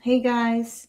Hey guys.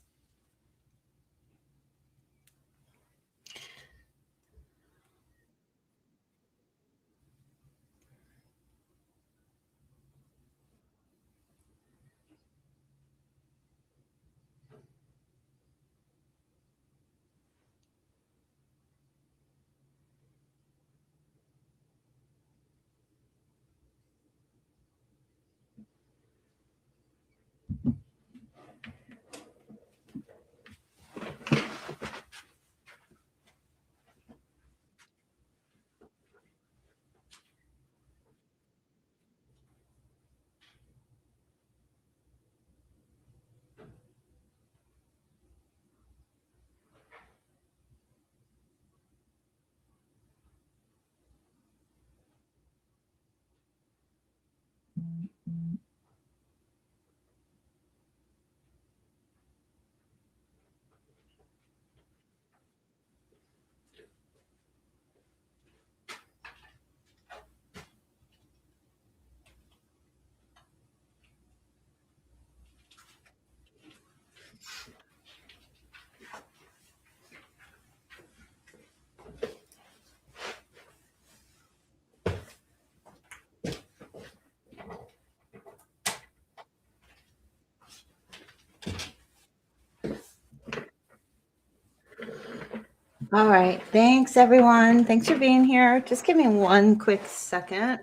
All right. Thanks, everyone. Thanks for being here. Just give me one quick second.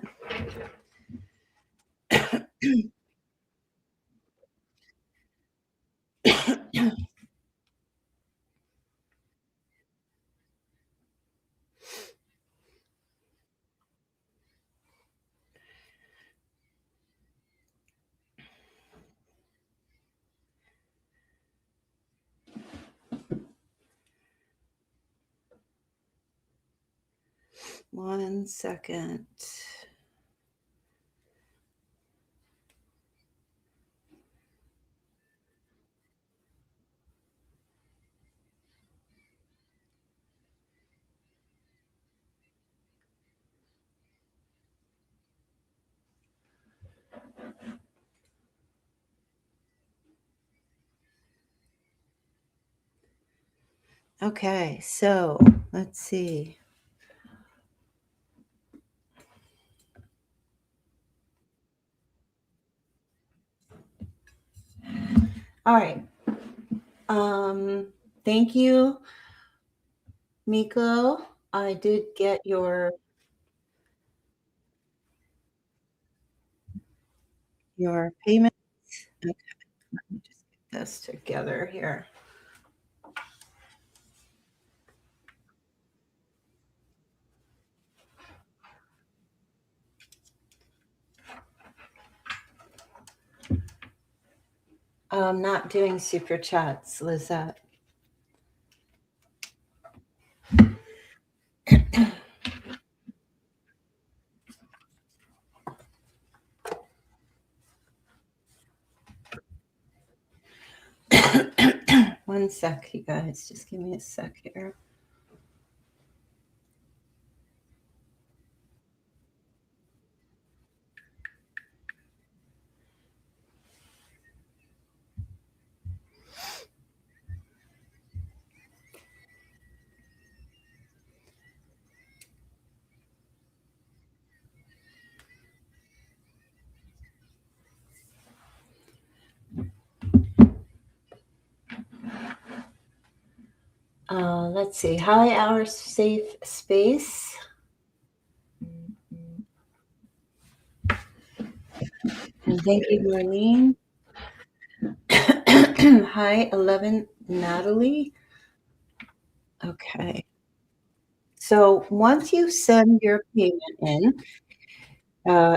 1 second. Okay, so let's see. All right. Thank you, Miko. I did get your payment. Okay, let me just get this together here. I'm not doing super chats, Lizette. One sec, you guys. Just give me a sec here. Let's see. Hi, our safe space. And thank you, Marlene. Hi, 11 Natalie. Okay. So once you send your payment in,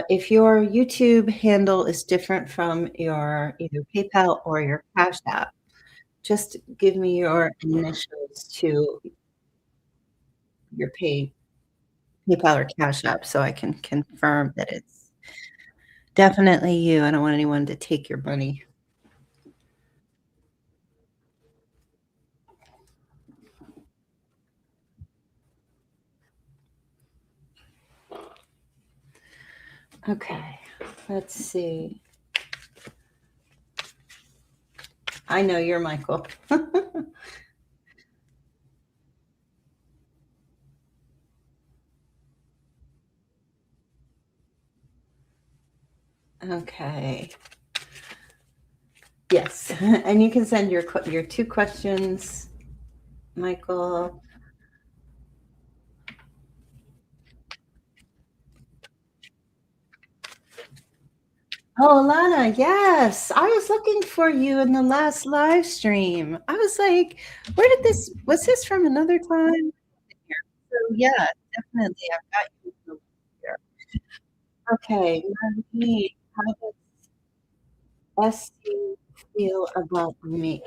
if your YouTube handle is different from your either PayPal or your Cash App, just give me your initials to your PayPal or Cash App so I can confirm that it's definitely you. I don't want anyone to take your money. Okay, let's see. I know you're Michael. Okay. Yes. And you can send your two questions, Michael. Oh, Alana, yes. I was looking for you in the last live stream. I was like, where did this, was this from another time? So yeah, definitely. I've got you here. Okay, Marlene, how does SC feel about me?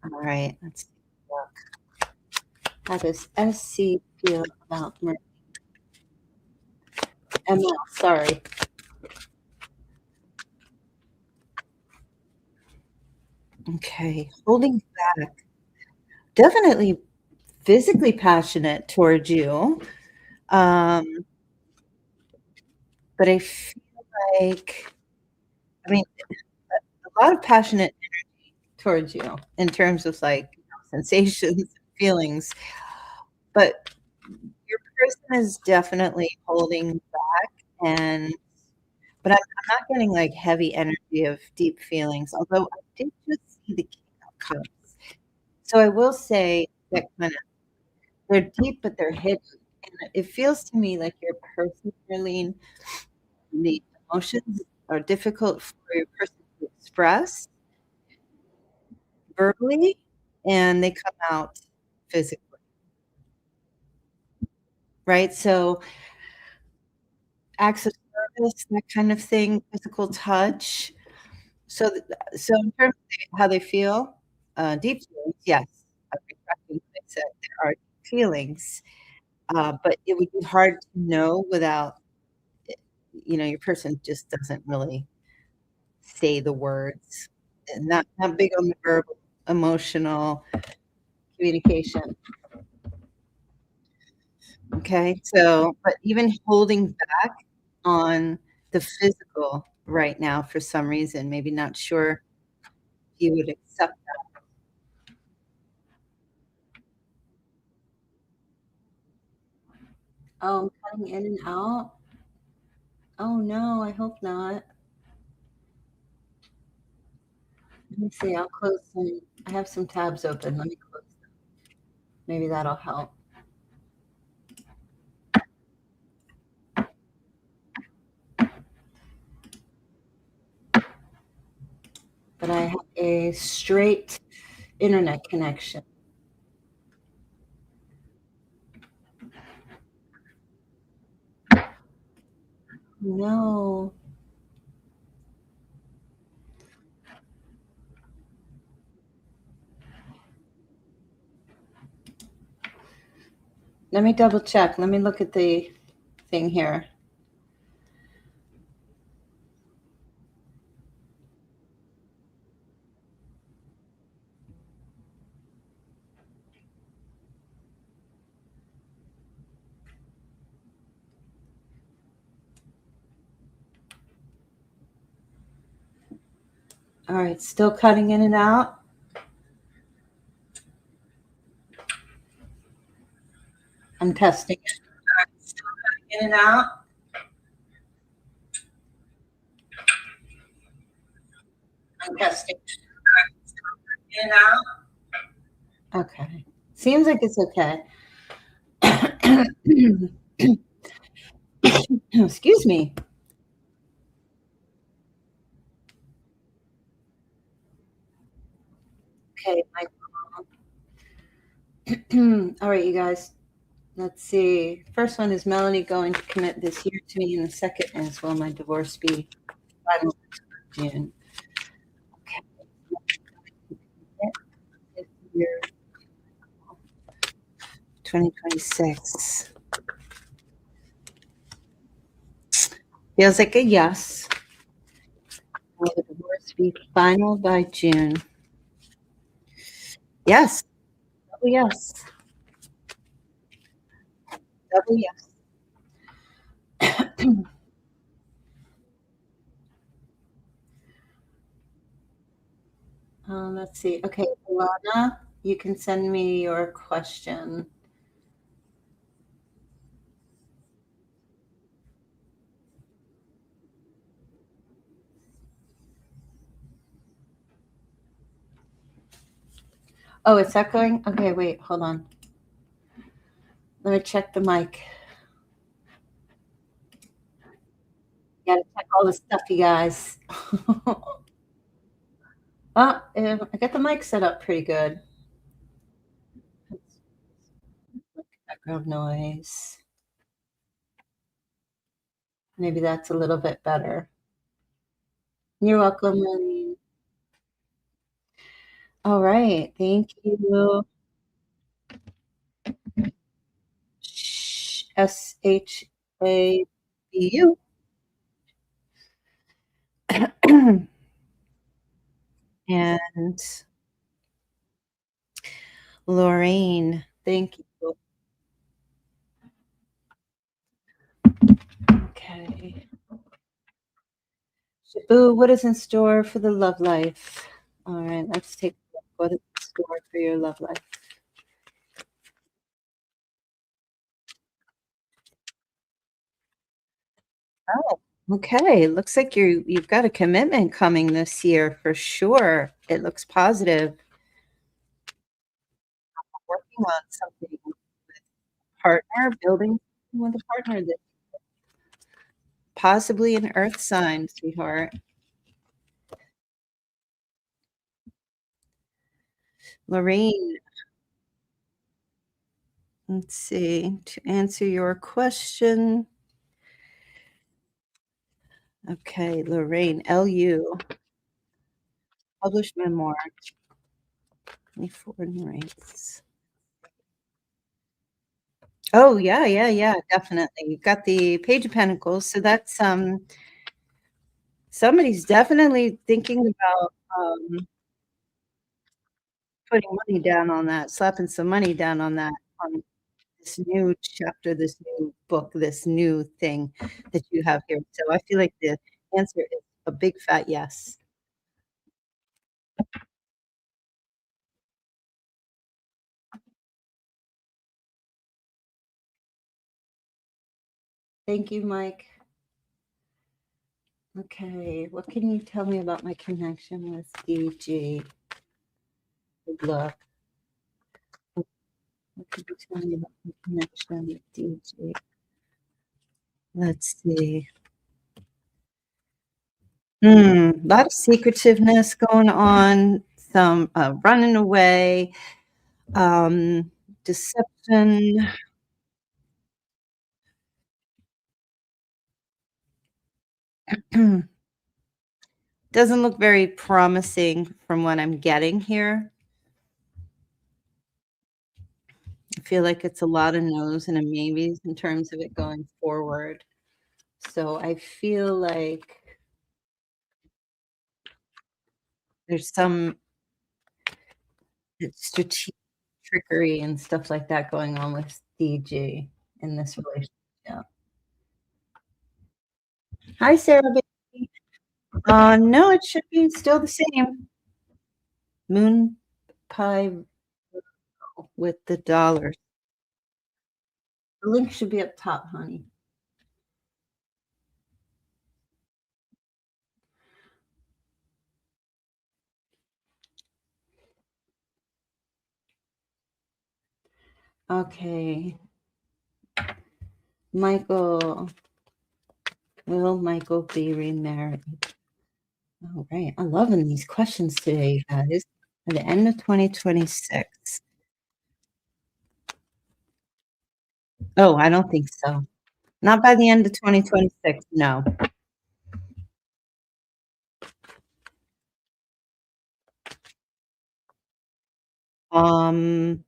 All right, let's look. How does SC feel about me? ML, sorry. Okay, holding back. Definitely physically passionate towards you. Um, but I feel like, I mean, a lot of passionate towards you in terms of like sensations, feelings, but your person is definitely holding back and but I'm not getting like heavy energy of deep feelings, although I did just see the King of Cups. So I will say that kind of they're deep, but they're hidden. And it feels to me like your person, Marlene, the emotions are difficult for your person to express verbally, and they come out physically, right? So acts of service, that kind of thing, physical touch. So, so in terms of how they feel, deep feelings, yes, I'm retracting what I said. There are feelings, but it would be hard to know without, your person just doesn't really say the words. And not big on the verbal, emotional communication. Okay, so but even holding back on the physical right now for some reason, maybe not sure you would accept. Oh, I'm cutting in and out. Oh no, I hope not. Let me see. I'll close some. I have some tabs open. Let me close them. Maybe that'll help. But I have a straight internet connection. No. Let me double check. Let me look at the thing here. All right, still cutting in and out. I'm testing it. All right, still cutting in and out. I'm testing. All right, still cutting in and out. Okay. Seems like it's okay. Excuse me. Okay, all right, you guys. Let's see. First one is Melanie going to commit this year to me, and the second is will my divorce be final in June? Okay. This year, 2026. Feels like a yes. Will the divorce be final by June? Yes. Double yes. Double yes. Let's see. Okay, Alana, you can send me your question. Oh, it's echoing? Okay, wait, hold on. Let me check the mic. Gotta check all the stuff, you guys. I got the mic set up pretty good. Background noise. Maybe that's a little bit better. You're welcome. And all right, thank you. SHABU. And Lorraine, thank you. Okay. Shabu, what is in store for the love life? All right, let's take a look. What is in store for your love life? Oh, okay. Looks like you've got a commitment coming this year for sure. It looks positive. Working on something with a partner, building something with a partner that possibly an earth sign, sweetheart. Lorraine, let's see. To answer your question, okay, Lorraine, LU, published memoir, 24 rights. Oh, yeah, yeah, yeah, definitely. You've got the Page of Pentacles, so that's, somebody's definitely thinking about, putting money down on that, slapping some money down on that, on this new chapter, this new book, this new thing that you have here. So I feel like the answer is a big fat yes. Thank you, Mike. Okay, what can you tell me about my connection with DG? Good luck. What can you tell me about my connection with DG? Let's see. A lot of secretiveness going on, some running away, deception. Doesn't look very promising from what I'm getting here. I feel like it's a lot of no's and a maybes in terms of it going forward. So I feel like there's some strategic trickery and stuff like that going on with DG in this relationship. Hi, Sarah baby. No, it should be still the same. Moon pie with the dollars. The link should be up top, honey. Okay. Michael. Will Michael be remarried? All right. I'm loving these questions today, you guys. At the end of 2026. Oh, I don't think so. Not by the end of 2026, no. Um,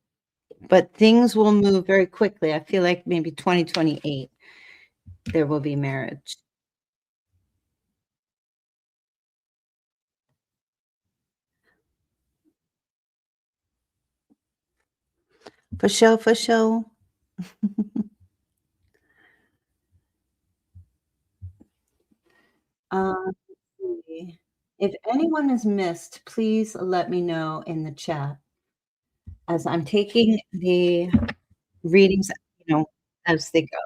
but things will move very quickly. I feel like maybe 2028 there will be marriage. For sure, for sure. Let's see. If anyone is missed, please let me know in the chat as I'm taking the readings, as they go.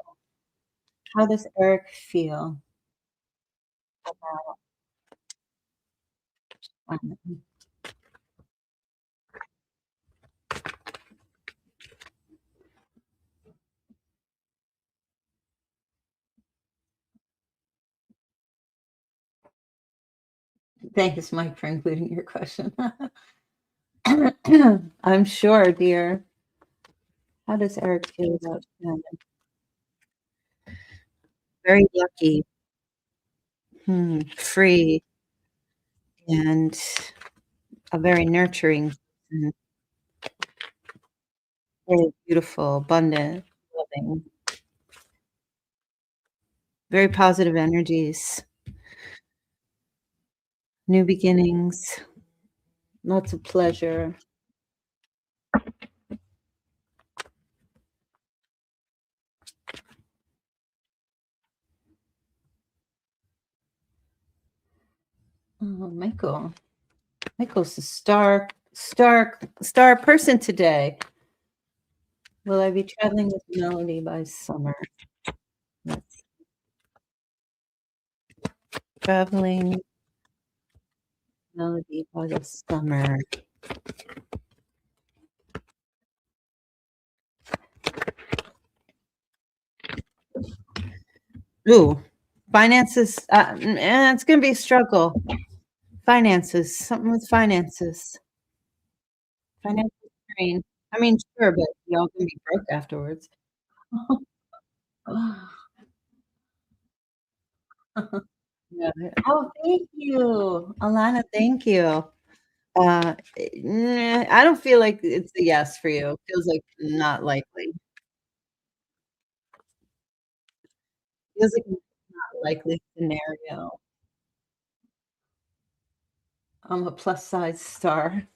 How does Eric feel about, um Thanks, Mike, for including your question. I'm sure, dear. How does Eric feel about Shannon? Very lucky, free, and a very nurturing and very beautiful, abundant, loving, very positive energies, new beginnings, lots of pleasure. Oh, Michael. Michael's a star person today. Will I be traveling with Melody by summer? Let's traveling Melody by the summer. Ooh, finances, it's gonna be a struggle. Finances, something with finances. Financial strain. I mean, sure, but y'all gonna be broke afterwards. Yeah. Oh, thank you. Alana, thank you. I don't feel like it's a yes for you. Feels like not likely. Feels like a not likely scenario. I'm a plus size star.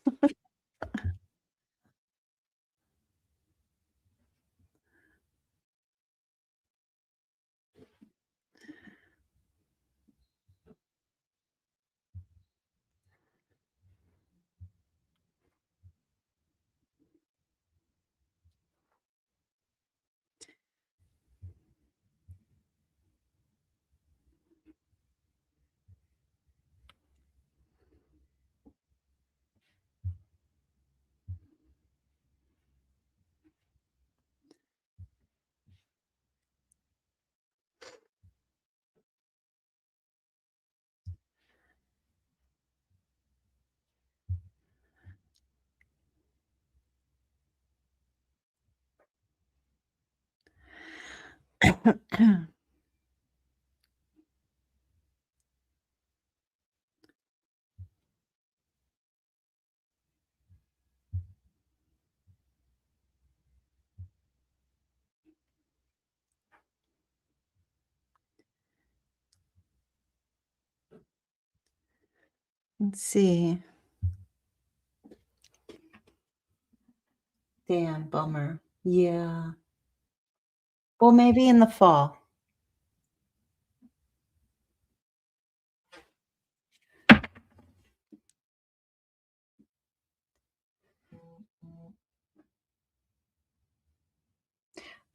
Let's see. Damn, bummer. Yeah. Well, maybe in the fall.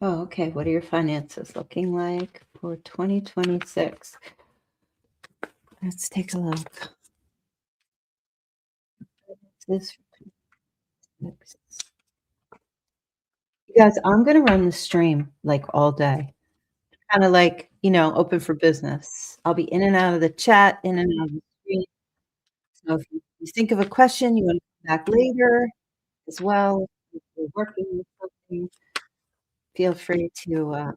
Oh, okay. What are your finances looking like for 2026? Let's take a look. This You guys, I'm gonna run the stream like all day. Kinda like, open for business. I'll be in and out of the chat, in and out of the stream. So if you think of a question, you wanna come back later as well, if you're working with something, feel free to,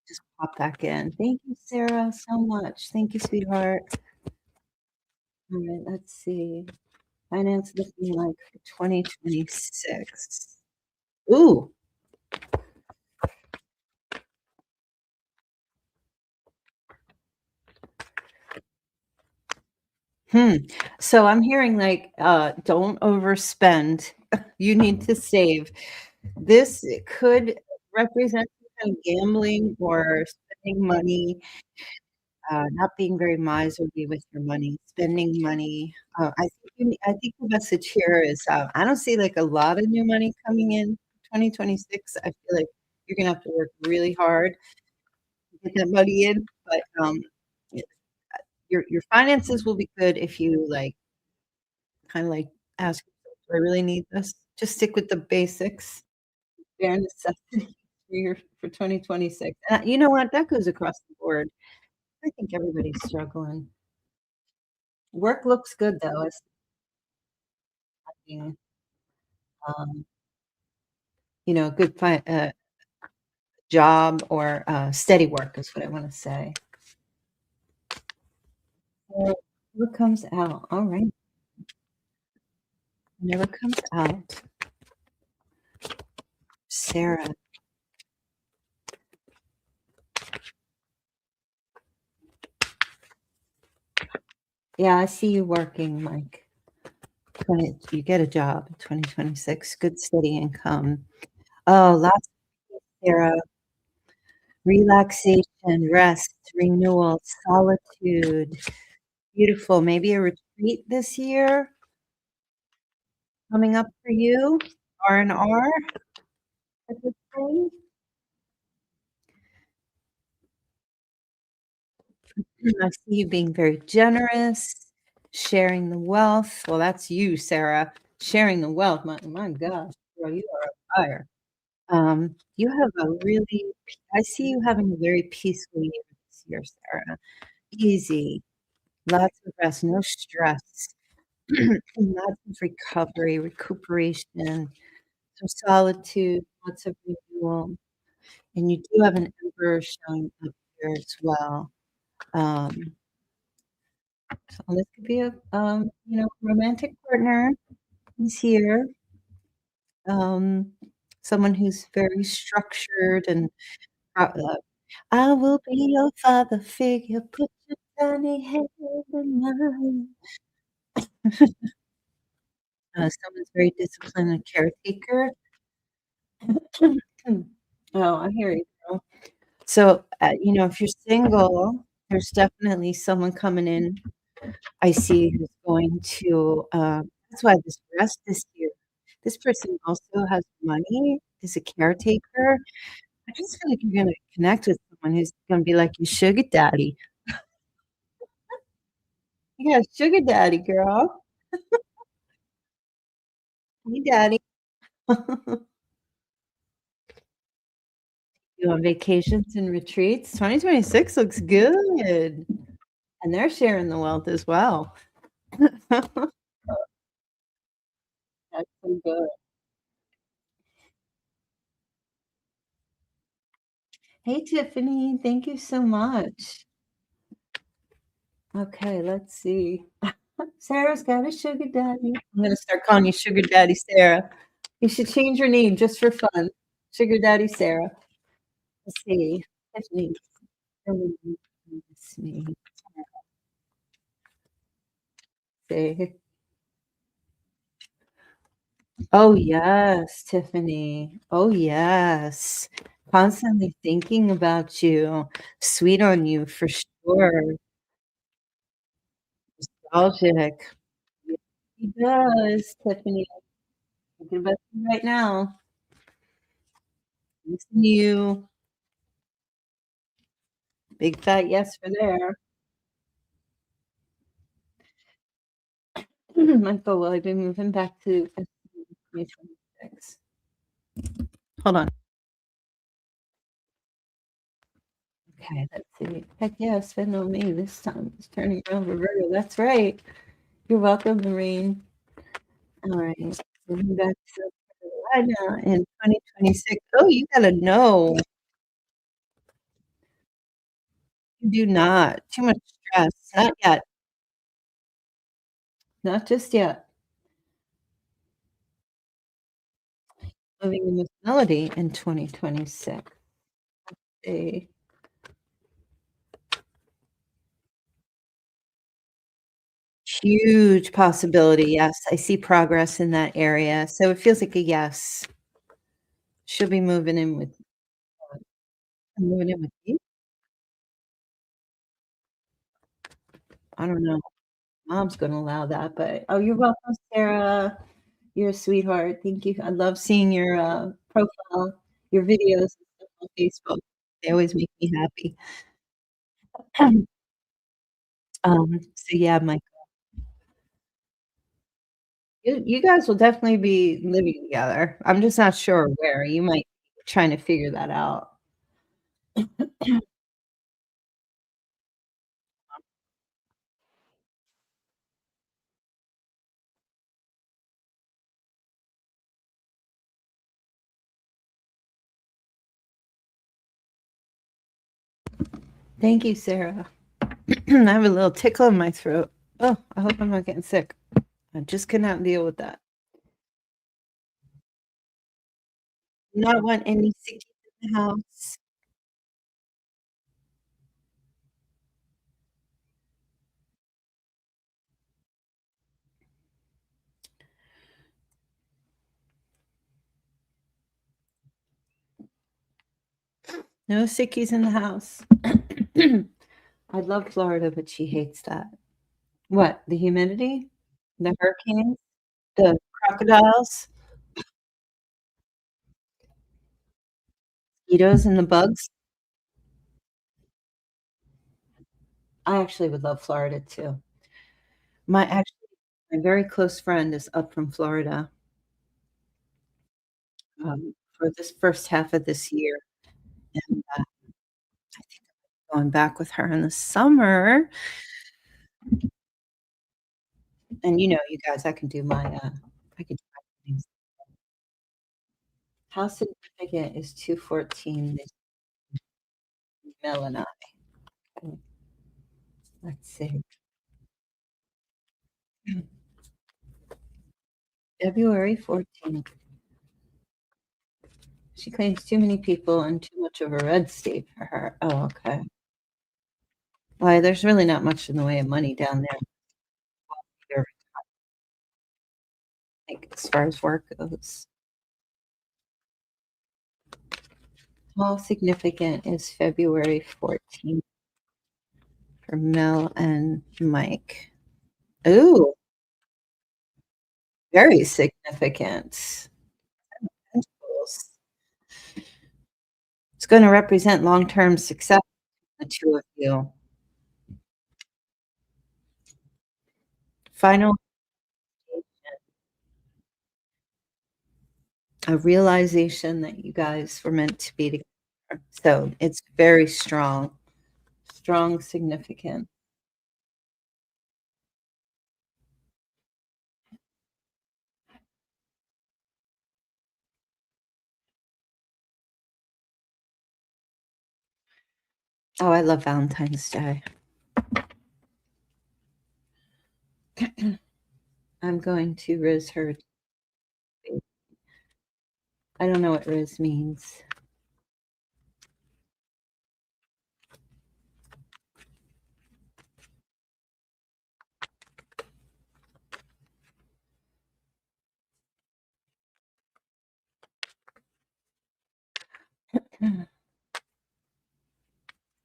just pop back in. Thank you, Sarah, so much. Thank you, sweetheart. Alright, let's see. Finance looking like for 2026. Ooh, hmm. So I'm hearing like, don't overspend. You need to save. This could represent some kind of gambling or spending money. not being very miserly with your money, spending money. I think the message here is, I don't see, like, a lot of new money coming in 2026. I feel like you're gonna have to work really hard to get that money in, but, y your finances will be good if you, like, kinda, like, ask yourself, "Do I really need this?" Just stick with the basics, bare necessities for 2026. You know what? That goes across the board. I think everybody's struggling. Work looks good though, it's having, um, a good job or, steady work is what I wanna say. So, what comes out? Alright, whenever comes out, Sarah. Yeah, I see you working, Mike. You get a job in 2026, good steady income. Oh, lots of Sarah, relaxation, rest, renewal, solitude. Beautiful. Maybe a retreat this year coming up for you? R&R type of thing? I see you being very generous, sharing the wealth. Well, that's you, Sarah, sharing the wealth. My gosh, girl, you are a fire. You have a really I see you having a very peaceful year this year, Sarah. Easy, lots of rest, no stress, lots of recovery, recuperation, some solitude, lots of renewal, and you do have an emperor showing up here as well. Um So this could be a, romantic partner is here, um, someone who's very structured and, I will be your father figure, put your tiny head in mine. Someone's very disciplined and caretaker. Oh, I hear you, girl. So, if you're single, there's definitely someone coming in I see who's going to, that's why this rest this year, this person also has money, is a caretaker. I just feel like you're gonna connect with someone who's gonna be like your sugar daddy. You got a sugar daddy, girl. Hey, daddy. You on vacations and retreats? 2026 looks good, and they're sharing the wealth as well. That's so good. Hey, Tiffany, thank you so much. Okay, let's see. Sarah's got a sugar daddy. I'm gonna start calling you Sugar Daddy Sarah. You should change your name just for fun. Sugar Daddy Sarah. Let's see. Tiffany. Let's see. Oh, yes, Tiffany. Oh, yes. Constantly thinking about you. Sweet on you for sure. Nostalgic. Yes, he does, Tiffany. Thinking about you right now. Missing you. Big fat yes for there. Michael, will I be moving back to 2026? Hold on. Okay, let's see. Heck yeah, spend on me this time. It's turning around for Virgo. That's right. You're welcome, Marine. All right. Moving back to South Carolina in 2026. Oh, you gotta know. You do not. Too much stress. Not yet. Not just yet. Moving in with Melody in 2026. A huge possibility. Yes, I see progress in that area. So it feels like a yes. She'll be moving in with you. I don't know. Mom's gonna allow that, but oh, you're welcome, Sarah. You're a sweetheart. Thank you. I love seeing your, profile, your videos and stuff on Facebook. They always make me happy. So yeah, my you guys will definitely be living together. I'm just not sure where. You might be trying to figure that out. Thank you, Sarah. I have a little tickle in my throat. Oh, I hope I'm not getting sick. I just cannot deal with that. Not want any sickies in the house. No sickies in the house. I love Florida, but she hates that. What? The humidity? The hurricanes? The crocodiles? Mosquitoes and the bugs? I actually would love Florida too. Actually, my very close friend is up from Florida, for this first half of this year, and, I think I'm going back with her in the summer, and, you guys, I could do my things. How significant is 214 this Mel and I? Let's see. February 14th. She claims too many people and too much of a red state for her. Oh, okay. Why, there's really not much in the way of money down there, either, like, as far as work goes. How significant is February 14th for Mel and Mike? Ooh, very significant. Pentacles. It's gonna represent long-term success, the 2 of you. Final a realization that you guys were meant to be together. So, it's very strong. Strong, significant. Oh, I love Valentine's Day. I'm going to Riz her. I don't know what Riz means.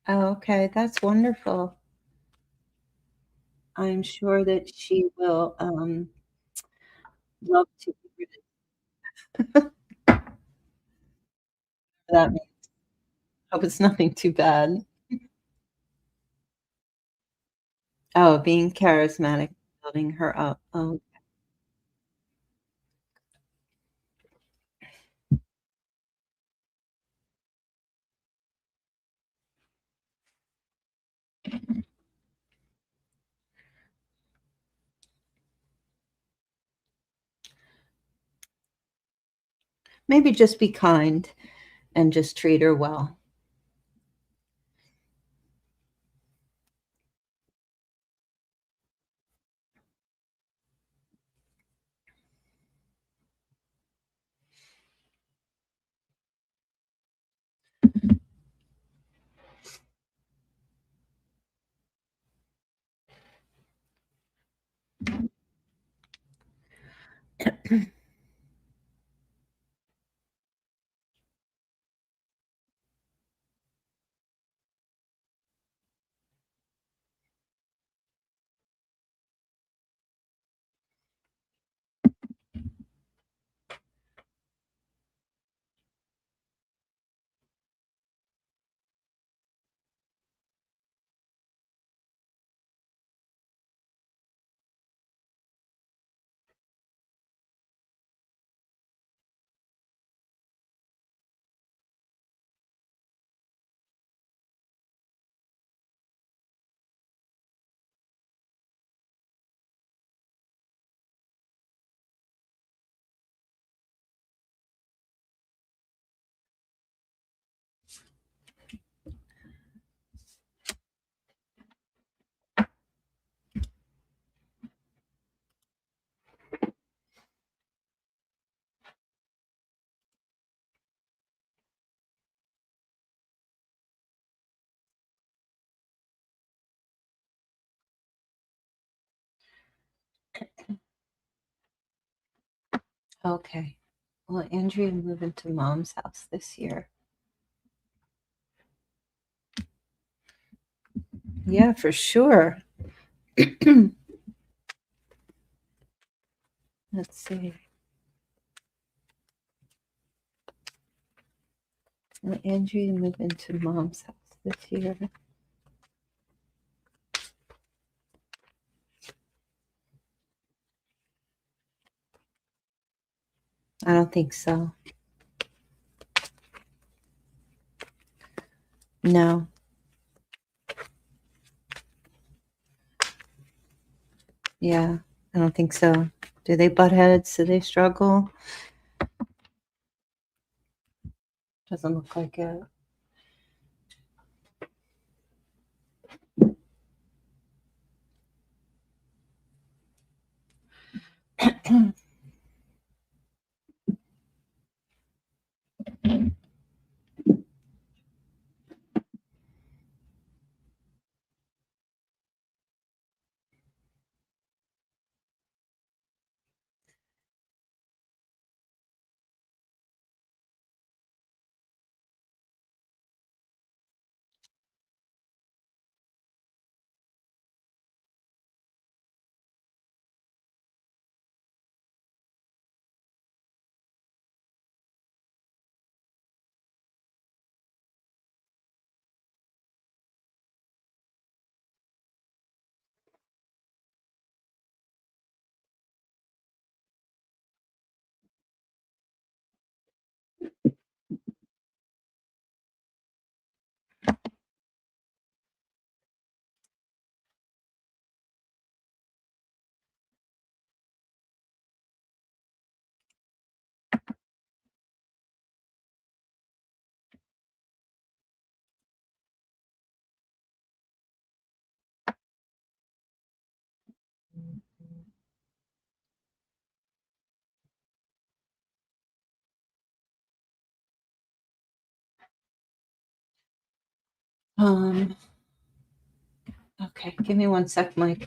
Oh, okay, that's wonderful. I'm sure that she will, love to hear that means. Hope it's nothing too bad. Oh, being charismatic, building her up. Oh, maybe just be kind and just treat her well. Okay. Well, Andrea moving to mom's house this year. Yeah, for sure. Let's see. Will Andrea move into mom's house this year? I don't think so. No. Yeah, I don't think so. Do they butt heads? Do they struggle? Doesn't look like it. Okay, give me one sec, Mike.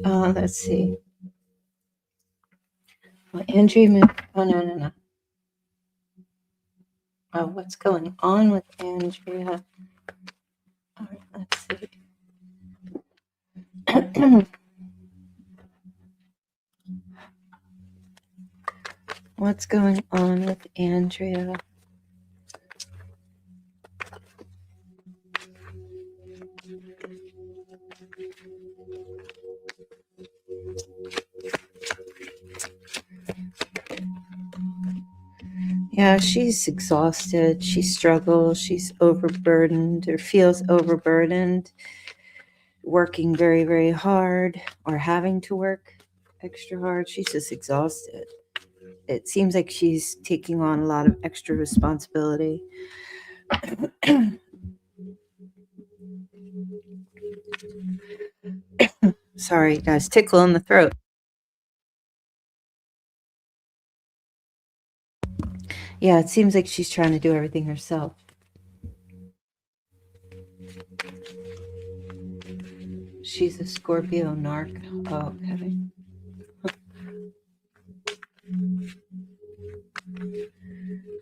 Let's see. Well, Andrea moved. Oh, no. Oh, what's going on with Andrea? All right, let's see. What's going on with Andrea? Yeah, she's exhausted. She struggles. She's overburdened or feels overburdened, working very, very hard or having to work extra hard. She's just exhausted. It seems like she's taking on a lot of extra responsibility. Sorry, guys, tickle in the throat. Yeah, it seems like she's trying to do everything herself. She's a Scorpio narc. Oh, okay.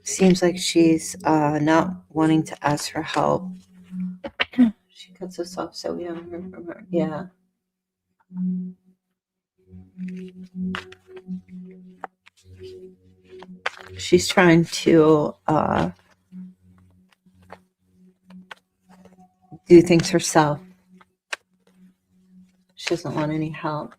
Seems like she's not wanting to ask for help. She cuts us off so we haven't heard from her. Yeah. She's trying to do things herself. She doesn't want any help.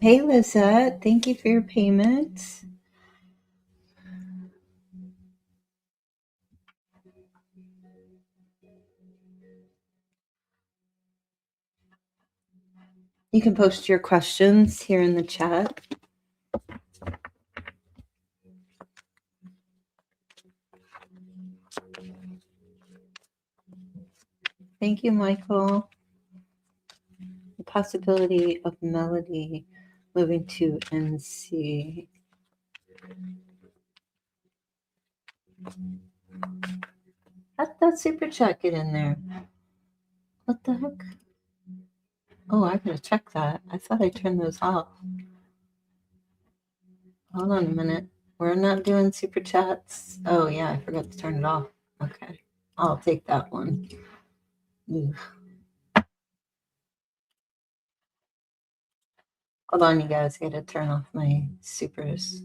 Hey, Lizette. Thank you for your payment. You can post your questions here in the chat. Thank you, Michael. The possibility of melody moving to NC. How'd that super chat get in there? What the heck? Oh, I gotta check that. I thought I turned those off. Hold on a minute. We're not doing super chats. Oh, yeah, I forgot to turn it off. Okay, I'll take that one. Ugh. Hold on, you guys. I gotta turn off my supers.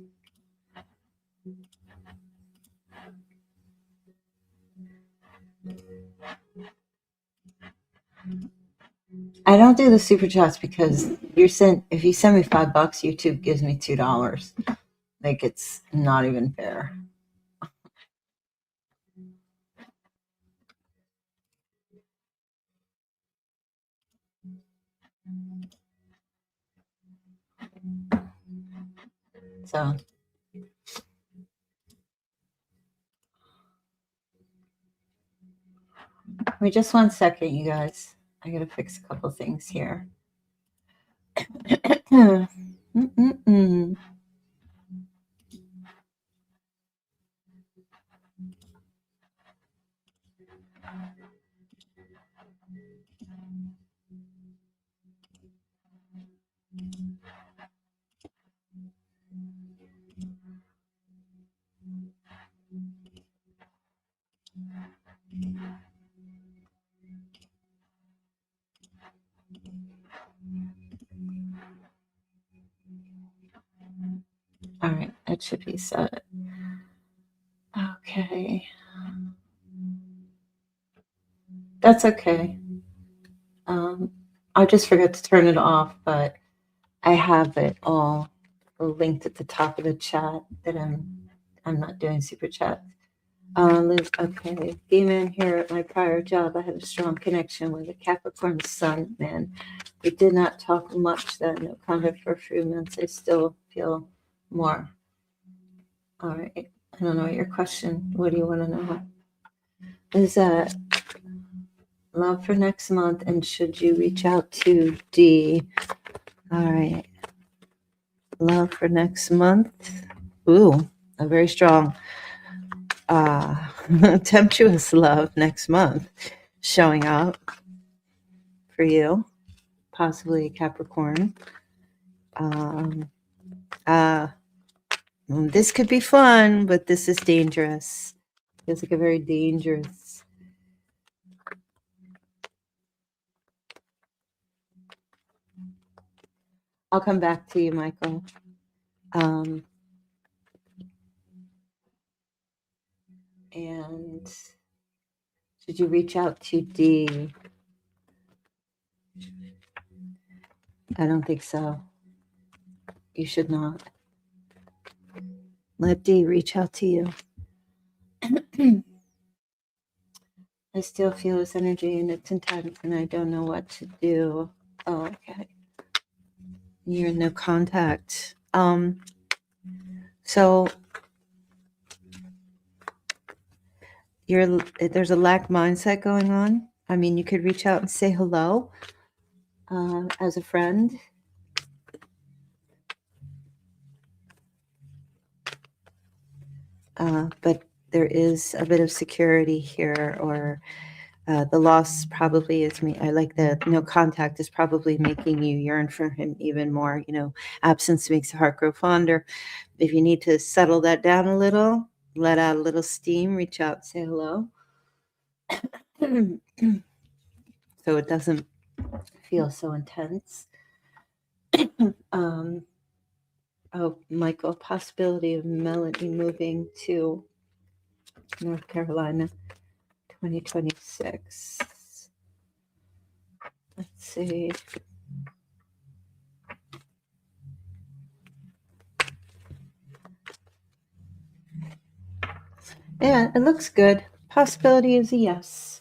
I don't do the super chats because if you send me $5, YouTube gives me $2. Like, it's not even fair. So wait just 1 second, you guys. I gotta fix a couple things here. Mm-mm-mm. All right, that should be set. Okay. That's okay. I just forgot to turn it off, but I have it all linked at the top of the chat that I'm not doing super chat. Liz, okay. Being in here at my prior job, I had a strong connection with a Capricorn sun man. We did not talk much then, no contact for a few months. I still feel more. All right. I don't know your question. What do you want to know? Is that love for next month, and should you reach out to D? All right. Love for next month. Ooh, a very strong tempestuous love next month showing up for you, possibly Capricorn. This could be fun, but this is dangerous. Feels like a very dangerous. I'll come back to you, Michael. And should you reach out to D? I don't think so. You should not. Let D reach out to you. I still feel this energy and it's intense and I don't know what to do. Oh, okay. You're in no contact. So there's a lack mindset going on. I mean, you could reach out and say hello as a friend. But there is a bit of security here, or the loss probably is me. I like the no contact is probably making you yearn for him even more. You know, absence makes the heart grow fonder. If you need to settle that down a little, let out a little steam, reach out, say hello. So it doesn't feel so intense. Oh, Michael, possibility of Melody moving to North Carolina 2026. Let's see. Yeah, it looks good. Possibility is a yes.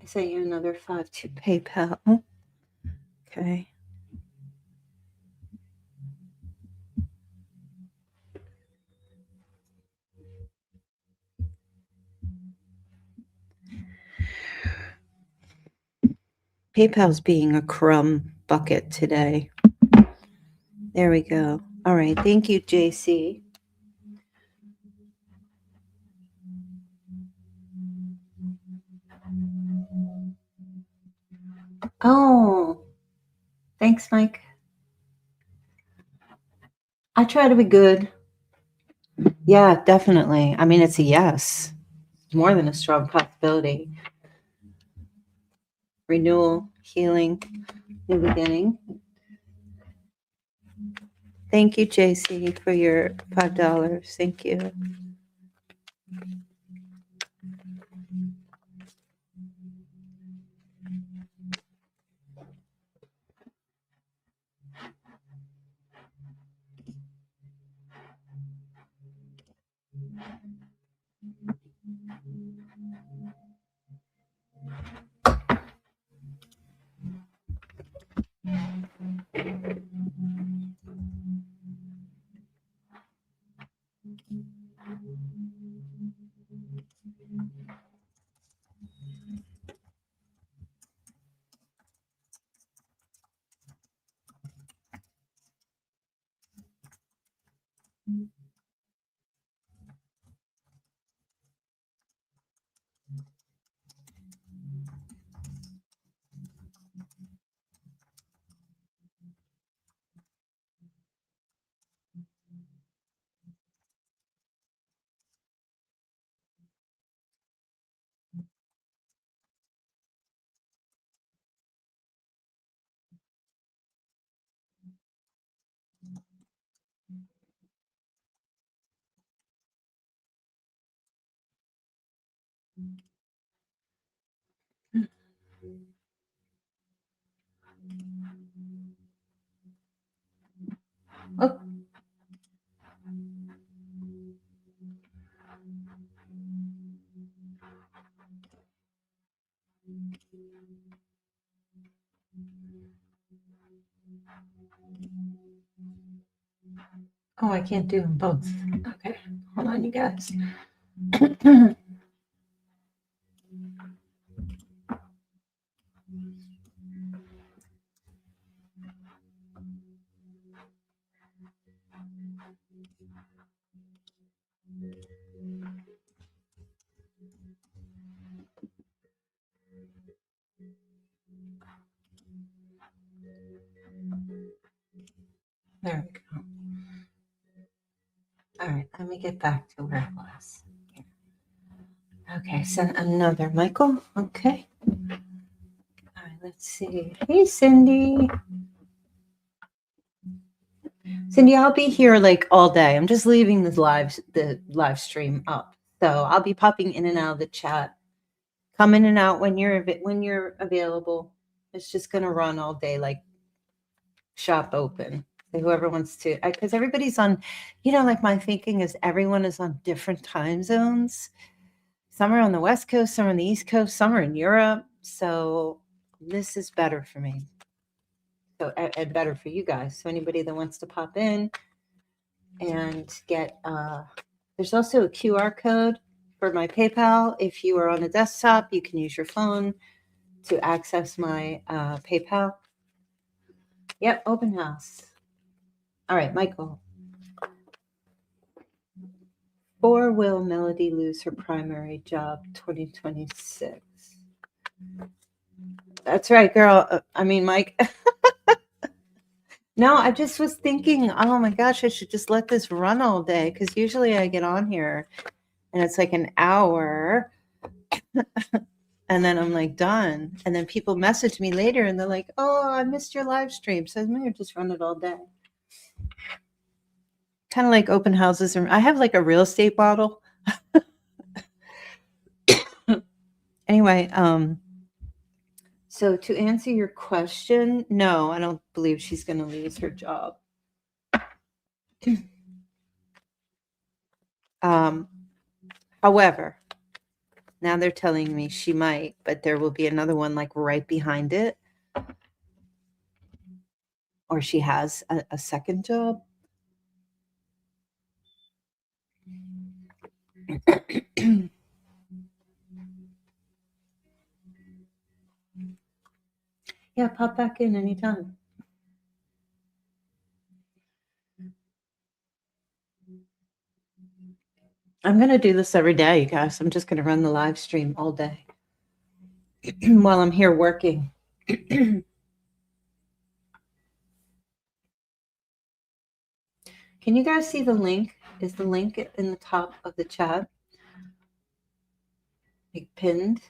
I sent you another 5 to PayPal. Okay. PayPal's being a crumb bucket today. There we go. All right. Thank you, JC. Oh, thanks, Mike. I try to be good. Yeah, definitely. I mean, it's a yes. More than a strong possibility. Renewal, healing, new beginning. Thank you, JC, for your $5. Thank you. Oh, oh, I can't do them both. Okay, hold on, you guys. There we go. All right, let me get back to where it was. Okay, send another Michael. Okay. All right, let's see. Hey, Cindy. Cindy, I'll be here like all day. I'm just leaving the live stream up, so I'll be popping in and out of the chat. Come in and out when you're available. It's just gonna run all day, like shop open. So whoever wants to, because everybody's on, like my thinking is everyone is on different time zones. Some are on the West Coast, some are on the East Coast, some are in Europe. So this is better for me. So and better for you guys. So anybody that wants to pop in and get, there's also a QR code for my PayPal. If you are on a desktop, you can use your phone to access my PayPal. Yep, open house. All right, Michael. Or will Melody lose her primary job 2026? That's right, girl. I mean, Mike. No, I just was thinking, oh my gosh, I should just let this run all day because usually I get on here and it's like an hour and then I'm like done. And then people message me later and they're like, oh, I missed your live stream. So I may just run it all day. Kind of like open houses. I have like a real estate bottle. Anyway, so to answer your question, no, I don't believe she's going to lose her job. Um, however, now they're telling me she might, but there will be another one like right behind it, or she has a second job. Yeah, pop back in anytime. I'm gonna do this every day, you guys. I'm just gonna run the live stream all day while I'm here working. Can you guys see the link? Is the link in the top of the chat? Like pinned?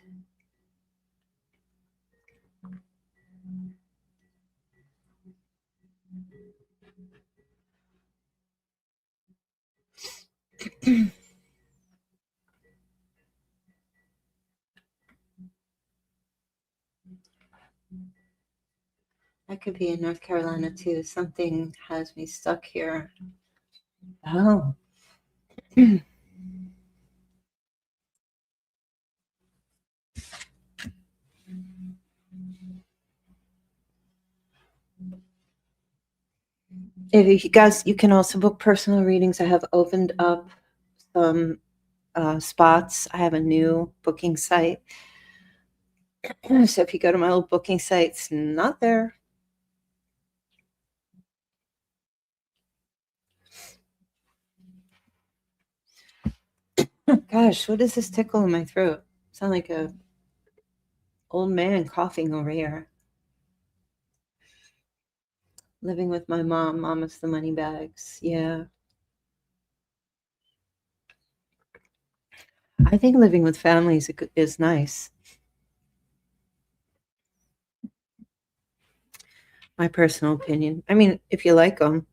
I could be in North Carolina too. Something has me stuck here. Oh. If you guys, you can also book personal readings. I have opened up some spots. I have a new booking site. So if you go to my old booking site, it's not there. Gosh, what is this tickle in my throat? Sound like a old man coughing over here. Living with my mom. Mama's the money bags. Yeah. I think living with families is nice. My personal opinion. I mean, if you like them.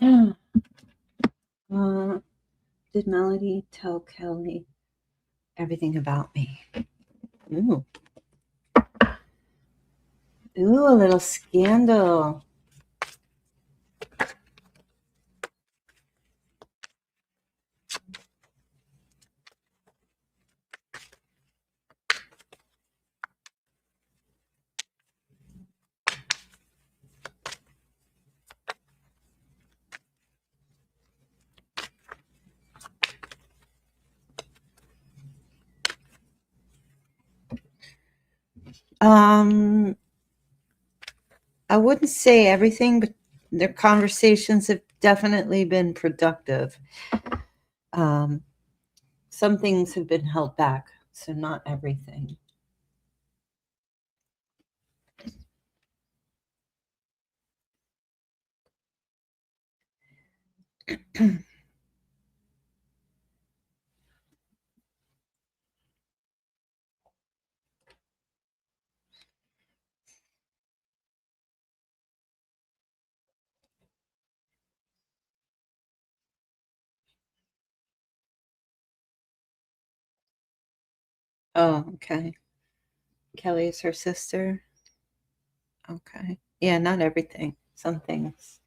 uh, did Melody tell Kelly everything about me? Ooh. Ooh, a little scandal. Um, I wouldn't say everything, but their conversations have definitely been productive. Um, some things have been held back, so not everything. Oh, okay. Kelly is her sister? Okay. Yeah, not everything. Some things.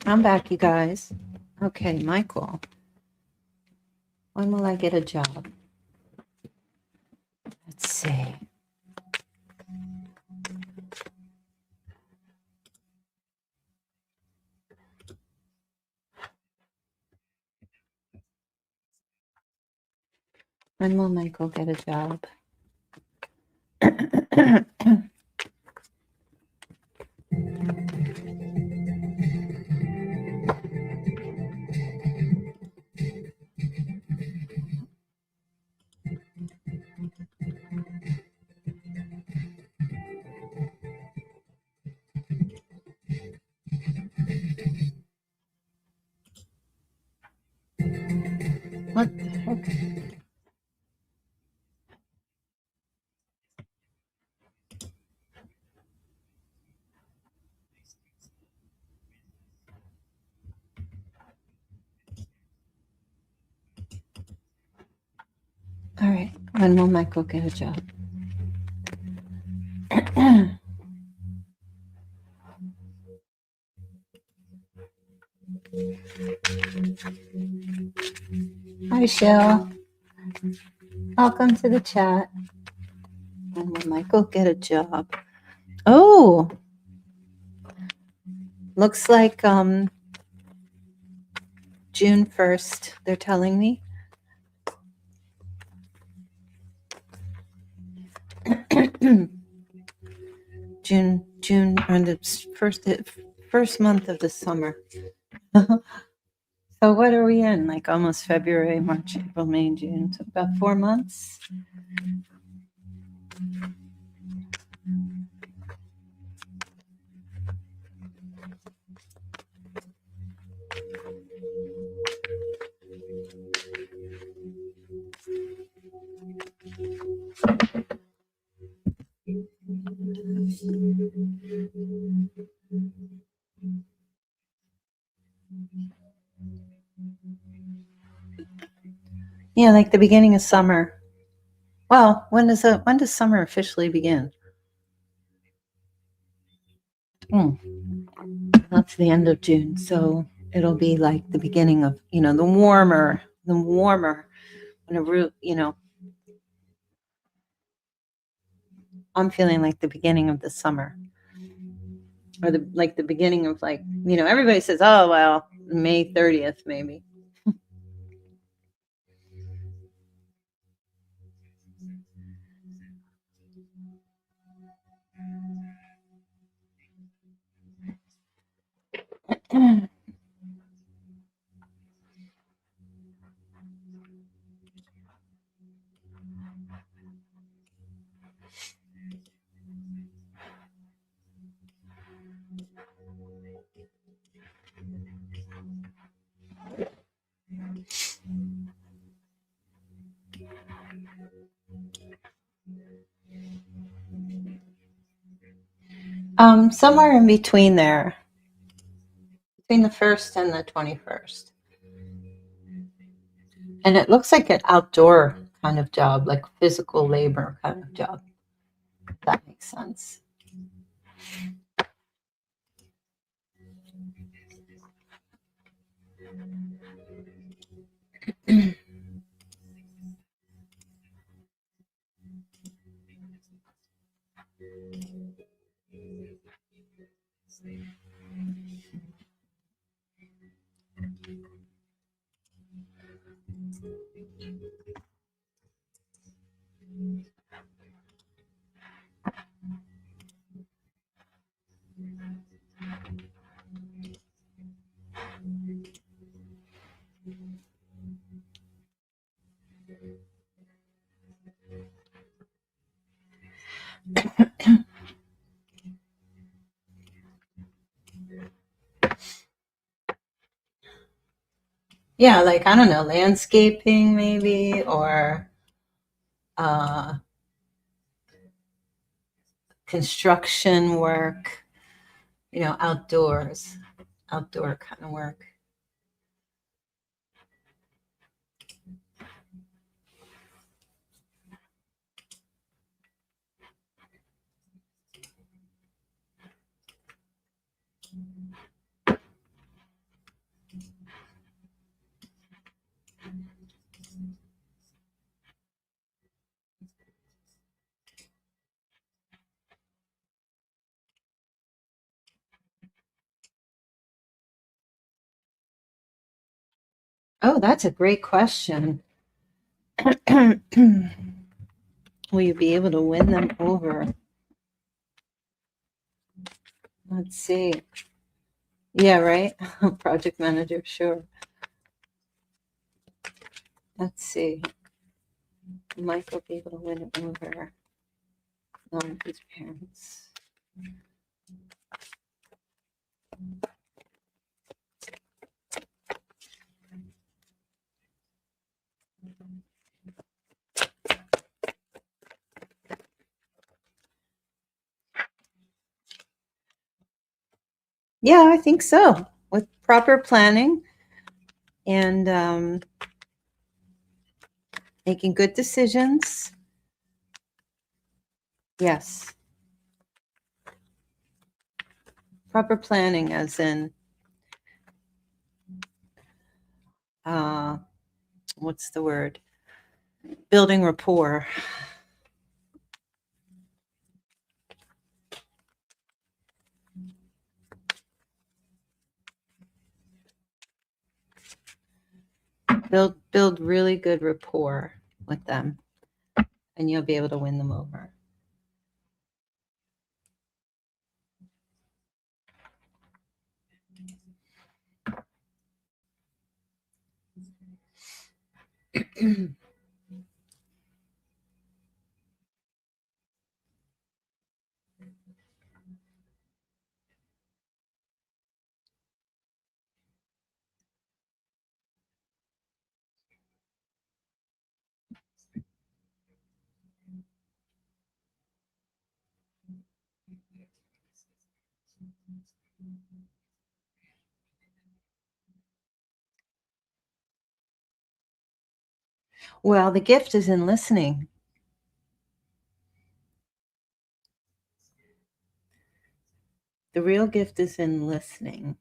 I'm back, you guys. Okay, Michael. When will I get a job? Let's see. When will Michael get a job? What the heck? All right. When will Michael get a job? Hi, Shell. Welcome to the chat. When will Michael get a job? Oh, looks like June 1st, they're telling me. June on the first month of the summer. So what are we in? Like almost February, March, April, May, June. So about 4 months. Yeah, like the beginning of summer. Well, when does summer officially begin? That's the end of June, so it'll be like the beginning of the warmer, when a root. I'm feeling like the beginning of the summer, or the beginning of everybody says, oh well, May 30th maybe. Somewhere in between there, between the 1st and the 21st. And it looks like an outdoor kind of job, like physical labor kind of job, if that makes sense. Yeah, like I don't know, landscaping maybe, or uh, construction work, outdoor kind of work. Oh, that's a great question. Will you be able to win them over? Let's see. Yeah, right? Project manager, sure. Let's see. Mike will be able to win it over his parents. Yeah, I think so. With proper planning and making good decisions. Yes. Proper planning, as in, what's the word? Building rapport. Build really good rapport with them, and you'll be able to win them over. Well, the gift is in listening. The real gift is in listening.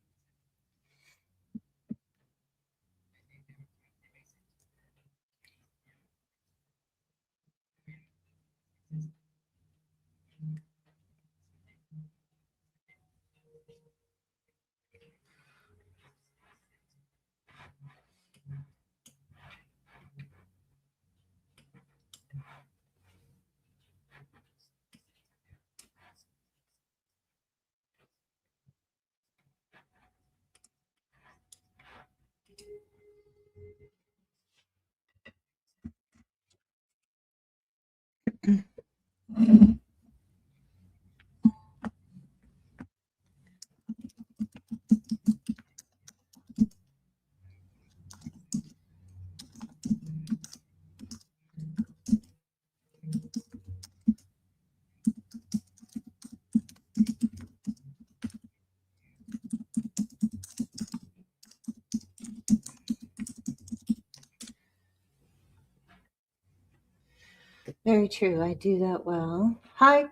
Very true. I do that well. Hi,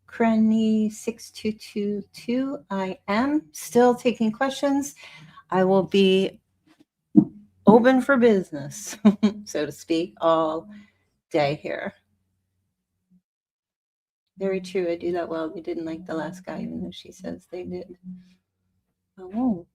Crenny6222. I am still taking questions. I will be open for business, so to speak, all day here. Very true. I do that well. We didn't like the last guy, even though she says they did. Oh.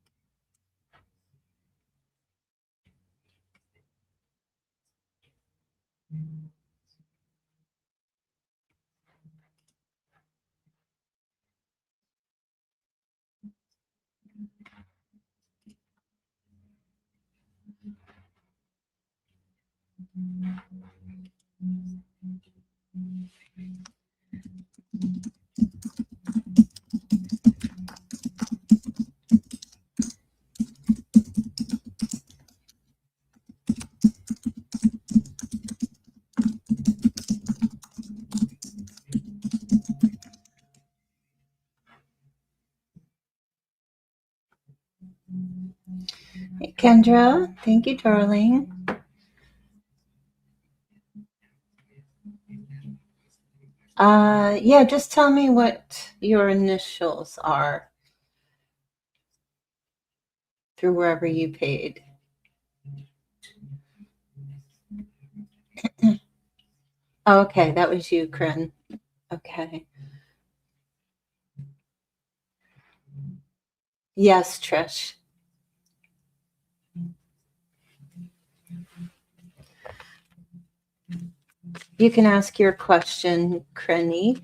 Hey, Kendra. Thank you, darling. Yeah, just tell me what your initials are through wherever you paid. Oh, okay, that was you, Corinne. Okay. Yes, Trish. You can ask your question, Krenny,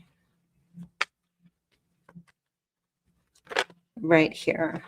right here.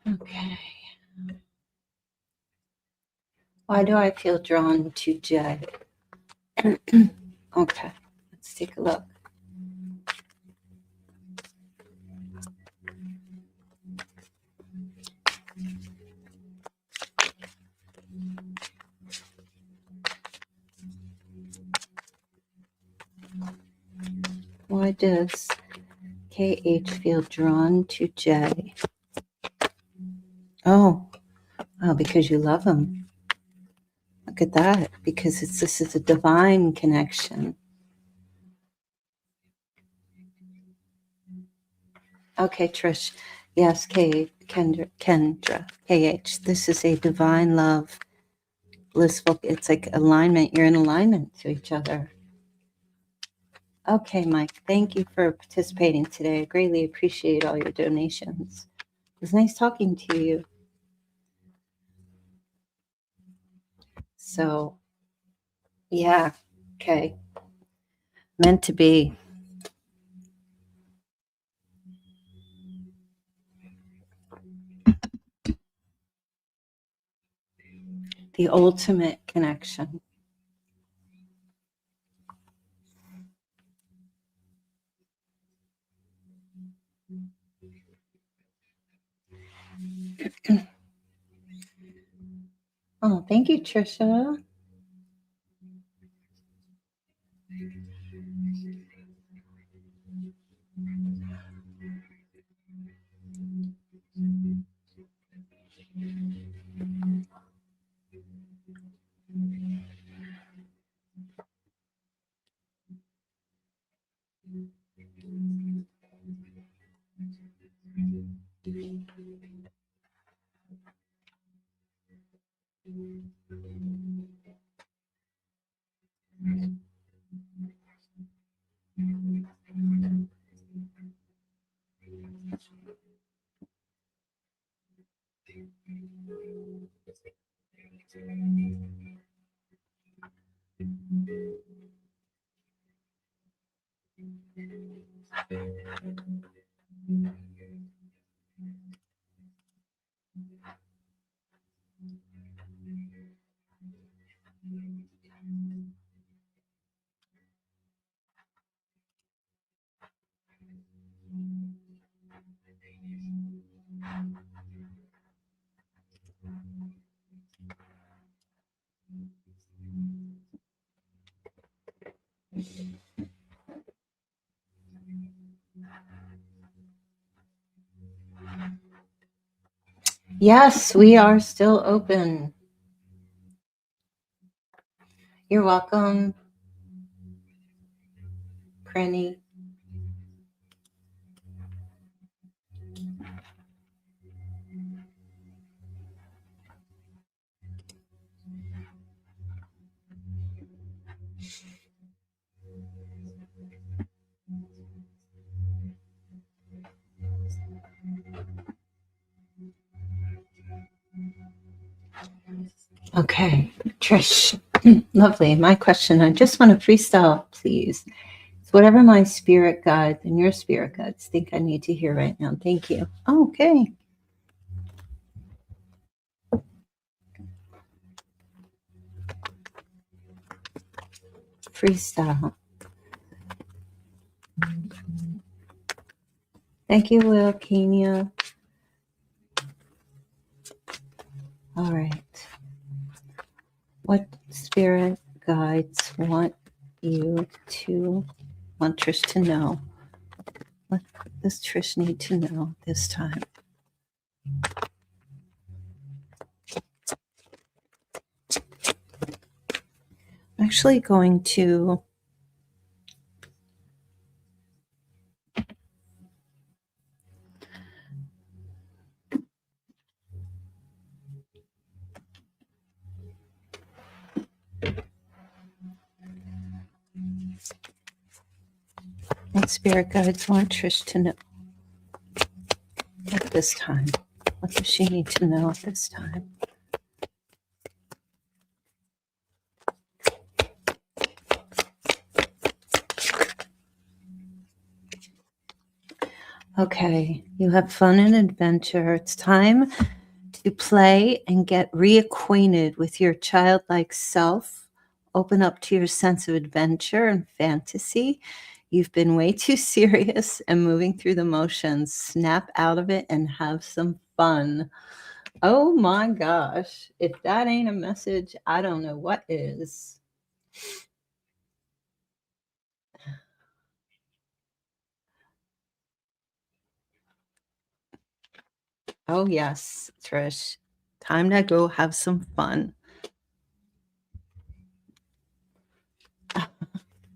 Okay. Why do I feel drawn to Jay? Okay, let's take a look. Why does KH feel drawn to Jay? Oh, because you love him. Look at that. Because this is a divine connection. Okay, Trish. Yes, Kendra, KH. This is a divine love, blissful. It's like alignment. You're in alignment to each other. Okay, Mike. Thank you for participating today. I greatly appreciate all your donations. It was nice talking to you. So, yeah. Okay. Meant to be. The ultimate connection. Oh, thank you, Trisha. Yes, we are still open. You're welcome, Crenny. Okay, Trish. Lovely. My question, I just want to freestyle, please. It's whatever my spirit guides and your spirit guides think I need to hear right now. Thank you. Okay. Freestyle. Thank you, Will Kenya. All right. What spirit guides want Trish to know? What does Trish need to know this time? I'm actually going to what spirit guides want Trish to know at this time? What does she need to know at this time? Okay, you have fun and adventure. It's time to play and get reacquainted with your childlike self. Open up to your sense of adventure and fantasy. You've been way too serious and moving through the motions. Snap out of it and have some fun. Oh my gosh. If that ain't a message, I don't know what is. Oh, yes, Trish. Time to go have some fun.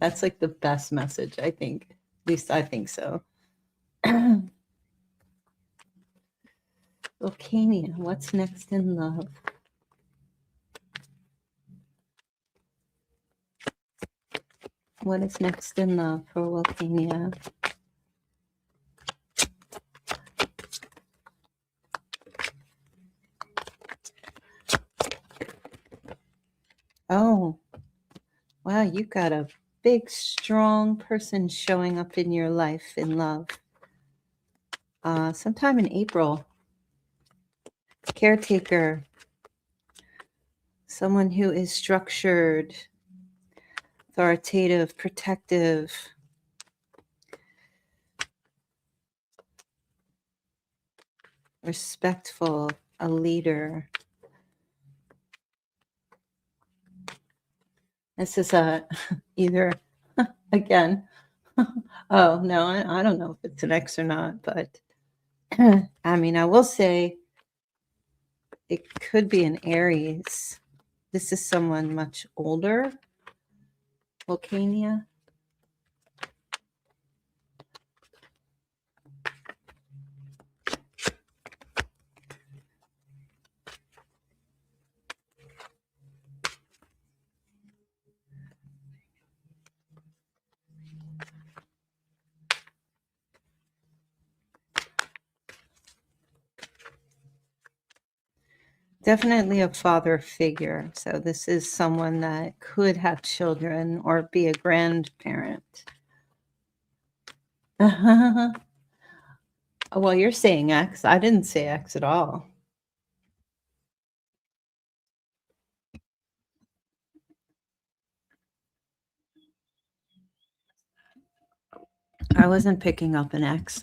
That's like the best message, I think. At least I think so. Volcania, what's next in love? What is next in love for Volcania? Oh, wow, you got a big, strong person showing up in your life in love. Sometime in April. Caretaker. Someone who is structured, authoritative, protective. Respectful, a leader. This is a either again. Oh no, I don't know if it's an X or not, but I mean, I will say it could be an Aries. This is someone much older. Volcania. Definitely a father figure. So this is someone that could have children or be a grandparent. Well, you're saying X. I didn't say X at all. I wasn't picking up an X.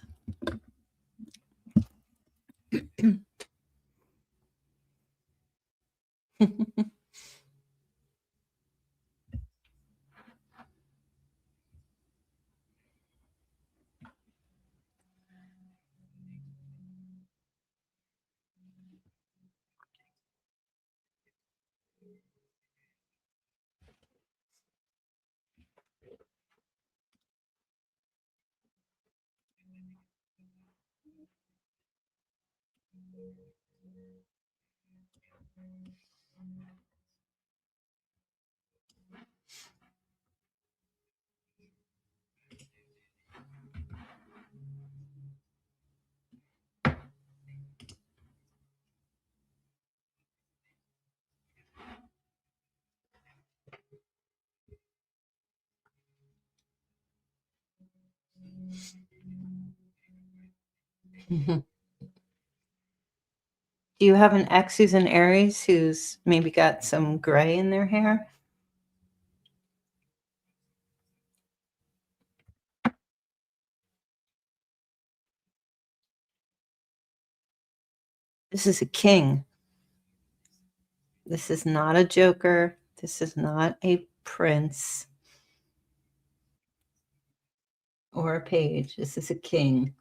Mhm. Do you have an ex who's an Aries who's maybe got some gray in their hair? This is a king. This is not a joker. This is not a prince or a page. This is a king.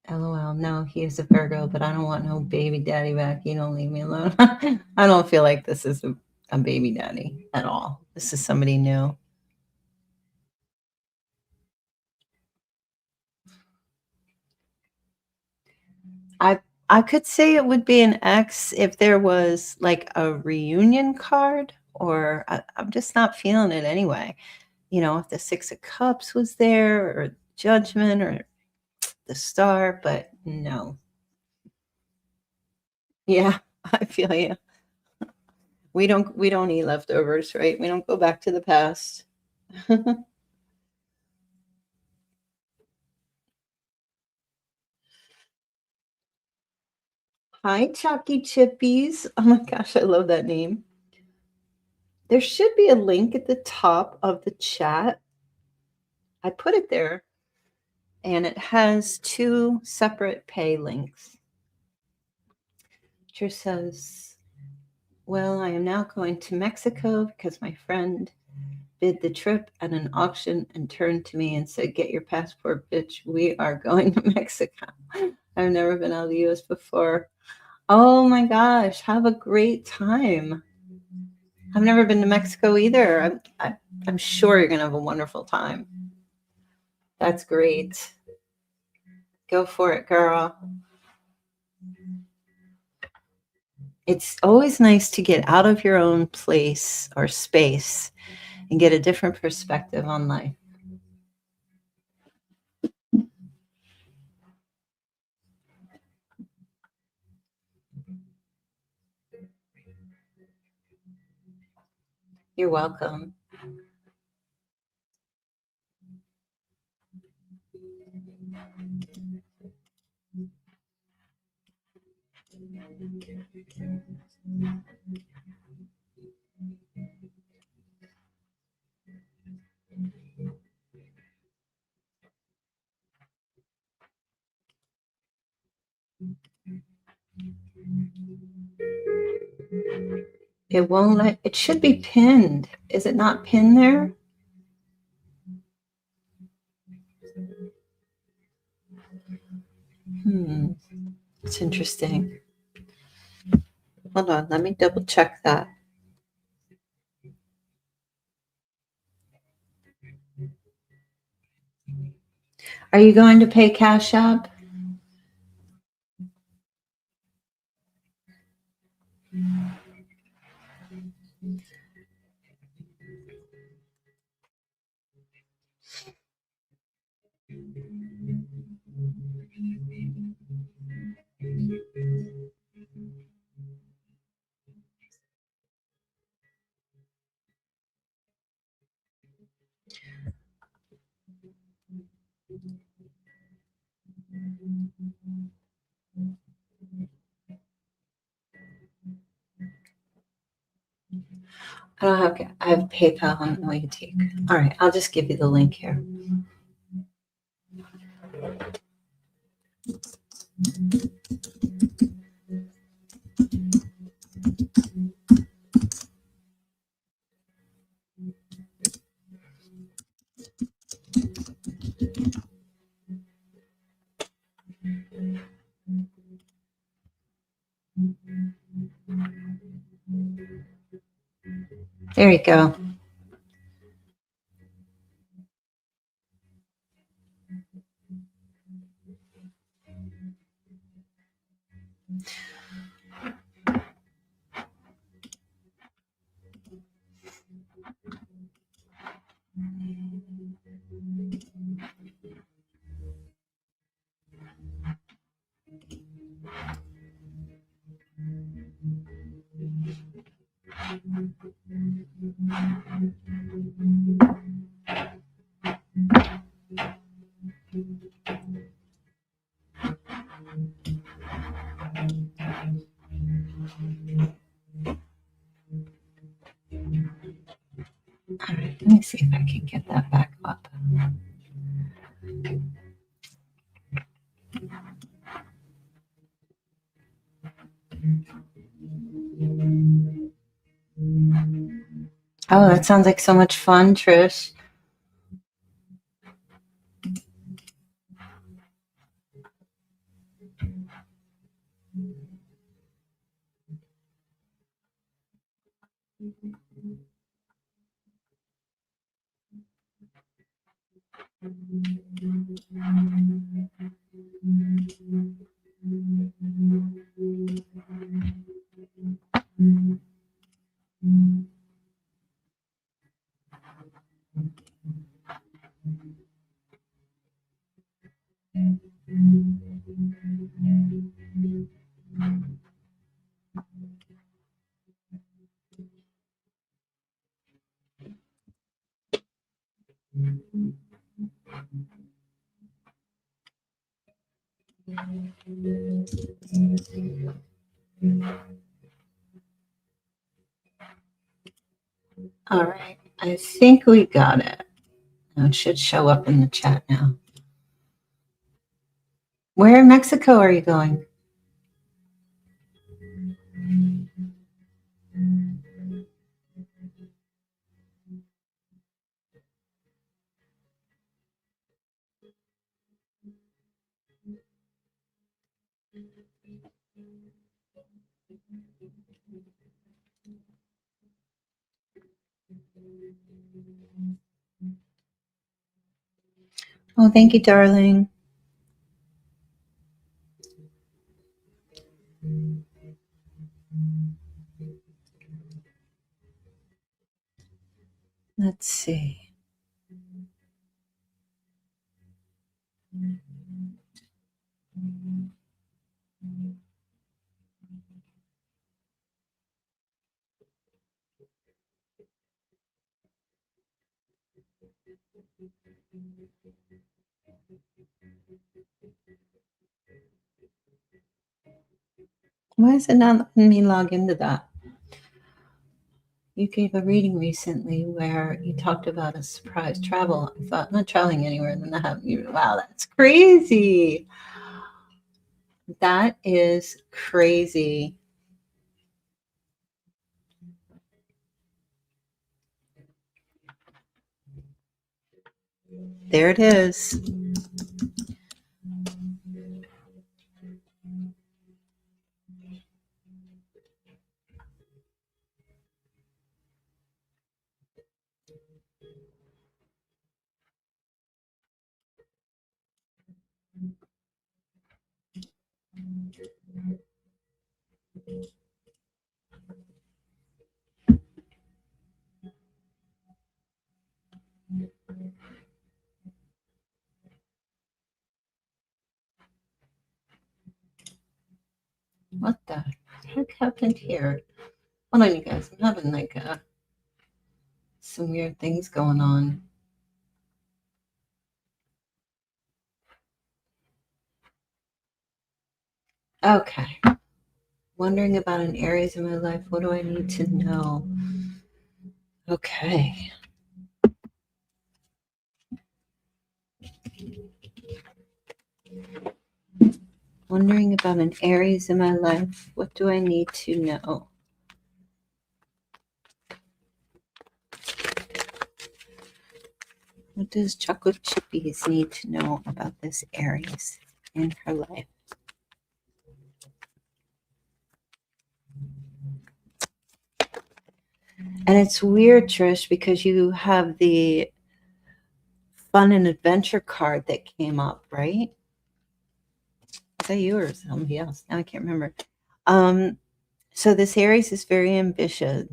LOL. No, he is a Virgo, but I don't want no baby daddy back. You don't leave me alone. I don't feel like this is a baby daddy at all. This is somebody new. I I could say it would be an ex if there was like a reunion card, or I'm just not feeling it anyway. You know, if the Six of Cups was there, or Judgment, or the Star, but no. Yeah, I feel you. We don't eat leftovers, right? We don't go back to the past. Hi, Chalky Chippies. Oh my gosh, I love that name. There should be a link at the top of the chat. I put it there, and it has two separate pay links. It says, well, I am now going to Mexico because my friend bid the trip at an auction and turned to me and said, get your passport, bitch. We are going to Mexico. I've never been out of the US before. Oh my gosh, have a great time. I've never been to Mexico either. I'm sure you're going to have a wonderful time. That's great. Go for it, girl. It's always nice to get out of your own place or space and get a different perspective on life. You're welcome. It won't let, it should be pinned. Is it not pinned there? It's interesting. Hold on, let me double check that. Are you going to pay Cash App? I don't have, I have PayPal on the way to take. All right, I'll just give you the link here. There you go. me see if I can get that back up. Oh, that sounds like so much fun, Trish. All right, I think we got it. Now it should show up in the chat now. Where in Mexico are you going? Oh, thank you, darling. Let's see. Why is it not letting me log into that? You gave a reading recently where you talked about a surprise travel. I thought, I'm not traveling anywhere than that. Wow, that's crazy. That is crazy. There it is. What the heck happened here? Hold on, you guys. I'm having like some weird things going on. Okay. Wondering about an areas in my life. What do I need to know? Okay. Wondering about an Aries in my life. What do I need to know? What does Chocolate Chippies need to know about this Aries in her life? And it's weird, Trish, because you have the fun and adventure card that came up, right? Is that you or somebody else? Now I can't remember. So this Aries is very ambitious,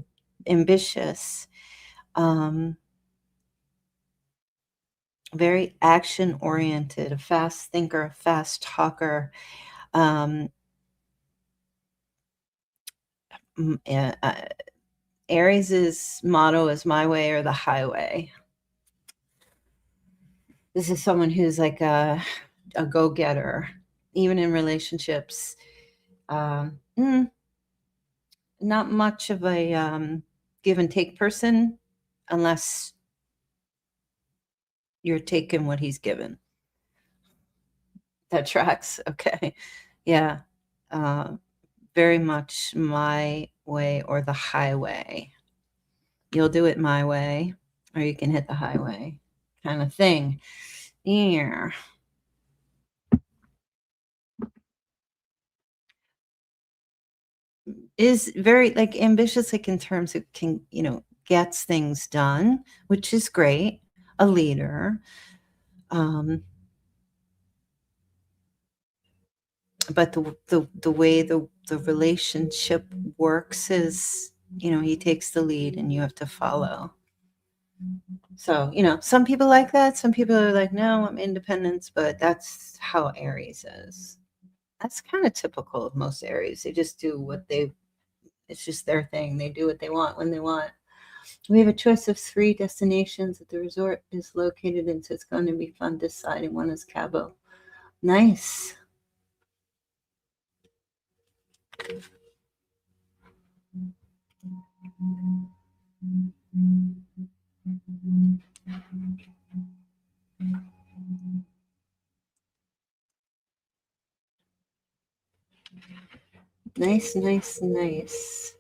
very action oriented, a fast thinker, a fast talker. Aries's motto is "My way or the highway." This is someone who's like a go-getter, even in relationships. Not much of a give and take person, unless you're taking what he's given. That tracks. Okay. Yeah. Uh, very much my way or the highway. You'll do it my way, or you can hit the highway kind of thing. Yeah. Is very like ambitious, like in terms of can, gets things done, which is great. A leader. Um, but the way the relationship works is, he takes the lead and you have to follow. So, some people like that. Some people are like, no, I'm independence, but that's how Aries is. That's kind of typical of most Aries. They just do it's just their thing. They do what they want when they want. We have a choice of 3 destinations that the resort is located in, so it's going to be fun deciding. One is Cabo. Nice. Nice, nice, nice.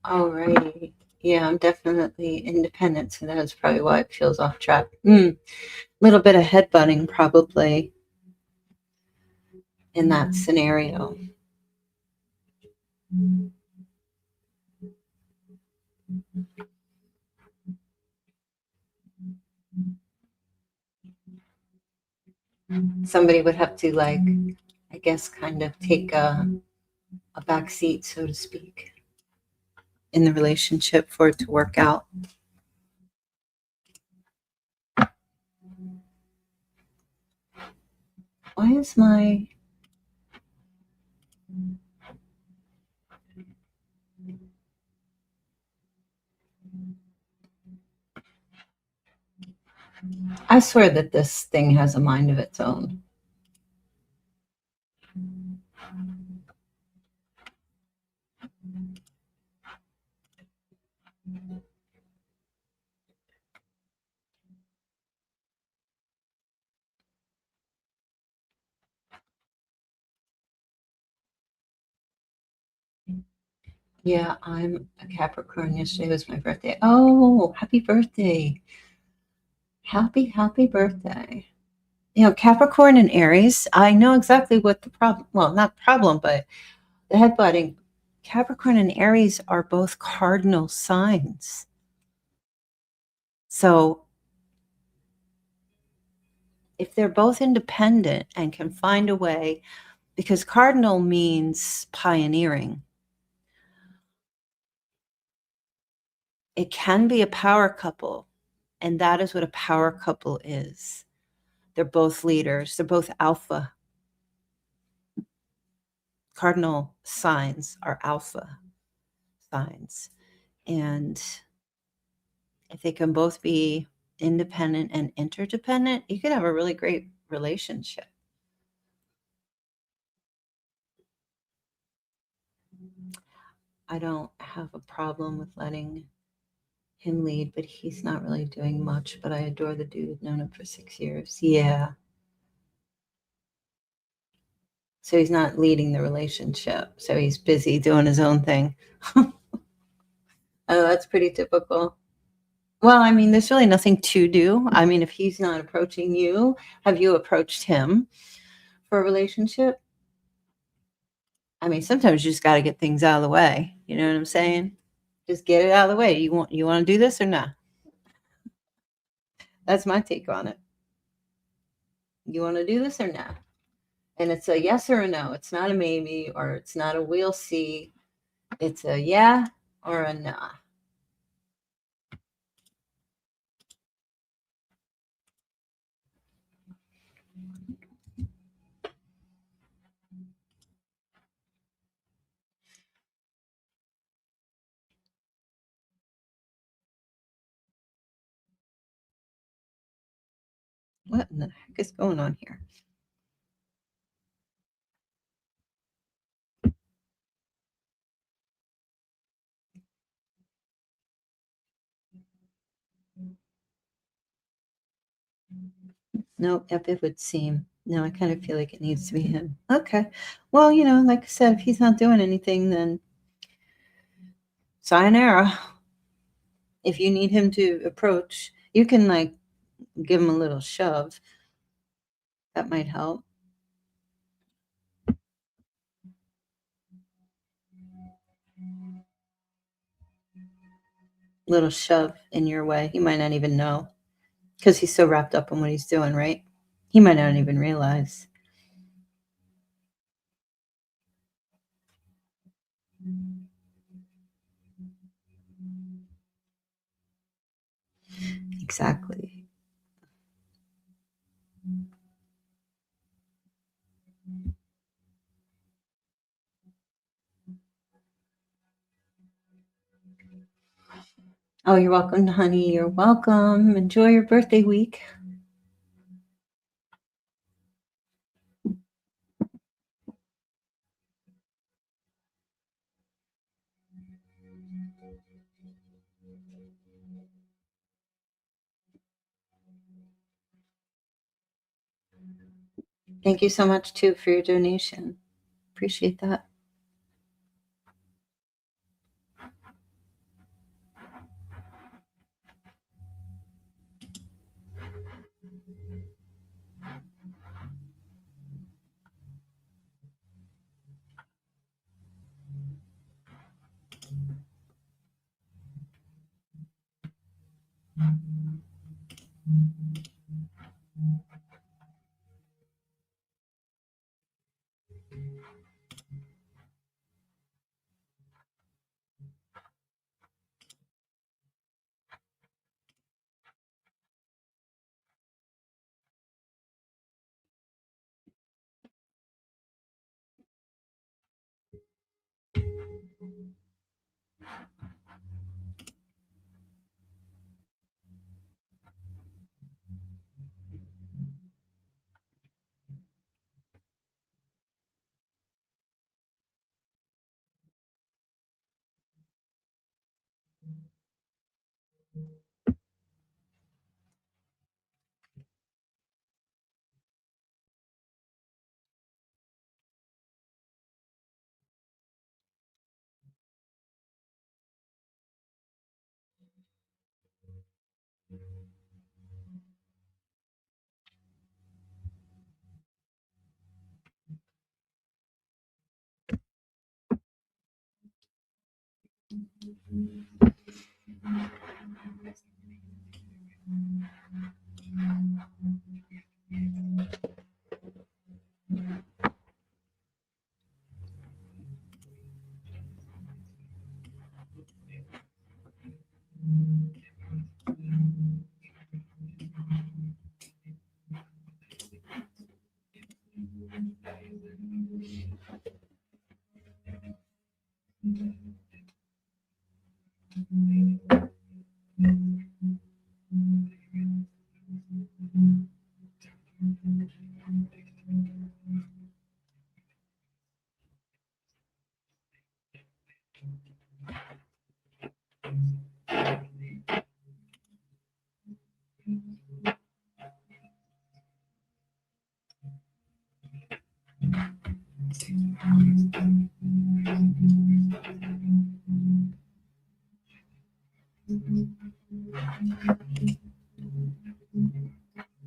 Alrighty. Yeah, I'm definitely independent, so that's probably why it feels off track. Little bit of headbutting probably in that scenario. Somebody would have to, like, I guess, kind of take a back seat, so to speak, in the relationship for it to work out. Why is my I swear that this thing has a mind of its own. Yeah, I'm a Capricorn. Yesterday was my birthday. Oh, happy birthday. Happy, happy birthday. Capricorn and Aries, I know exactly what the problem, well, not problem, but the headbutting. Capricorn and Aries are both cardinal signs. So if they're both independent and can find a way, because cardinal means pioneering, it can be a power couple. And that is what a power couple is. They're both leaders, they're both alpha. Cardinal signs are alpha signs. And if they can both be independent and interdependent, you can have a really great relationship. I don't have a problem with letting him lead, but he's not really doing much. But I adore the dude, known him for 6 years. Yeah. So he's not leading the relationship. So he's busy doing his own thing. Oh, that's pretty typical. Well, I mean, there's really nothing to do. I mean, if he's not approaching you, have you approached him for a relationship? I mean, sometimes you just got to get things out of the way. You know what I'm saying? Just get it out of the way. You want to do this or not? That's my take on it. You want to do this or not? And it's a yes or a no. It's not a maybe or it's not a we'll see. It's a yeah or a nah. What in the heck is going on here? No, if it would seem. No, I kind of feel like it needs to be him. Okay. Well, like I said, if he's not doing anything, then sayonara. If you need him to approach, you can like give him a little shove. That might help. Little shove in your way. He might not even know because he's so wrapped up in what he's doing, right? He might not even realize. Exactly. Oh, you're welcome, honey. You're welcome. Enjoy your birthday week. Thank you so much, too, for your donation. Appreciate that.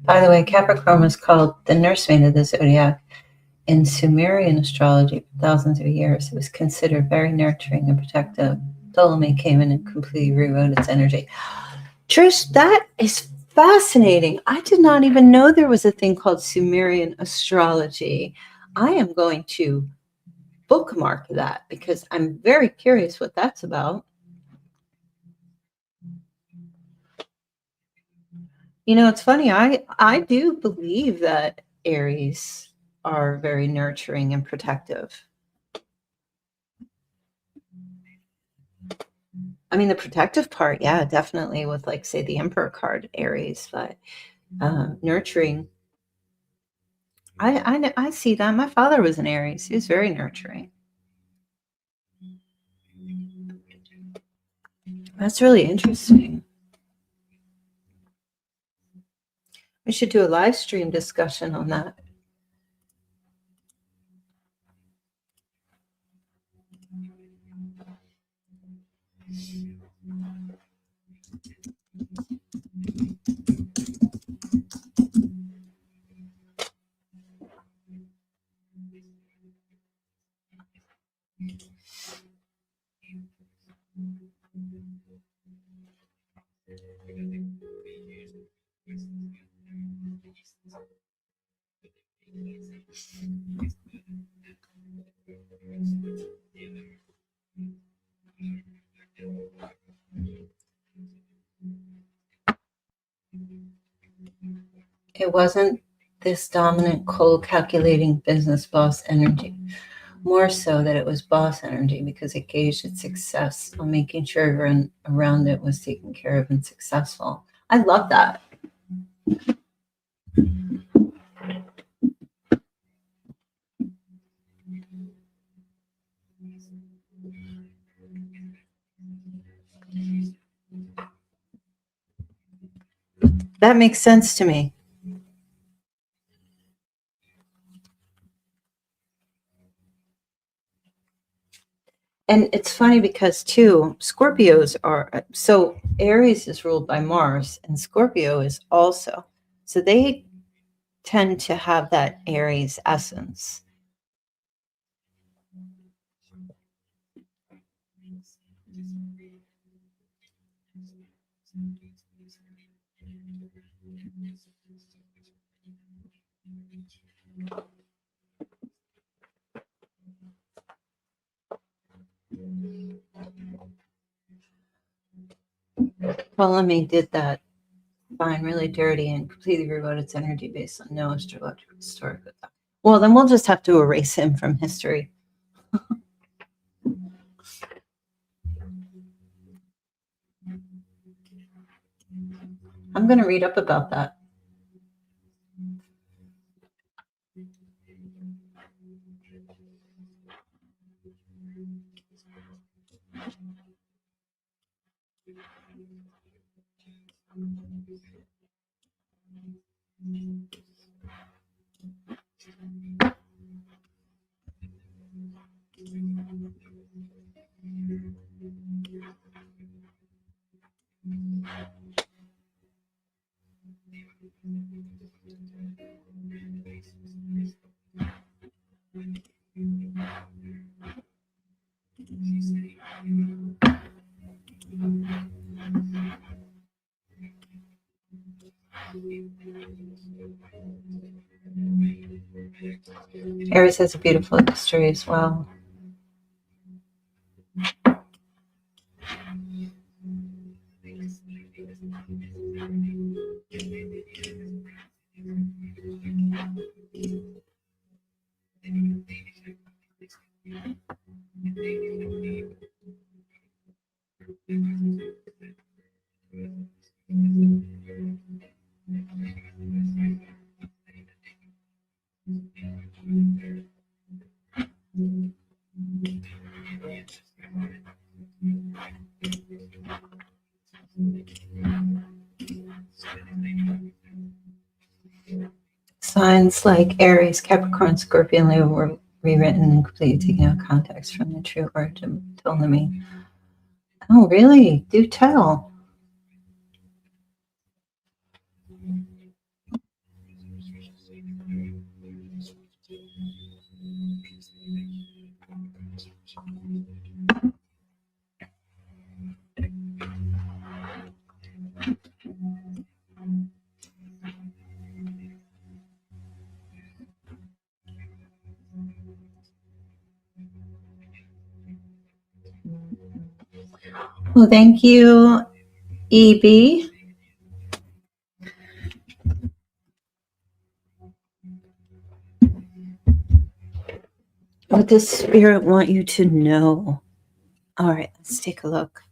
By the way, Capricorn was called the nursemaid of the zodiac. In Sumerian astrology, for thousands of years, it was considered very nurturing and protective. Ptolemy came in and completely rewrote its energy. Trish, that is fascinating. I did not even know there was a thing called Sumerian astrology. I am going to bookmark that because I'm very curious what that's about. It's funny. I do believe that Aries are very nurturing and protective. I mean, the protective part, yeah, definitely with like say the Emperor card, Aries, but nurturing. I see that. My father was an Aries. He was very nurturing. That's really interesting. We should do a live stream discussion on that. It wasn't this dominant, cold, calculating business boss energy. More so that it was boss energy because it gauged its success on making sure everyone around it was taken care of and successful. I love that. That makes sense to me. And it's funny because too, Scorpios are so Aries is ruled by Mars and Scorpio is also. So they tend to have that Aries essence. Ptolemy did that fine really dirty and completely rewrote its energy based on no astrological historical. Well, then we'll just have to erase him from history. I'm going to read up about that. Aries has a beautiful history as well. Signs like Aries, Capricorn, Scorpio, and Leo were rewritten and completely taken out of context from the true origin of Ptolemy. Oh, really? Do tell. Well, thank you, EB. What does Spirit want you to know? All right, let's take a look.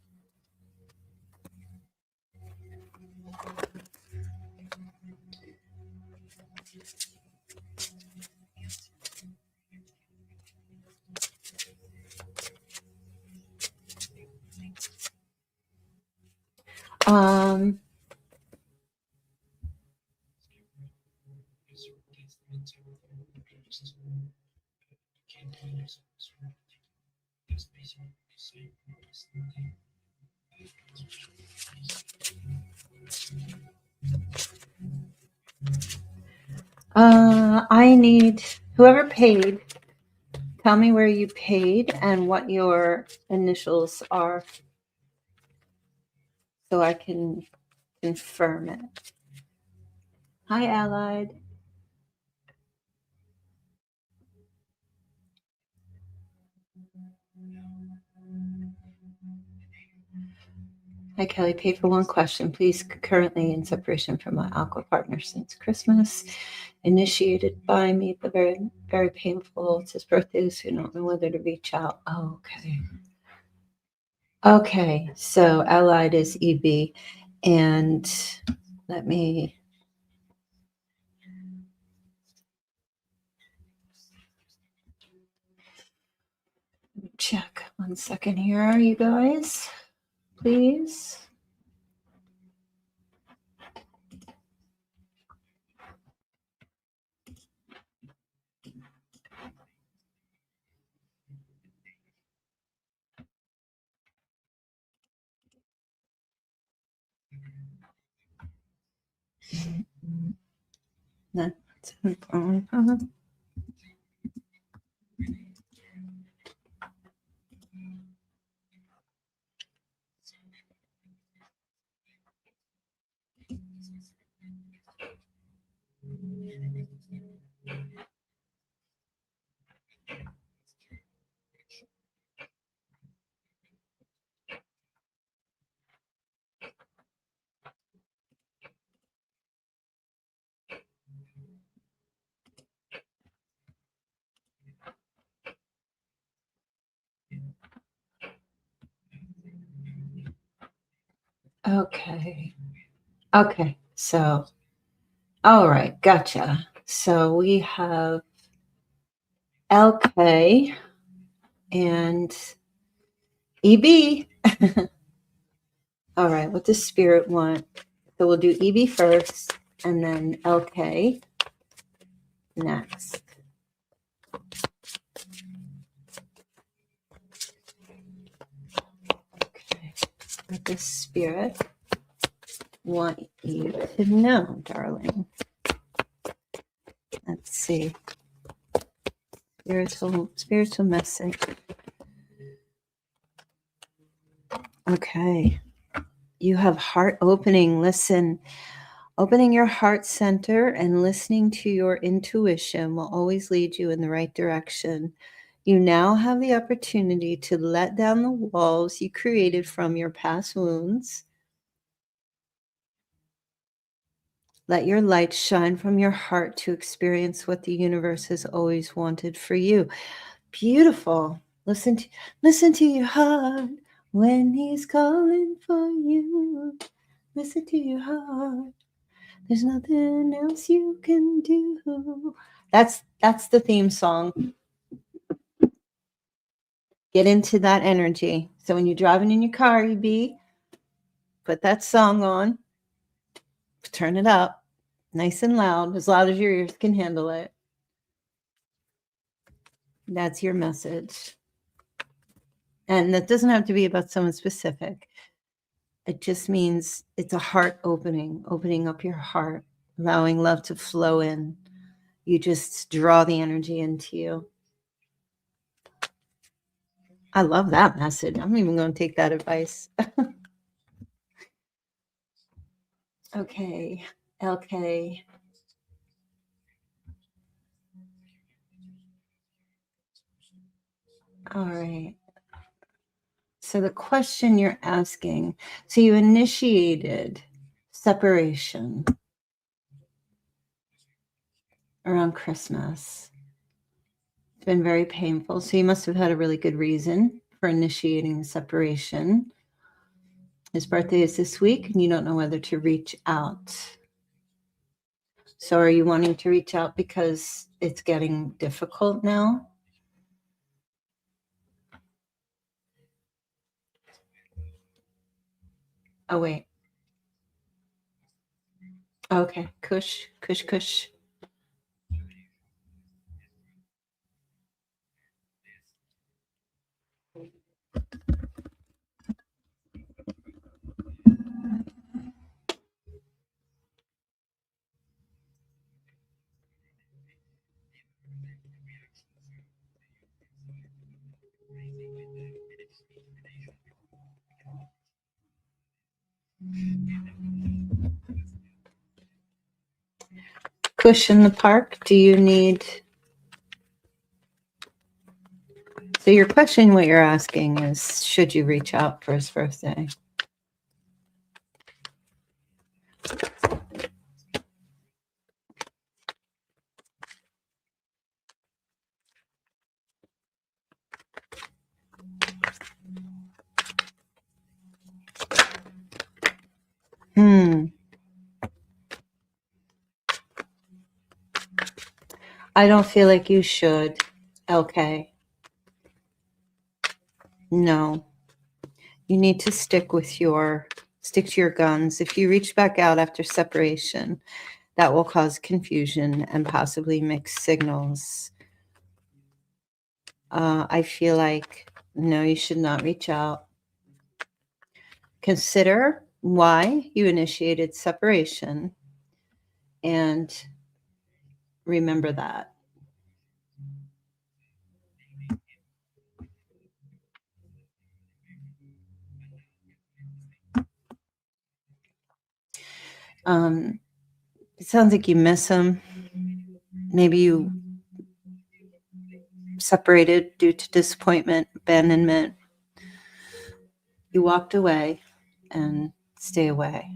I need whoever paid, tell me where you paid and what your initials are so I can confirm it. Hi, Allied. Hi, Kelly. Paid for one question. Please, currently in separation from my aqua partner since Christmas. Initiated by me, but very, very painful. It's his birthday, so you don't know whether to reach out. Oh, okay. Okay, so Allied is EB. And let me check 1 second here, you guys, please. That's important. Okay. Okay. So, all right. Gotcha. So we have LK and EB. All right. What does Spirit want? So we'll do EB first and then LK next. Okay. What does Spirit want you to know, darling? Let's see. Spiritual message. Okay. You have heart opening. Listen, opening your heart center and listening to your intuition will always lead you in the right direction. You now have the opportunity to let down the walls you created from your past wounds. Let your light shine from your heart to experience what the universe has always wanted for you. Beautiful. Listen to your heart when he's calling for you. Listen to your heart. There's nothing else you can do. That's the theme song. Get into that energy. So when you're driving in your car, put that song on, turn it up, nice and loud as your ears can handle it. That's your message. And that doesn't have to be about someone specific. It just means it's a heart opening up your heart, allowing love to flow in. You just draw the energy into you. I love that message. I'm even going to take that advice. Okay, LK. All right. So the question you're asking, so you initiated separation around Christmas. It's been very painful. So you must have had a really good reason for initiating the separation. His birthday is this week, and you don't know whether to reach out. So are you wanting to reach out because it's getting difficult now? Oh, wait. Okay. Kush, kush, kush. Cushion the park. Do you need? So your question, what you're asking is, should you reach out for his birthday? Hmm. I don't feel like you should. Okay. No. You need to stick to your guns. If you reach back out after separation, that will cause confusion and possibly mixed signals. I feel like, no, you should not reach out. Consider why you initiated separation and remember that. It sounds like you miss him. Maybe you separated due to disappointment, abandonment. You walked away and stay away.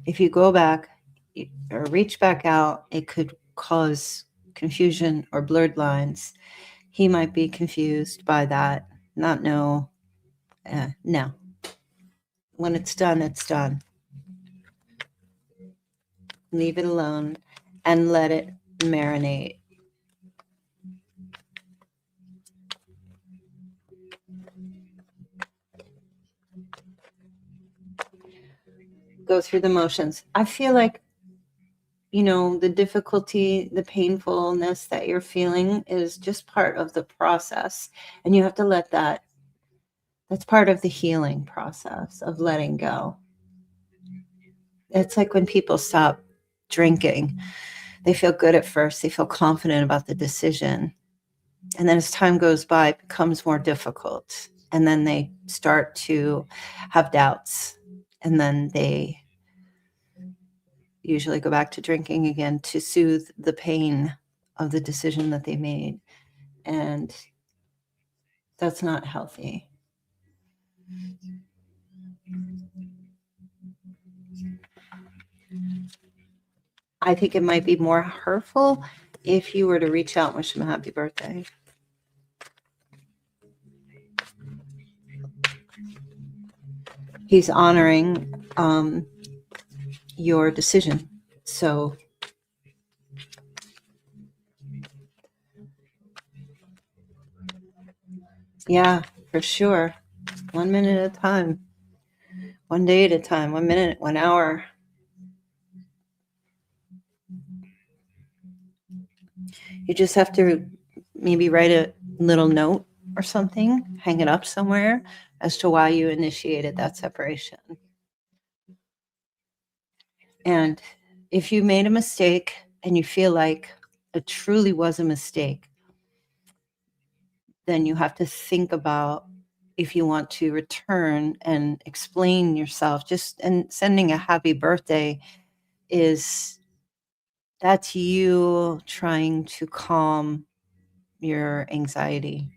If you go back or reach back out, it could cause confusion or blurred lines. He might be confused by that, not know. No. When it's done, it's done. Leave it alone and let it marinate. Go through the motions. I feel like, the difficulty, the painfulness that you're feeling is just part of the process. And you have to let that's part of the healing process of letting go. It's like when people stop drinking, they feel good at first, they feel confident about the decision. And then as time goes by, it becomes more difficult. And then they start to have doubts. And then they usually go back to drinking again to soothe the pain of the decision that they made. And that's not healthy. I think it might be more hurtful if you were to reach out and wish him a happy birthday. He's honoring your decision. So, yeah, for sure. 1 minute at a time, 1 day at a time, 1 minute, 1 hour. You just have to maybe write a little note or something, hang it up somewhere as to why you initiated that separation. And if you made a mistake and you feel like it truly was a mistake, then you have to think about if you want to return and explain yourself. And sending a happy birthday that's you trying to calm your anxiety.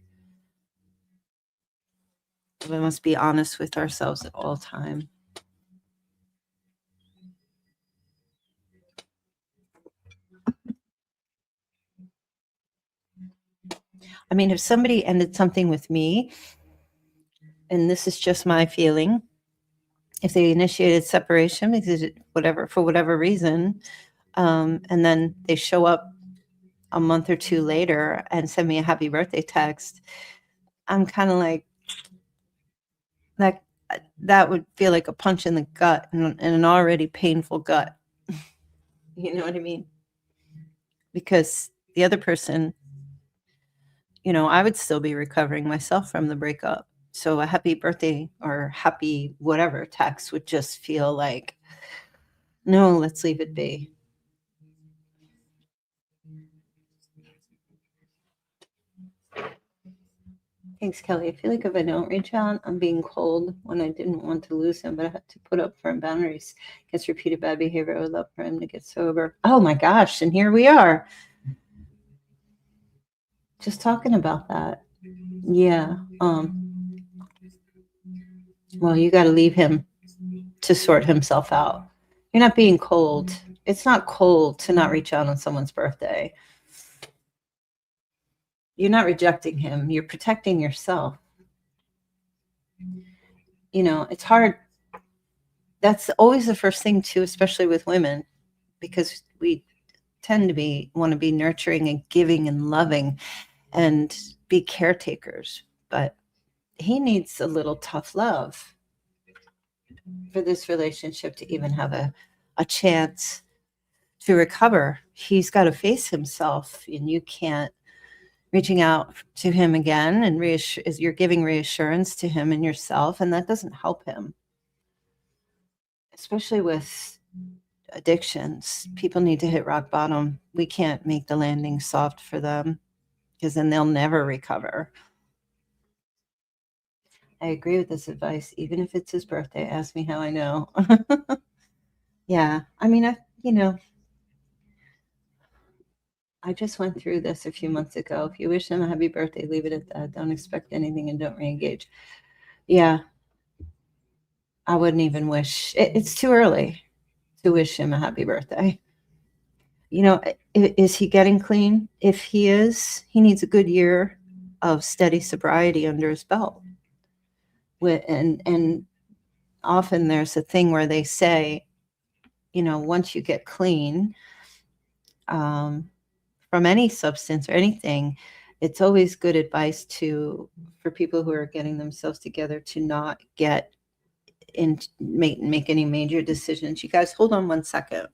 We must be honest with ourselves at all time. I mean, if somebody ended something with me, and this is just my feeling, if they initiated separation because for whatever reason, and then they show up a month or two later and send me a happy birthday text, I'm kind of like, that would feel like a punch in the gut and an already painful gut. You know what I mean? Because the other person, I would still be recovering myself from the breakup. So a happy birthday or happy whatever text would just feel like, no, let's leave it be. Thanks, Kelly. I feel like if I don't reach out, I'm being cold when I didn't want to lose him, but I had to put up firm boundaries against repeated bad behavior. I would love for him to get sober. Oh my gosh. And here we are just talking about that. Yeah. Well, you got to leave him to sort himself out. You're not being cold. It's not cold to not reach out on someone's birthday. You're not rejecting him. You're protecting yourself. You know, it's hard. That's always the first thing too, especially with women, because we tend to want to be nurturing and giving and loving and be caretakers. But he needs a little tough love for this relationship to even have a chance to recover. He's got to face himself, and you can't reaching out to him again and you're giving reassurance to him and yourself, and that doesn't help him, especially with addictions. People need to hit rock bottom. We can't make the landing soft for them because then they'll never recover. I agree with this advice. Even if it's his birthday, ask me how I know. Yeah. I mean, I just went through this a few months ago. If you wish him a happy birthday, leave it at that. Don't expect anything and don't reengage. Yeah. I wouldn't even wish. It's too early to wish him a happy birthday. You know, is he getting clean? If he is, he needs a good year of steady sobriety under his belt. And often there's a thing where they say, you know, once you get clean from any substance or anything, it's always good advice for people who are getting themselves together to not get in make any major decisions. You guys, hold on 1 second.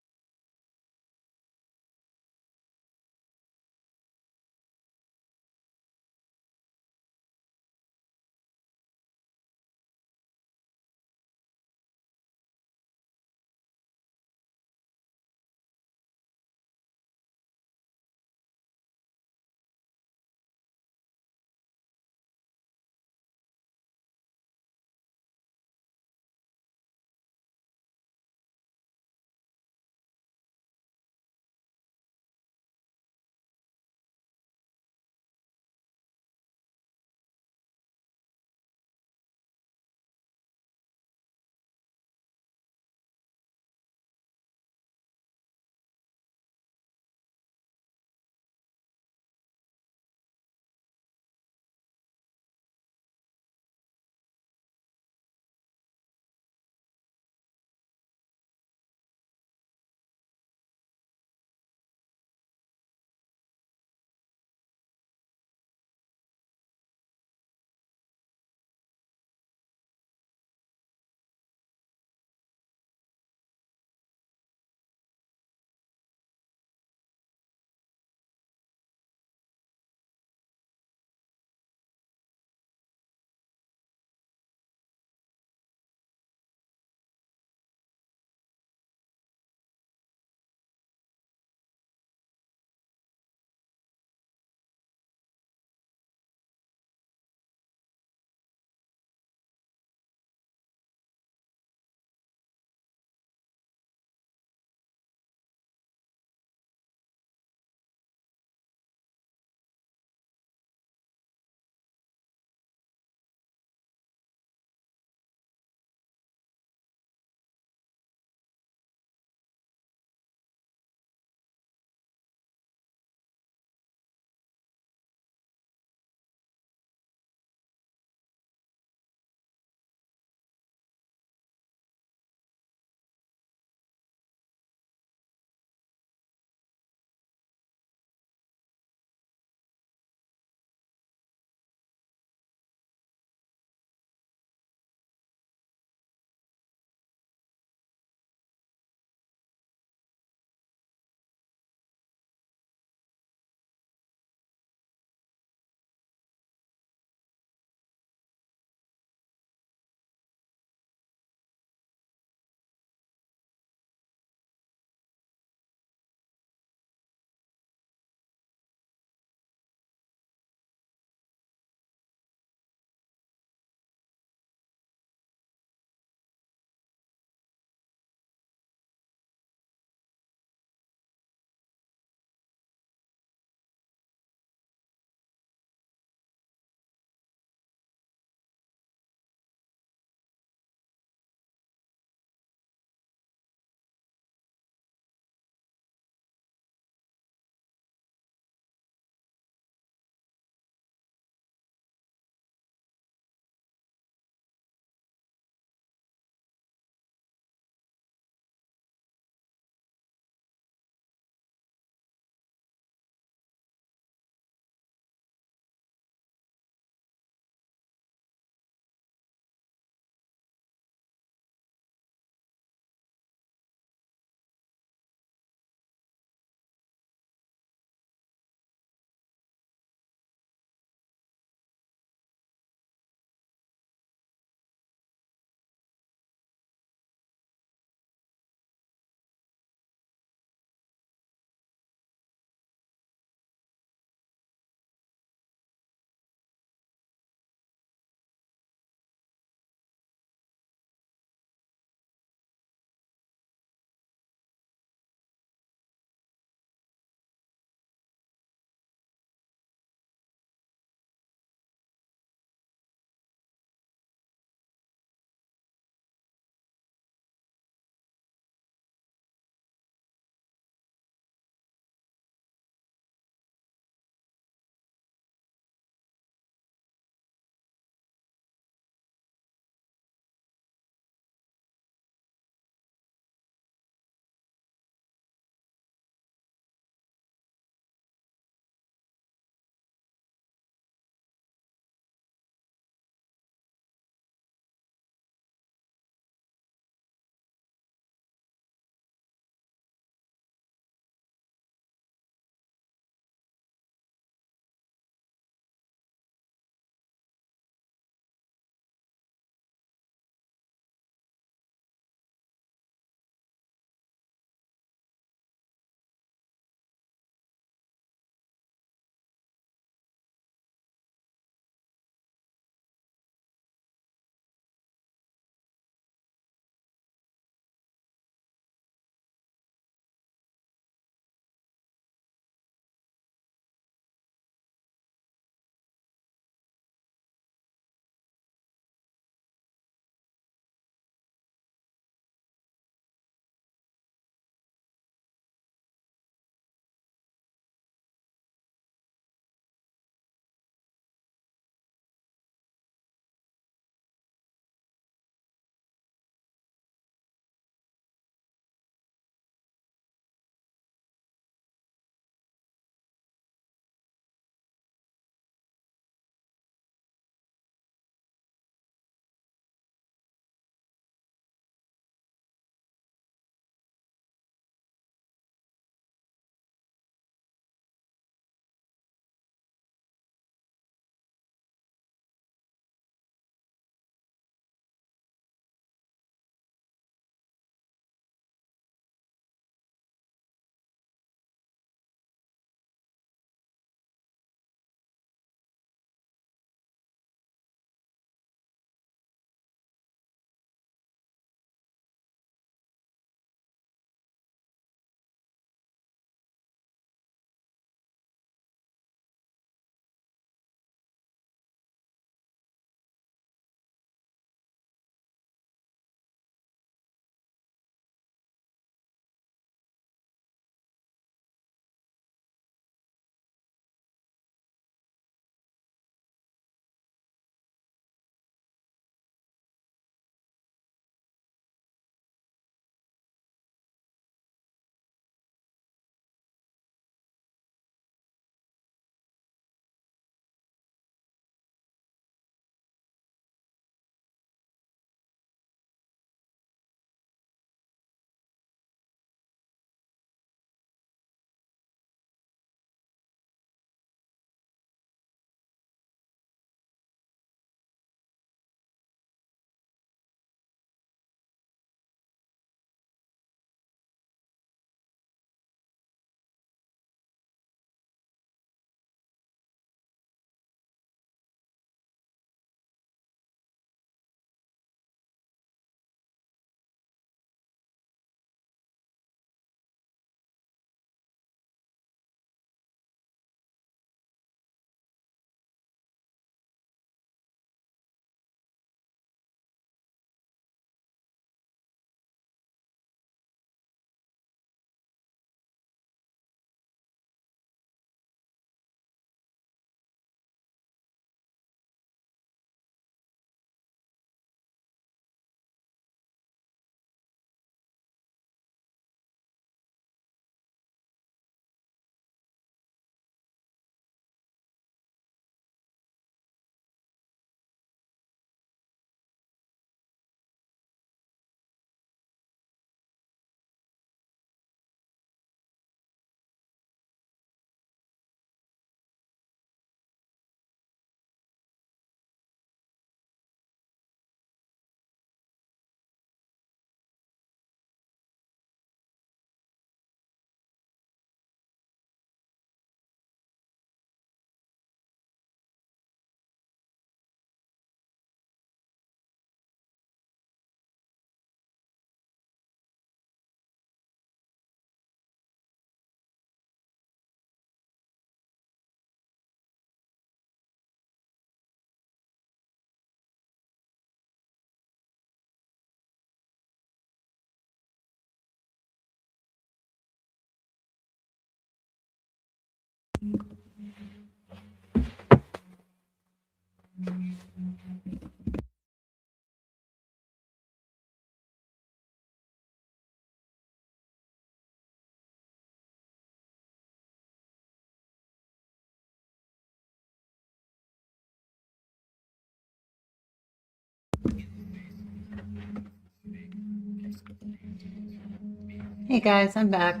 Hey guys, I'm back.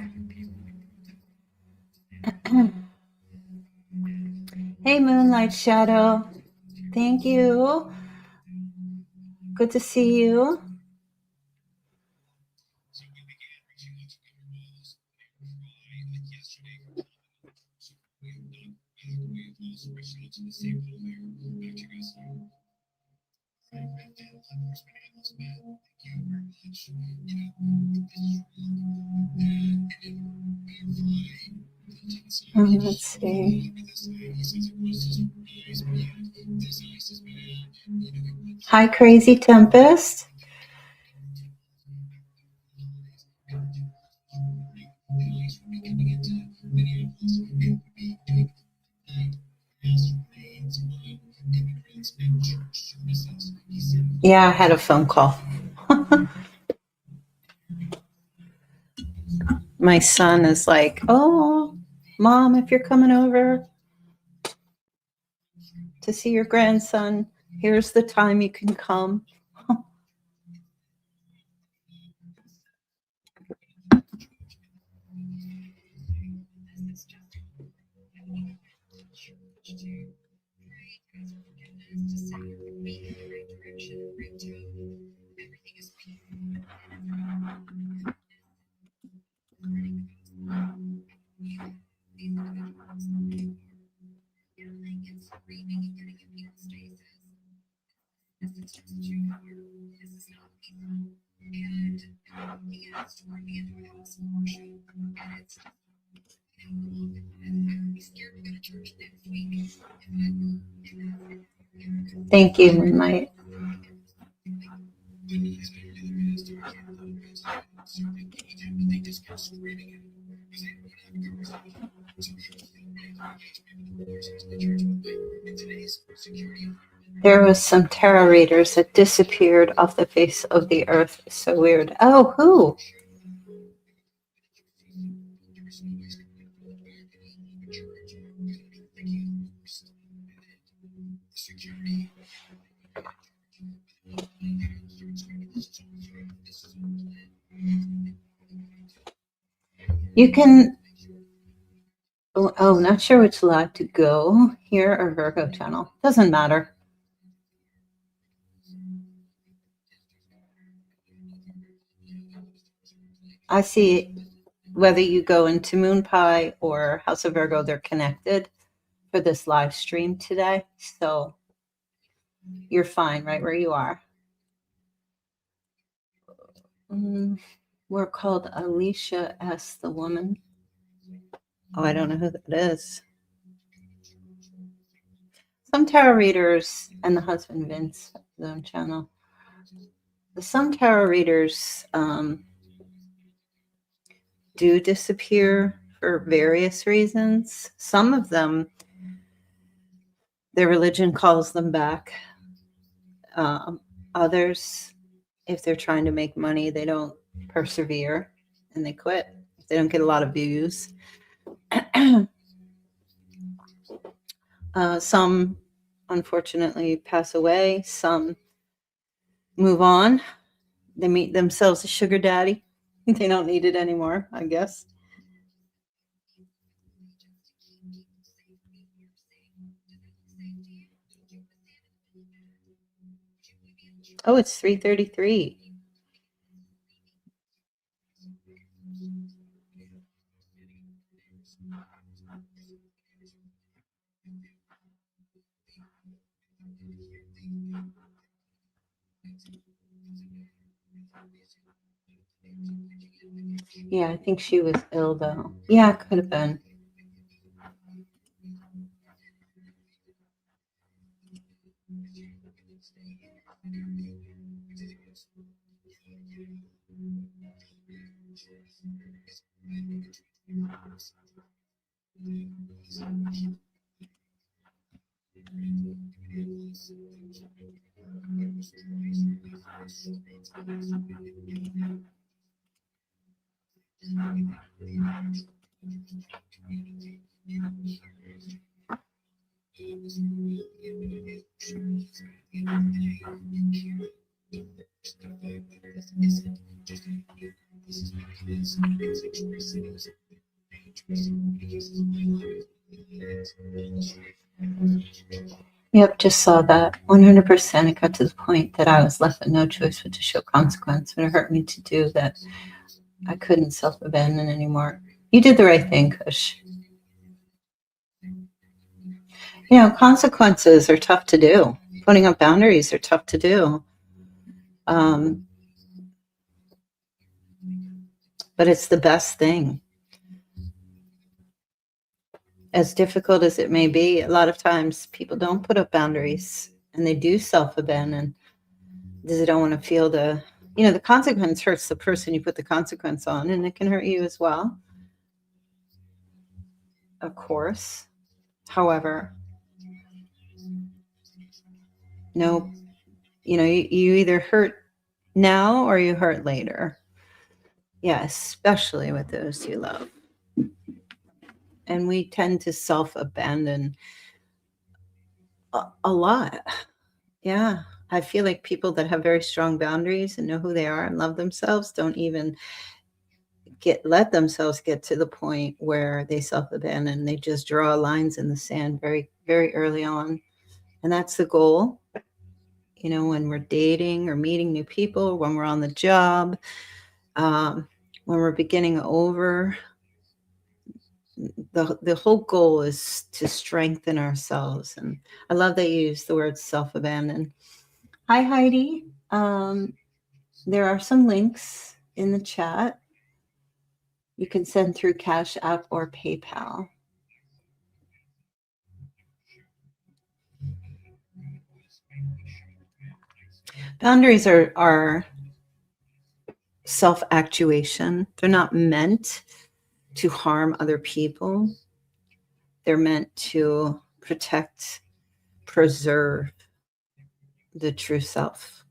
Hey Moonlight Shadow. Thank you. Good to see you. Let's see. Hi, Crazy Tempest. Yeah, I had a phone call. My son is like, "Oh, Mom, if you're coming over to see your grandson, here's the time you can come." Thank you, Moonlight. There was some tarot readers that disappeared off the face of the earth. So weird. Oh, who? You can. Oh, not sure which live to go, here or Virgo channel. Doesn't matter. I see whether you go into Moon Pie or House of Virgo, they're connected for this live stream today. So you're fine right where you are. We're called Alicia S. the woman. Oh, I don't know who that is. Some tarot readers and the husband Vince have their own channel. Some tarot readers do disappear for various reasons. Some of them, their religion calls them back. Others, if they're trying to make money, they don't persevere and they quit. If they don't get a lot of views. Some, unfortunately, pass away. Some move on. They meet themselves a sugar daddy. They don't need it anymore, I guess. Oh, it's 3:33. Yeah, I think she was ill though. Yeah, it could have been. Yep, just saw that. 100%. It got to the point that I was left with no choice but to show consequence. When it hurt me to do that, I couldn't self abandon anymore. You did the right thing, Kush. Consequences are tough to do. Putting up boundaries are tough to do. Um, but it's the best thing. As difficult as it may be, a lot of times people don't put up boundaries and they do self abandon because they don't want to feel the consequence hurts the person you put the consequence on, and it can hurt you as well, of course. However, no, you either hurt now or you hurt later. Yeah, especially with those you love. And we tend to self abandon a lot. Yeah. I feel like people that have very strong boundaries and know who they are and love themselves don't even let themselves get to the point where they self abandon. They just draw lines in the sand very, very early on. And that's the goal. When we're dating or meeting new people, when we're on the job, when we're beginning over, the whole goal is to strengthen ourselves. And I love that you use the word self abandon. Hi, Heidi. There are some links in the chat. You can send through Cash App or PayPal. Boundaries are self-actuation. They're not meant to harm other people. They're meant to protect, preserve the true self.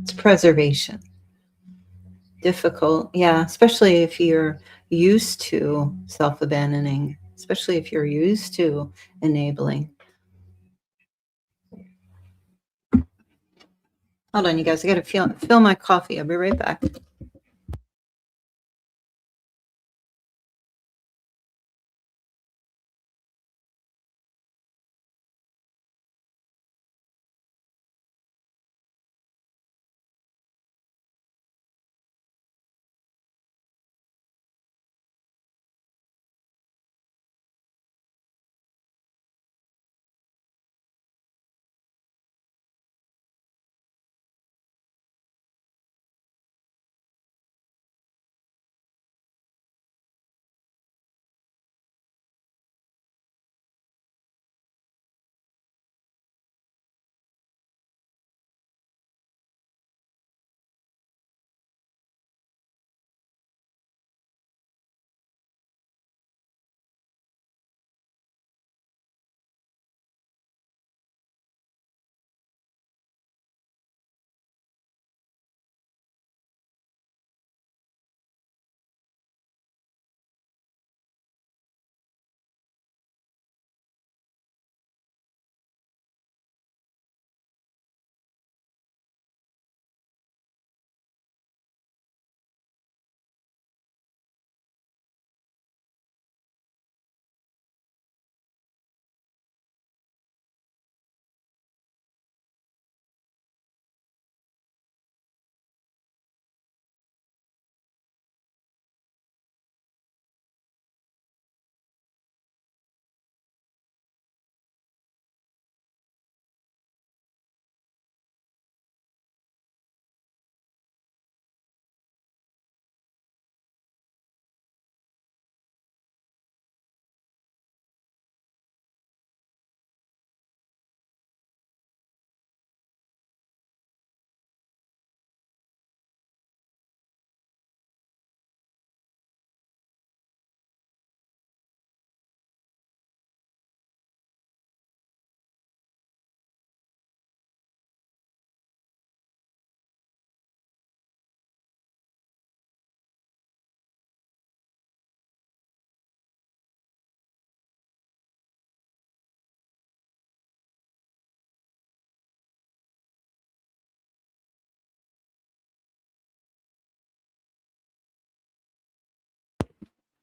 It's preservation. Difficult, yeah, especially if you're used to self-abandoning, especially if you're used to enabling. Hold on, you guys. I got to fill my coffee. I'll be right back.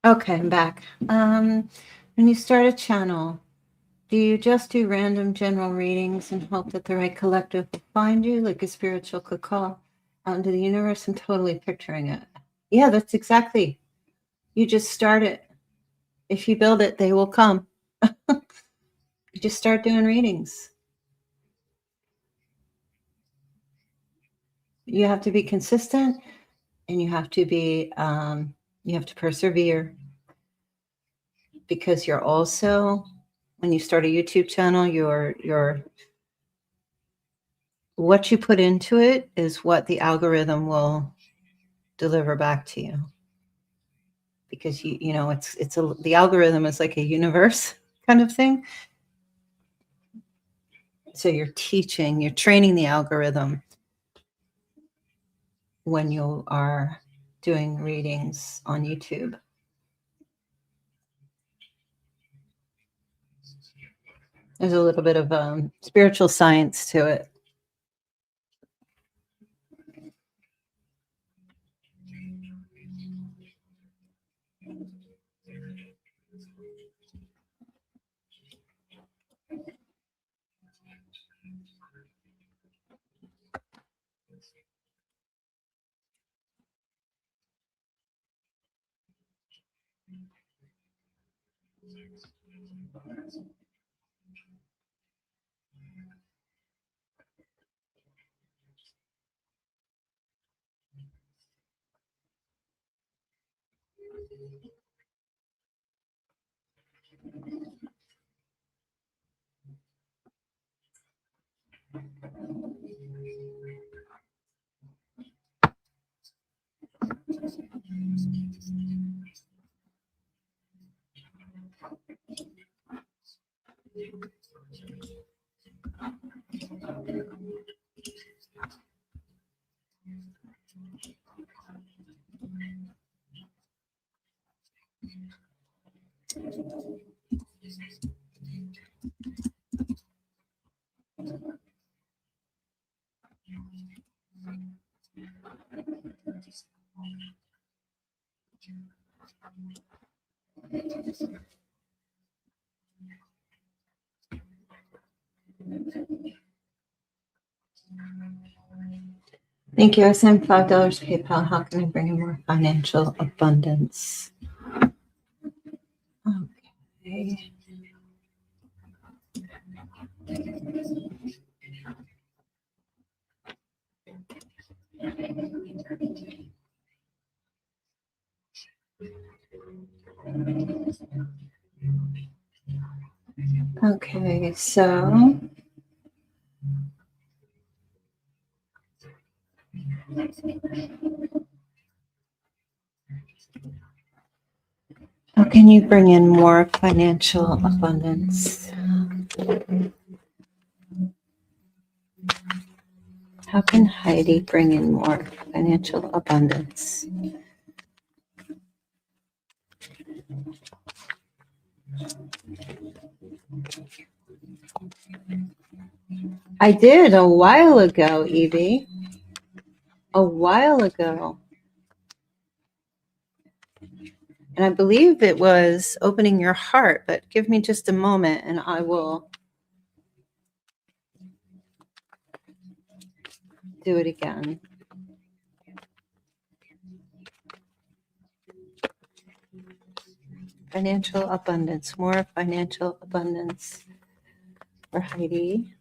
Okay, I'm back. When you start a channel, do you just do random general readings and hope that the right collective will find you, like a spiritual could call out into the universe? I'm totally picturing it. Yeah, that's exactly. You just start it. If you build it, they will come. You just start doing readings. You have to be consistent, and you have to persevere, because you're also, when you start a YouTube channel, you're what you put into it is what the algorithm will deliver back to you, because you know the algorithm is like a universe kind of thing. So you're training the algorithm when you are doing readings on YouTube. There's a little bit of spiritual science to it. Thank you. I sent $5 PayPal. How can I bring in more financial abundance? Okay. Okay, so how can you bring in more financial abundance? How can Heidi bring in more financial abundance? I did a while ago, Evie. A while ago. And I believe it was opening your heart, but give me just a moment and I will do it again. Financial abundance, more financial abundance for Heidi.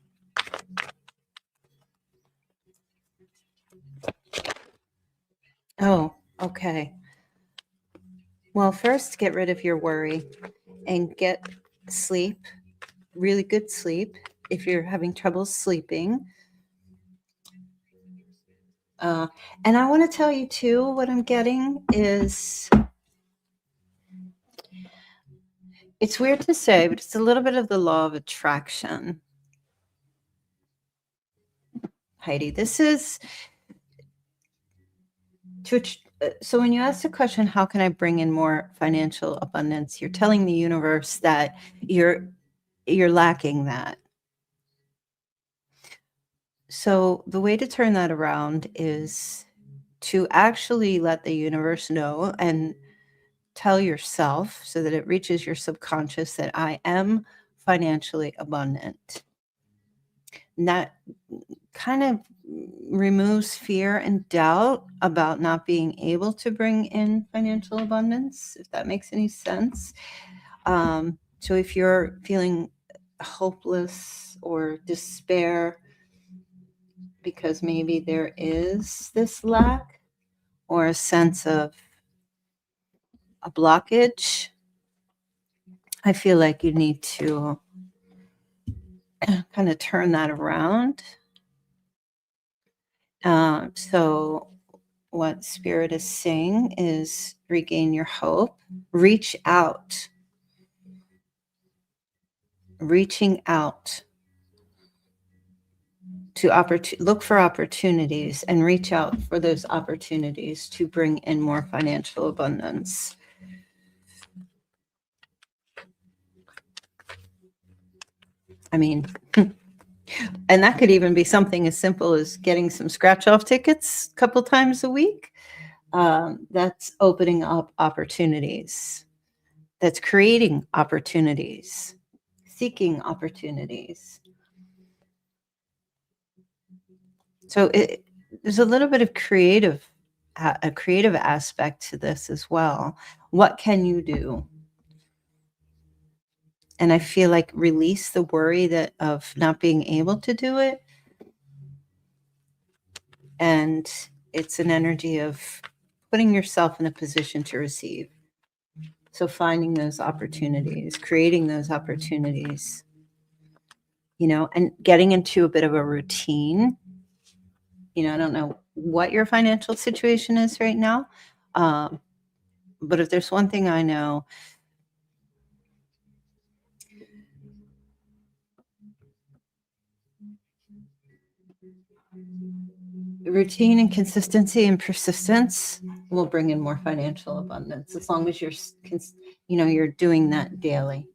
Oh, okay. Well, first get rid of your worry and get sleep, really good sleep. If you're having trouble sleeping, and I want to tell you too, what I'm getting is, it's weird to say, but it's a little bit of the law of attraction. Heidi, this is so when you ask the question, how can I bring in more financial abundance? You're telling the universe that you're lacking that. So the way to turn that around is to actually let the universe know and tell yourself so that it reaches your subconscious that I am financially abundant. And that kind of removes fear and doubt about not being able to bring in financial abundance, if that makes any sense. So if you're feeling hopeless or despair because maybe there is this lack or a sense of a blockage, I feel like you need to kind of turn that around. So what Spirit is saying is regain your hope, reach out, reaching out to look for opportunities and reach out for those opportunities to bring in more financial abundance. I mean, and that could even be something as simple as getting some scratch off tickets a couple times a week. That's opening up opportunities. That's creating opportunities, seeking opportunities. So there's a little bit of a creative aspect to this as well. What can you do? And I feel like release the worry of not being able to do it. And it's an energy of putting yourself in a position to receive. So finding those opportunities, creating those opportunities, and getting into a bit of a routine. I don't know what your financial situation is right now. But if there's one thing I know, routine and consistency and persistence will bring in more financial abundance as long as you're doing that daily.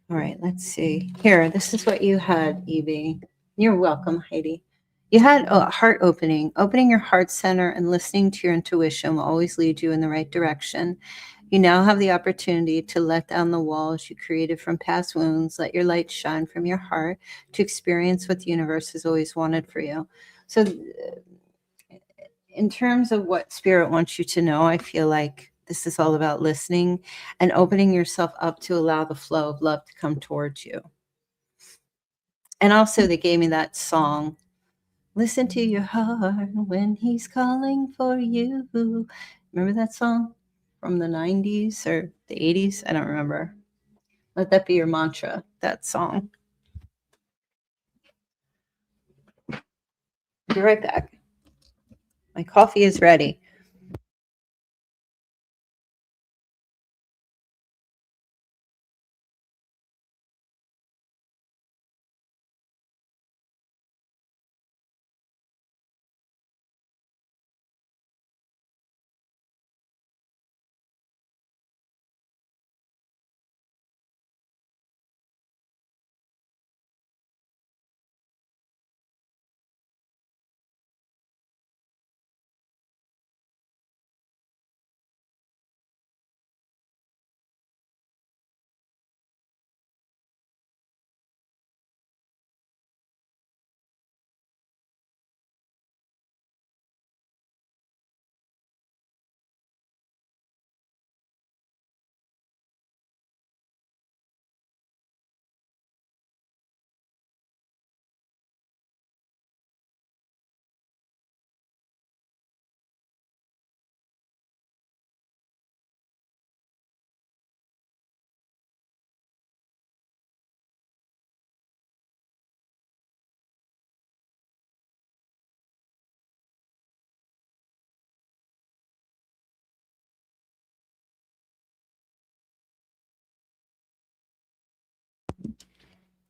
All right, let's see. Here, this is what you had, Evie. You're welcome, Heidi. You had a heart opening. Opening your heart center and listening to your intuition will always lead you in the right direction. You now have the opportunity to let down the walls you created from past wounds. Let your light shine from your heart to experience what the universe has always wanted for you. So, in terms of what Spirit wants you to know, I feel like this is all about listening and opening yourself up to allow the flow of love to come towards you. And also, they gave me that song, Listen to Your Heart When He's Calling for You. Remember that song from the 90s or the 80s? I don't remember. Let that be your mantra, that song. Be right back. My coffee is ready.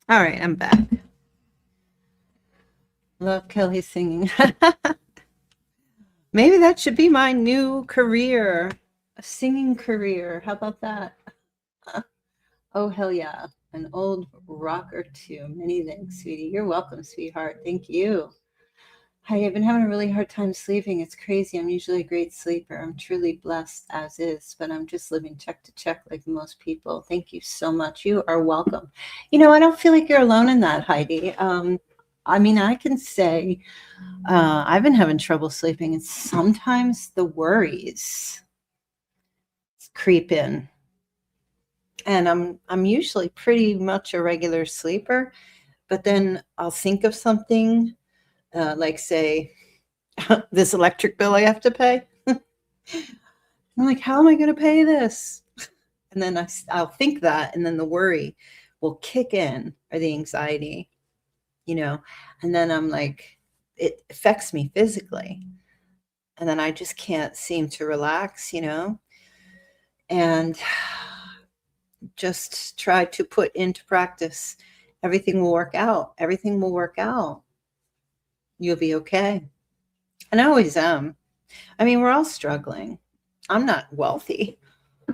All right, I'm back. Love Kelly singing. Maybe that should be my new career, a singing career. How about that? Oh, hell yeah. An old rock or two. Many thanks, sweetie. You're welcome, sweetheart. Thank you. Hi, I've been having a really hard time sleeping. It's crazy. I'm usually a great sleeper. I'm truly blessed as is, but I'm just living check to check like most people. Thank you so much. You are welcome. I don't feel like you're alone in that, Heidi. I mean, I can say I've been having trouble sleeping, and sometimes the worries creep in. And I'm usually pretty much a regular sleeper, but then I'll think of something like say this electric bill I have to pay. I'm like, how am I going to pay this? And then I'll think that, and then the worry will kick in, or the anxiety, you know, and then I'm like, it affects me physically. And then I just can't seem to relax, and just try to put into practice. Everything will work out. Everything will work out. You'll be okay. And I always am. I mean, we're all struggling. I'm not wealthy,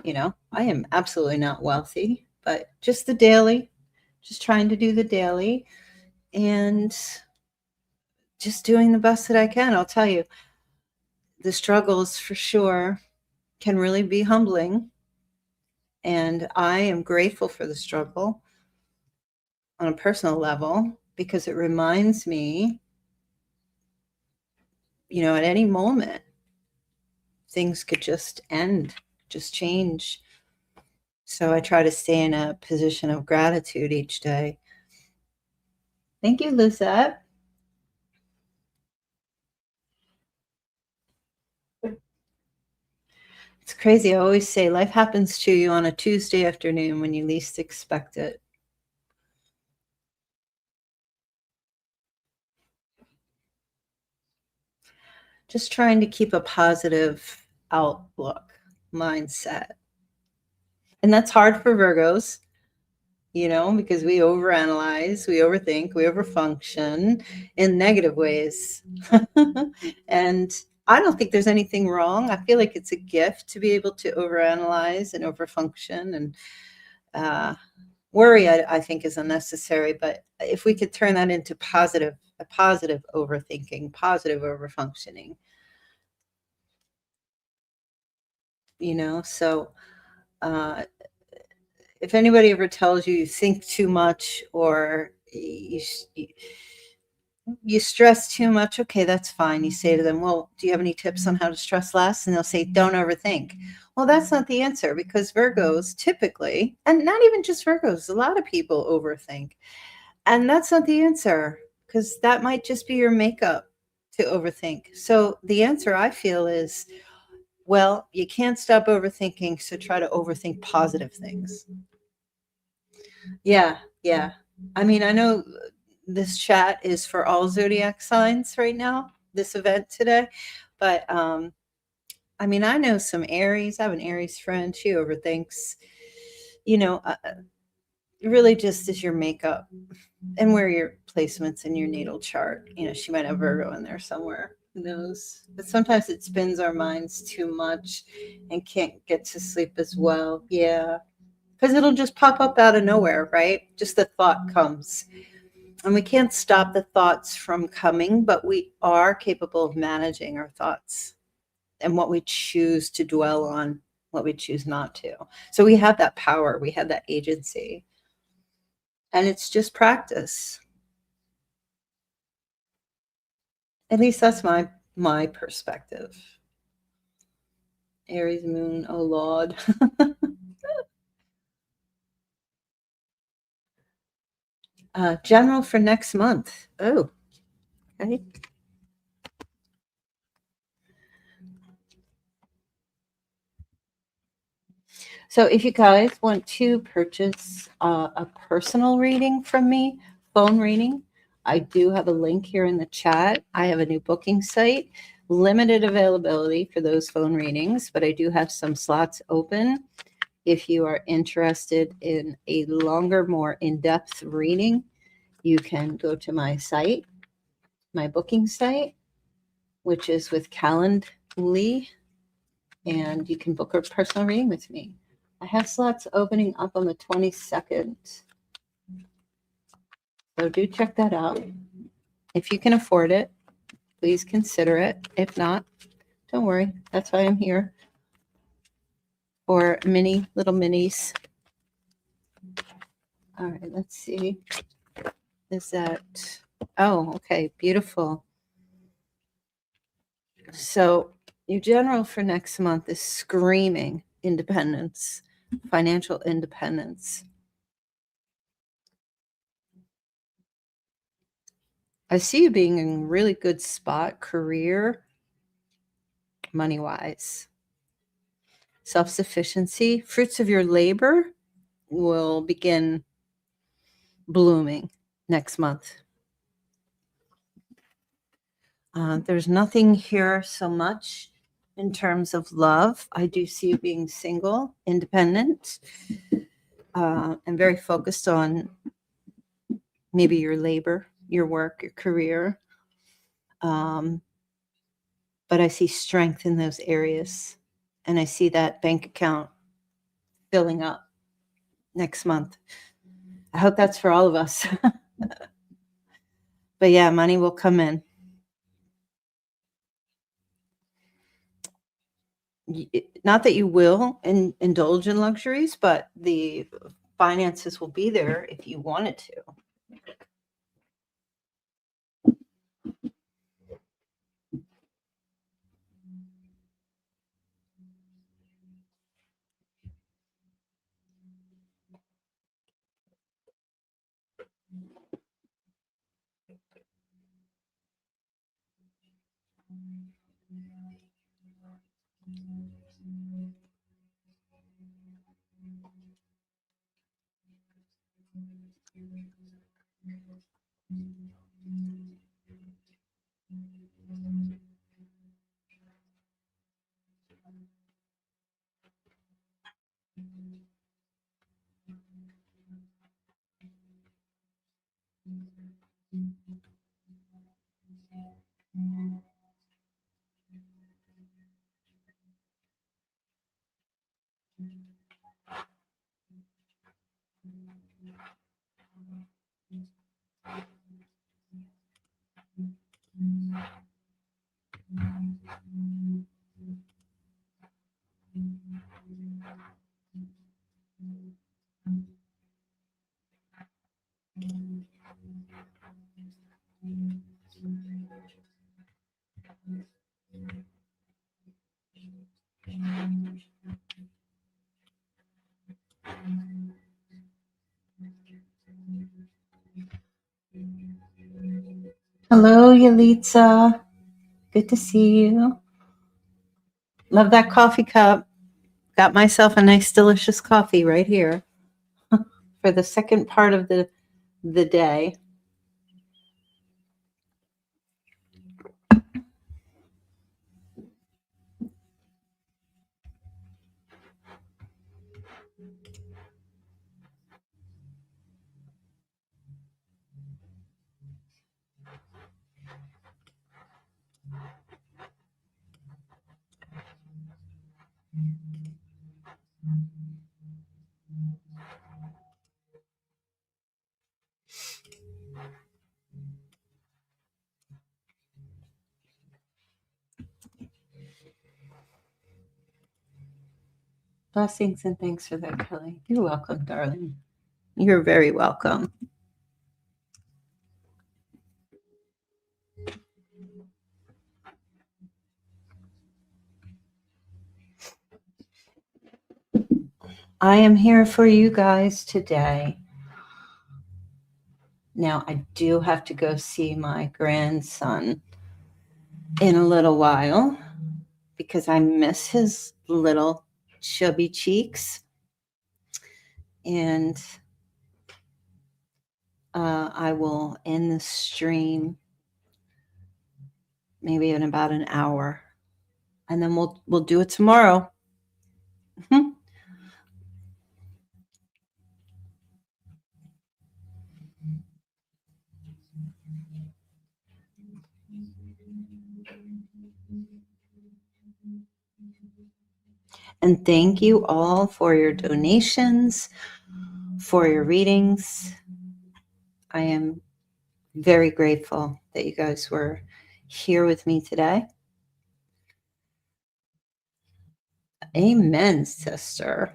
I am absolutely not wealthy, but just the daily, just trying to do the daily and just doing the best that I can. I'll tell you, the struggles for sure can really be humbling. And I am grateful for the struggle on a personal level because it reminds me, at any moment, things could just end, just change. So I try to stay in a position of gratitude each day. Thank you, Lizette. It's crazy. I always say life happens to you on a Tuesday afternoon when you least expect it. Just trying to keep a positive outlook, mindset. And that's hard for Virgos, because we overanalyze, we overthink, we overfunction in negative ways. And I don't think there's anything wrong. I feel like it's a gift to be able to overanalyze and overfunction, and worry, I think, is unnecessary. But if we could turn that into a positive overthinking, positive overfunctioning, so uh, if anybody ever tells you think too much, or you stress too much, okay, that's fine. You say to them, well, do you have any tips on how to stress less? And they'll say, don't overthink. Well, that's not the answer, because Virgos typically, and not even just Virgos, a lot of people overthink. And that's not the answer, because that might just be your makeup to overthink. So the answer, I feel, is, well, you can't stop overthinking, so try to overthink positive things. Yeah, yeah. I mean, I know this chat is for all zodiac signs right now, this event today, but I mean, I know some Aries. I have an Aries friend. She overthinks. You know, uh, really just is your makeup and where your placements in your natal chart. She might have Virgo in there somewhere. Who knows? But sometimes it spins our minds too much and can't get to sleep as well. Yeah. Because it'll just pop up out of nowhere, right? Just the thought comes. And we can't stop the thoughts from coming, but we are capable of managing our thoughts and what we choose to dwell on, what we choose not to. So we have that power, we have that agency. And it's just practice. At least that's my perspective. Aries moon, oh Lord. General for next month. Oh, okay. So if you guys want to purchase a personal reading from me, phone reading, I do have a link here in the chat. I have a new booking site, limited availability for those phone readings, but I do have some slots open. If you are interested in a longer, more in-depth reading, you can go to my site, my booking site, which is with Calendly, and you can book a personal reading with me. I have slots opening up on the 22nd. So do check that out. If you can afford it, please consider it. If not, don't worry. That's why I'm here. For little minis. All right, let's see. Is that, oh, okay, beautiful. So your general for next month is screaming independence, financial independence. I see you being in a really good spot, career, money-wise. Self-sufficiency, fruits of your labor will begin blooming next month. There's nothing here so much in terms of love. I do see you being single, independent, and very focused on maybe your labor, your work, your career. But I see strength in those areas. And I see that bank account filling up next month. I hope that's for all of us. But yeah, money will come in. Not that you will indulge in luxuries, but the finances will be there if you wanted to. Hello, Yalitza. Good to see you. Love that coffee cup. Got myself a nice, delicious coffee right here for the second part of the day. Blessings and thanks for that, Kelly. You're welcome, darling. You're very welcome. I am here for you guys today. Now, I do have to go see my grandson in a little while because I miss his little chubby cheeks. And I will end the stream maybe in about an hour. And then we'll do it tomorrow. And thank you all for your donations, for your readings. I am very grateful that you guys were here with me today. Amen, sister.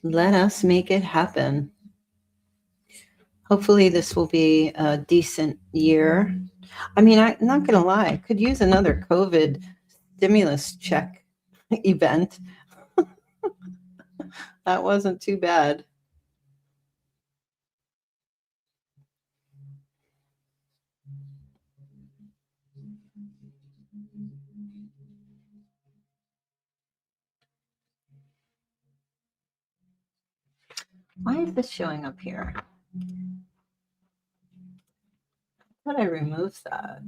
Let us make it happen. Hopefully, this will be a decent year. I mean, I'm not going to lie, I could use another COVID stimulus check event. That wasn't too bad. Why is this showing up here? How did I remove that?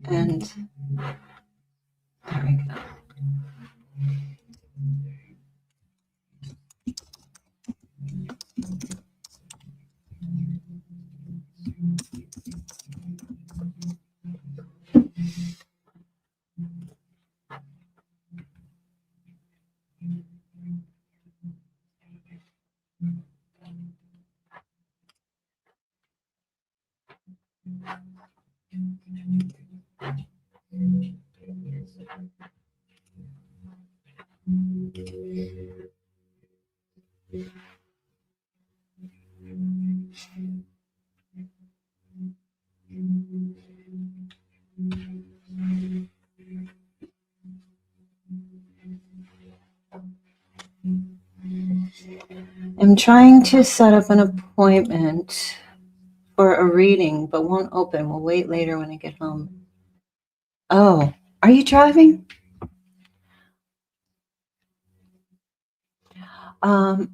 And there we go. I'm trying to set up an appointment for a reading, but won't open. We'll wait later when I get home. Oh, are you driving?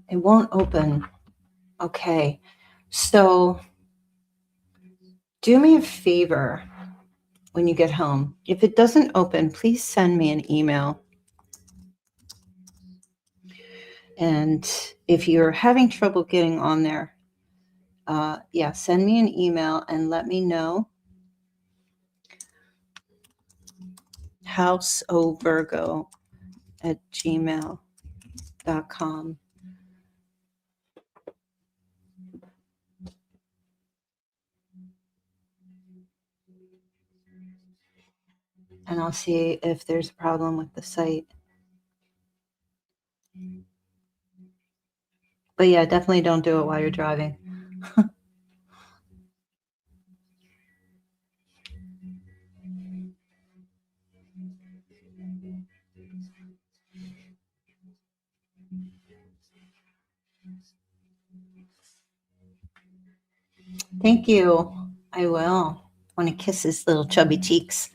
It won't open. Okay. So do me a favor when you get home. If it doesn't open, please send me an email. And if you're having trouble getting on there, yeah, send me an email and let me know. houseovirgo@gmail.com. And I'll see if there's a problem with the site. But yeah, definitely don't do it while you're driving. Thank you. I will. I want to kiss his little chubby cheeks.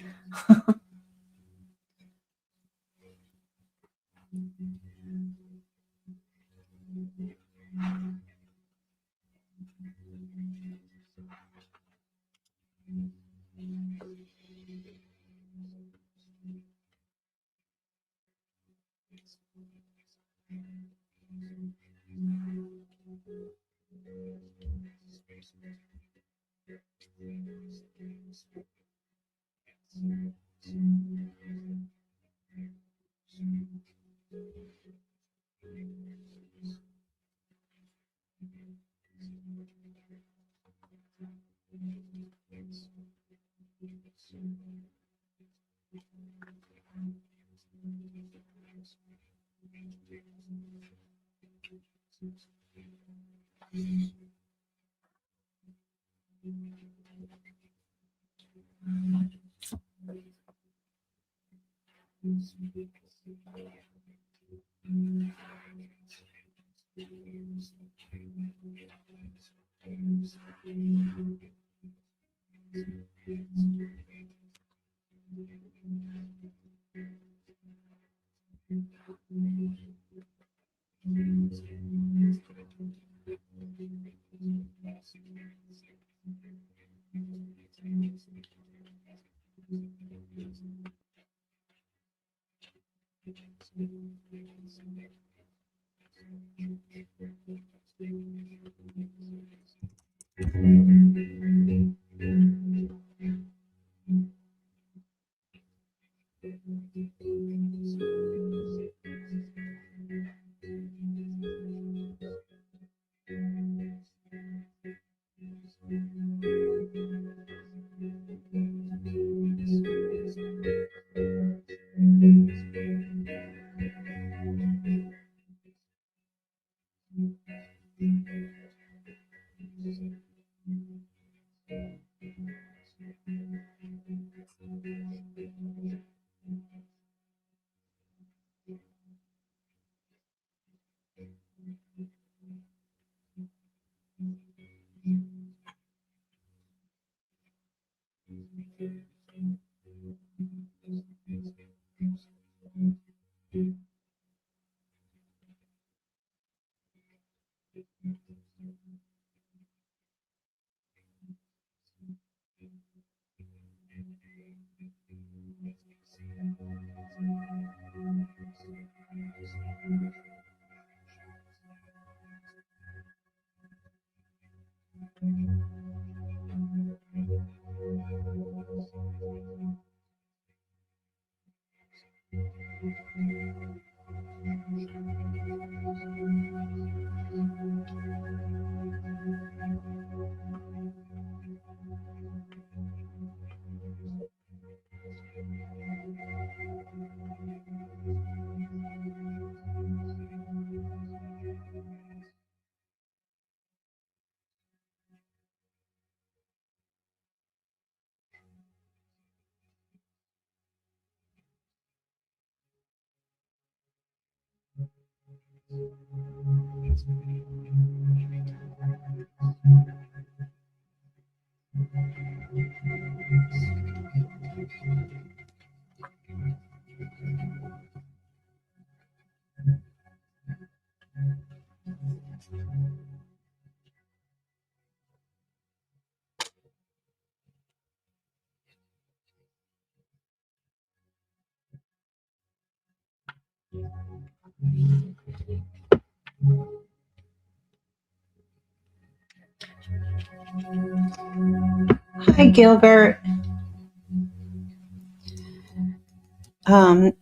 Hi, Gilbert.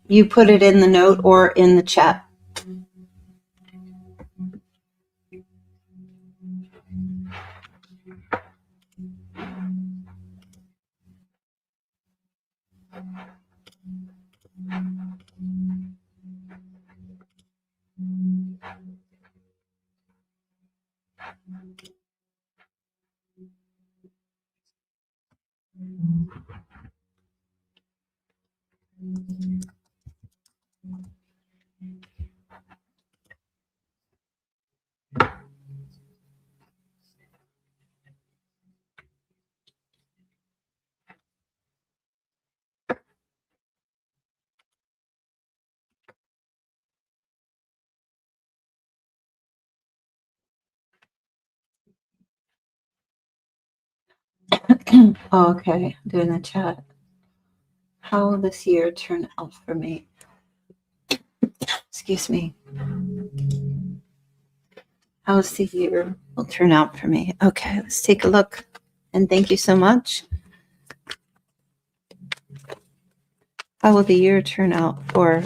You put it in the note or in the chat. Okay, doing the chat. How will this year turn out for me? Excuse me. How's the year will turn out for me? Okay, let's take a look. And thank you so much. How will the year turn out for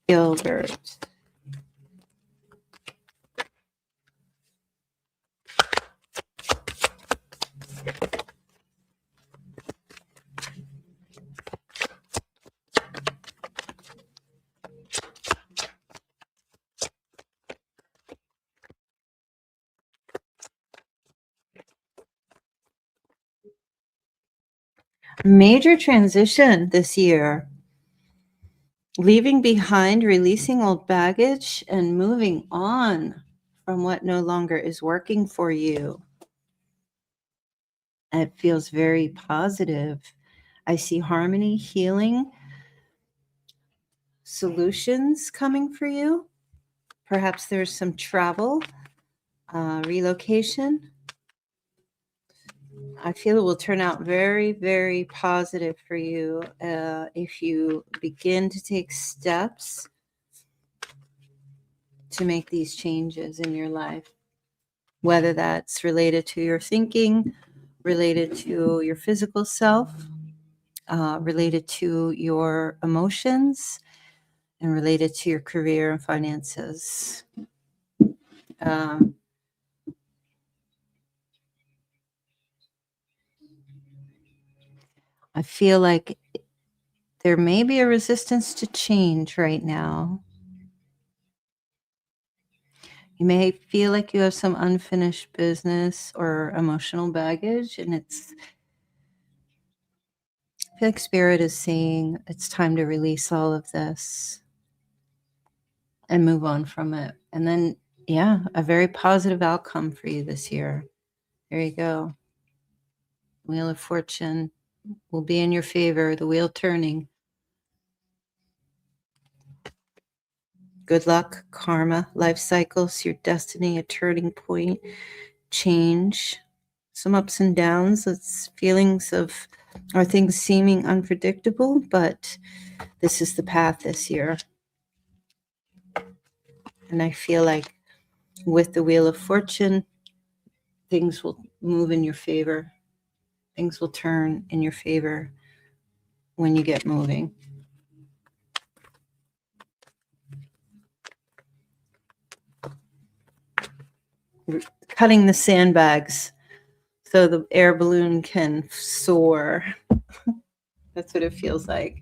Gilbert? Major transition this year. Leaving behind, releasing old baggage, and moving on from what no longer is working for you. It feels very positive. I see harmony, healing, solutions coming for you. Perhaps there's some travel, relocation. I feel it will turn out very, very positive for you if you begin to take steps to make these changes in your life, whether that's related to your thinking, related to your physical self, related to your emotions, and related to your career and finances. Um, I feel like there may be a resistance to change right now. You may feel like you have some unfinished business or emotional baggage, and I feel like Spirit is saying it's time to release all of this and move on from it. And then, yeah, a very positive outcome for you this year. There you go. Wheel of Fortune will be in your favor, the wheel turning. Good luck, karma, life cycles, your destiny, a turning point, change, some ups and downs. It's feelings of are things seeming unpredictable, but this is the path this year. And I feel like with the Wheel of Fortune, things will move in your favor. Things will turn in your favor when you get moving. Cutting the sandbags so the air balloon can soar. That's what it feels like.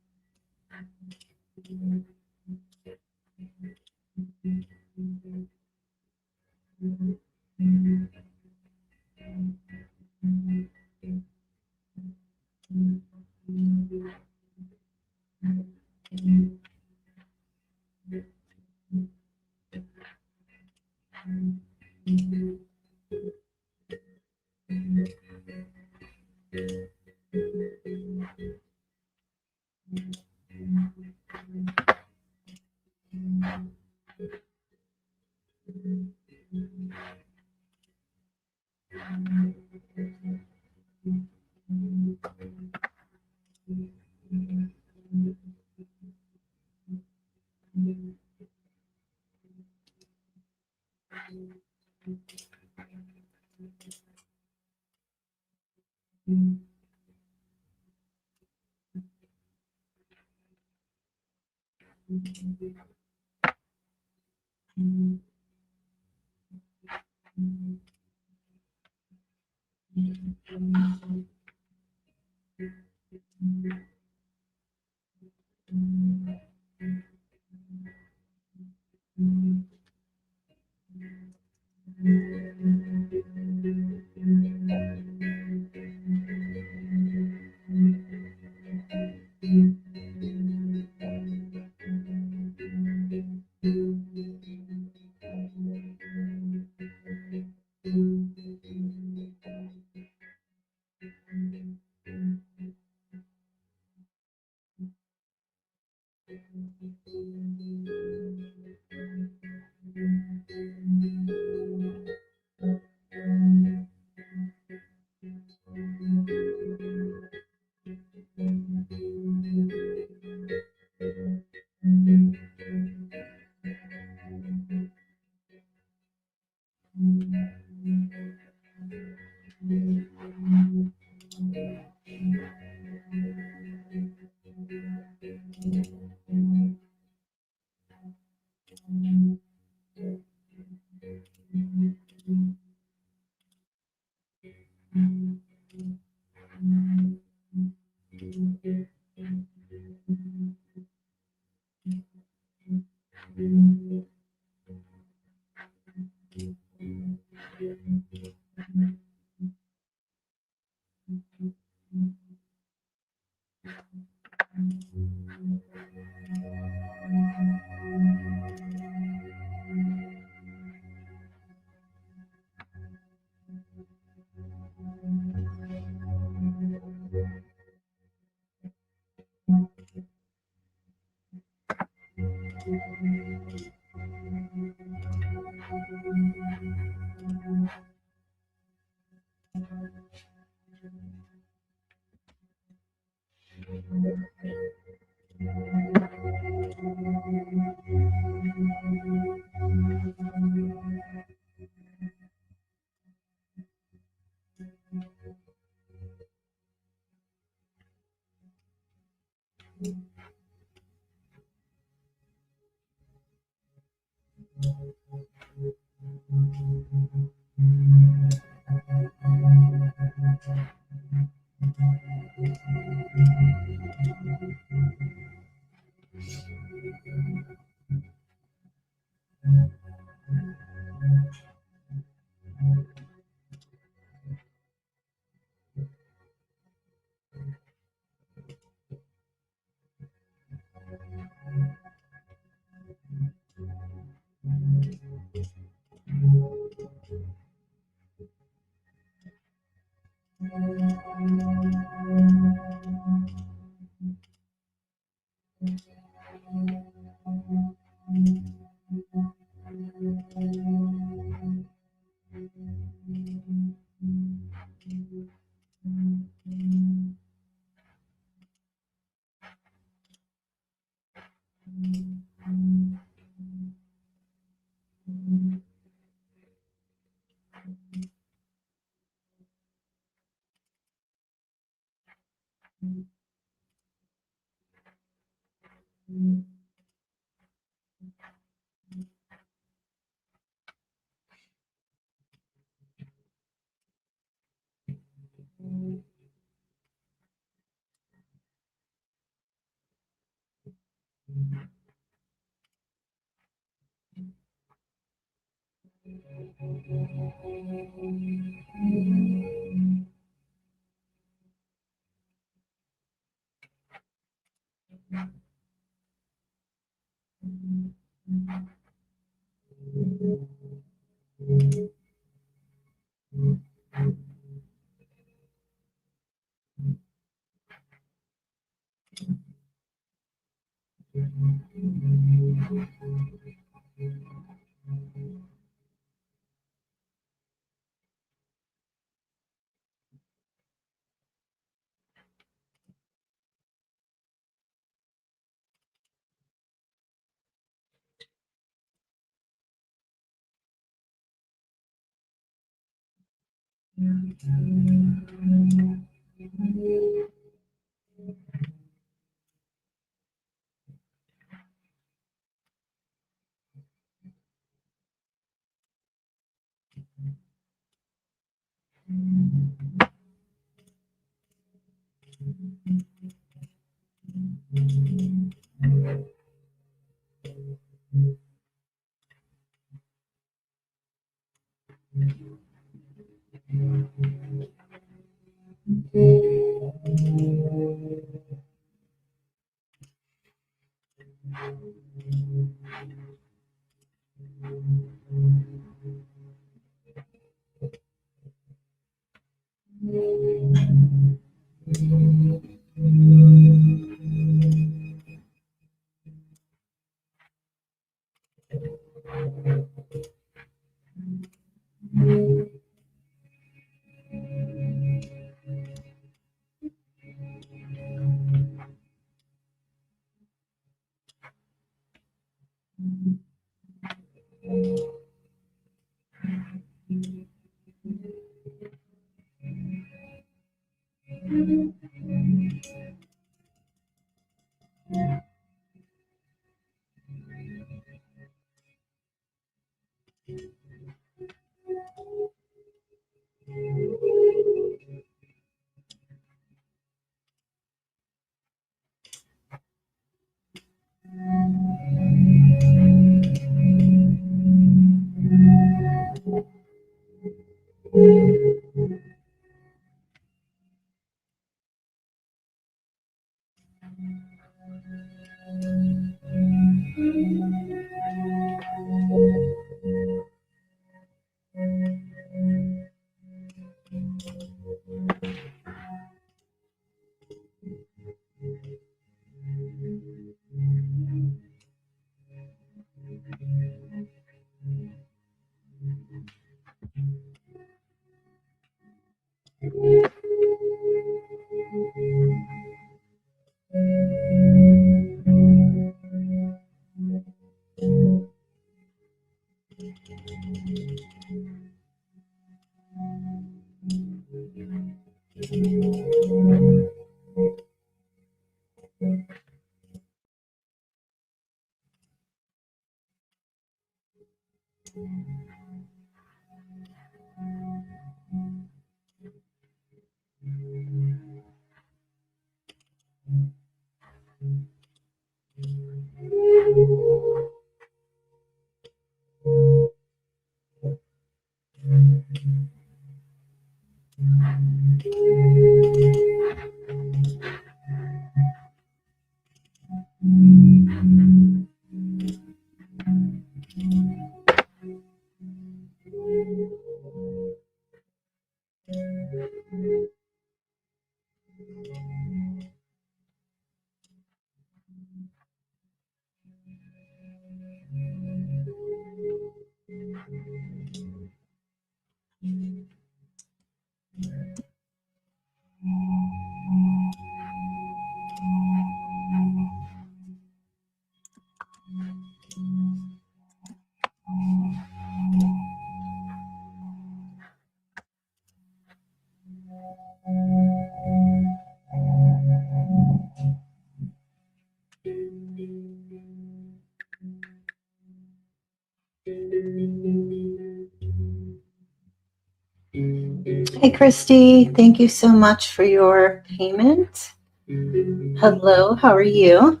Hey, Christy. Thank you so much for your payment. Hello, how are you?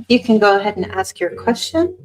You can go ahead and ask your question.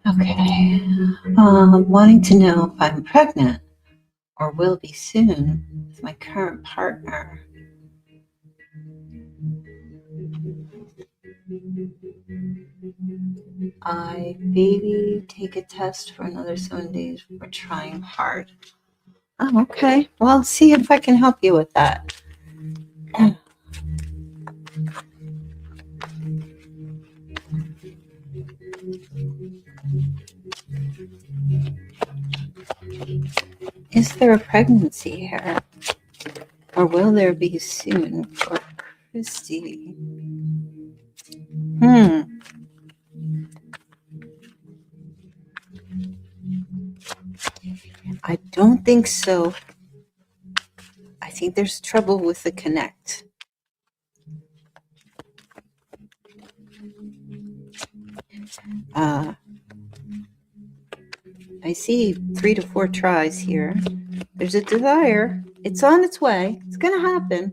Okay. Wanting to know if I'm pregnant or will be soon with my current partner. I maybe take a test for another 7 days. We're trying hard. Oh, okay. Well, I'll see if I can help you with that. Is there a pregnancy here? Or will there be soon for Christy? I don't think so. I think there's trouble with the connect. I see 3 to 4 tries here. There's a desire. It's on its way. It's going to happen.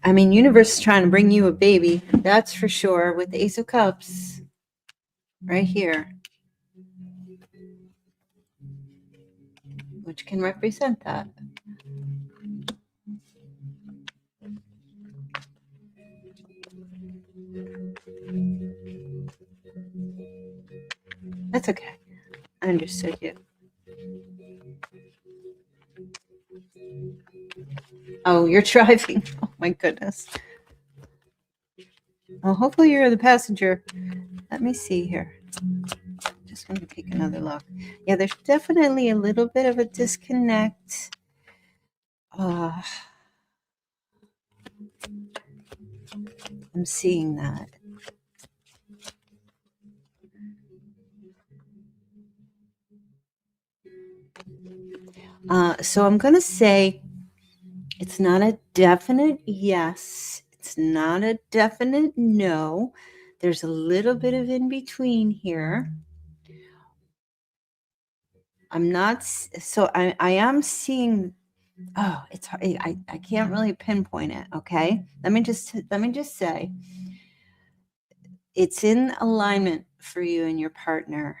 I mean, universe is trying to bring you a baby. That's for sure. With the Ace of Cups right here, which can represent that. That's okay. I understood you. Oh, you're driving. Oh, my goodness. Well, hopefully you're the passenger. Let me see here. Just want to take another look. Yeah, there's definitely a little bit of a disconnect. I'm seeing that. So I'm going to say it's not a definite yes. It's not a definite no. There's a little bit of in between here. I'm not, so I am seeing, oh, it's hard. I can't really pinpoint it. Okay. Let me just say it's in alignment for you and your partner.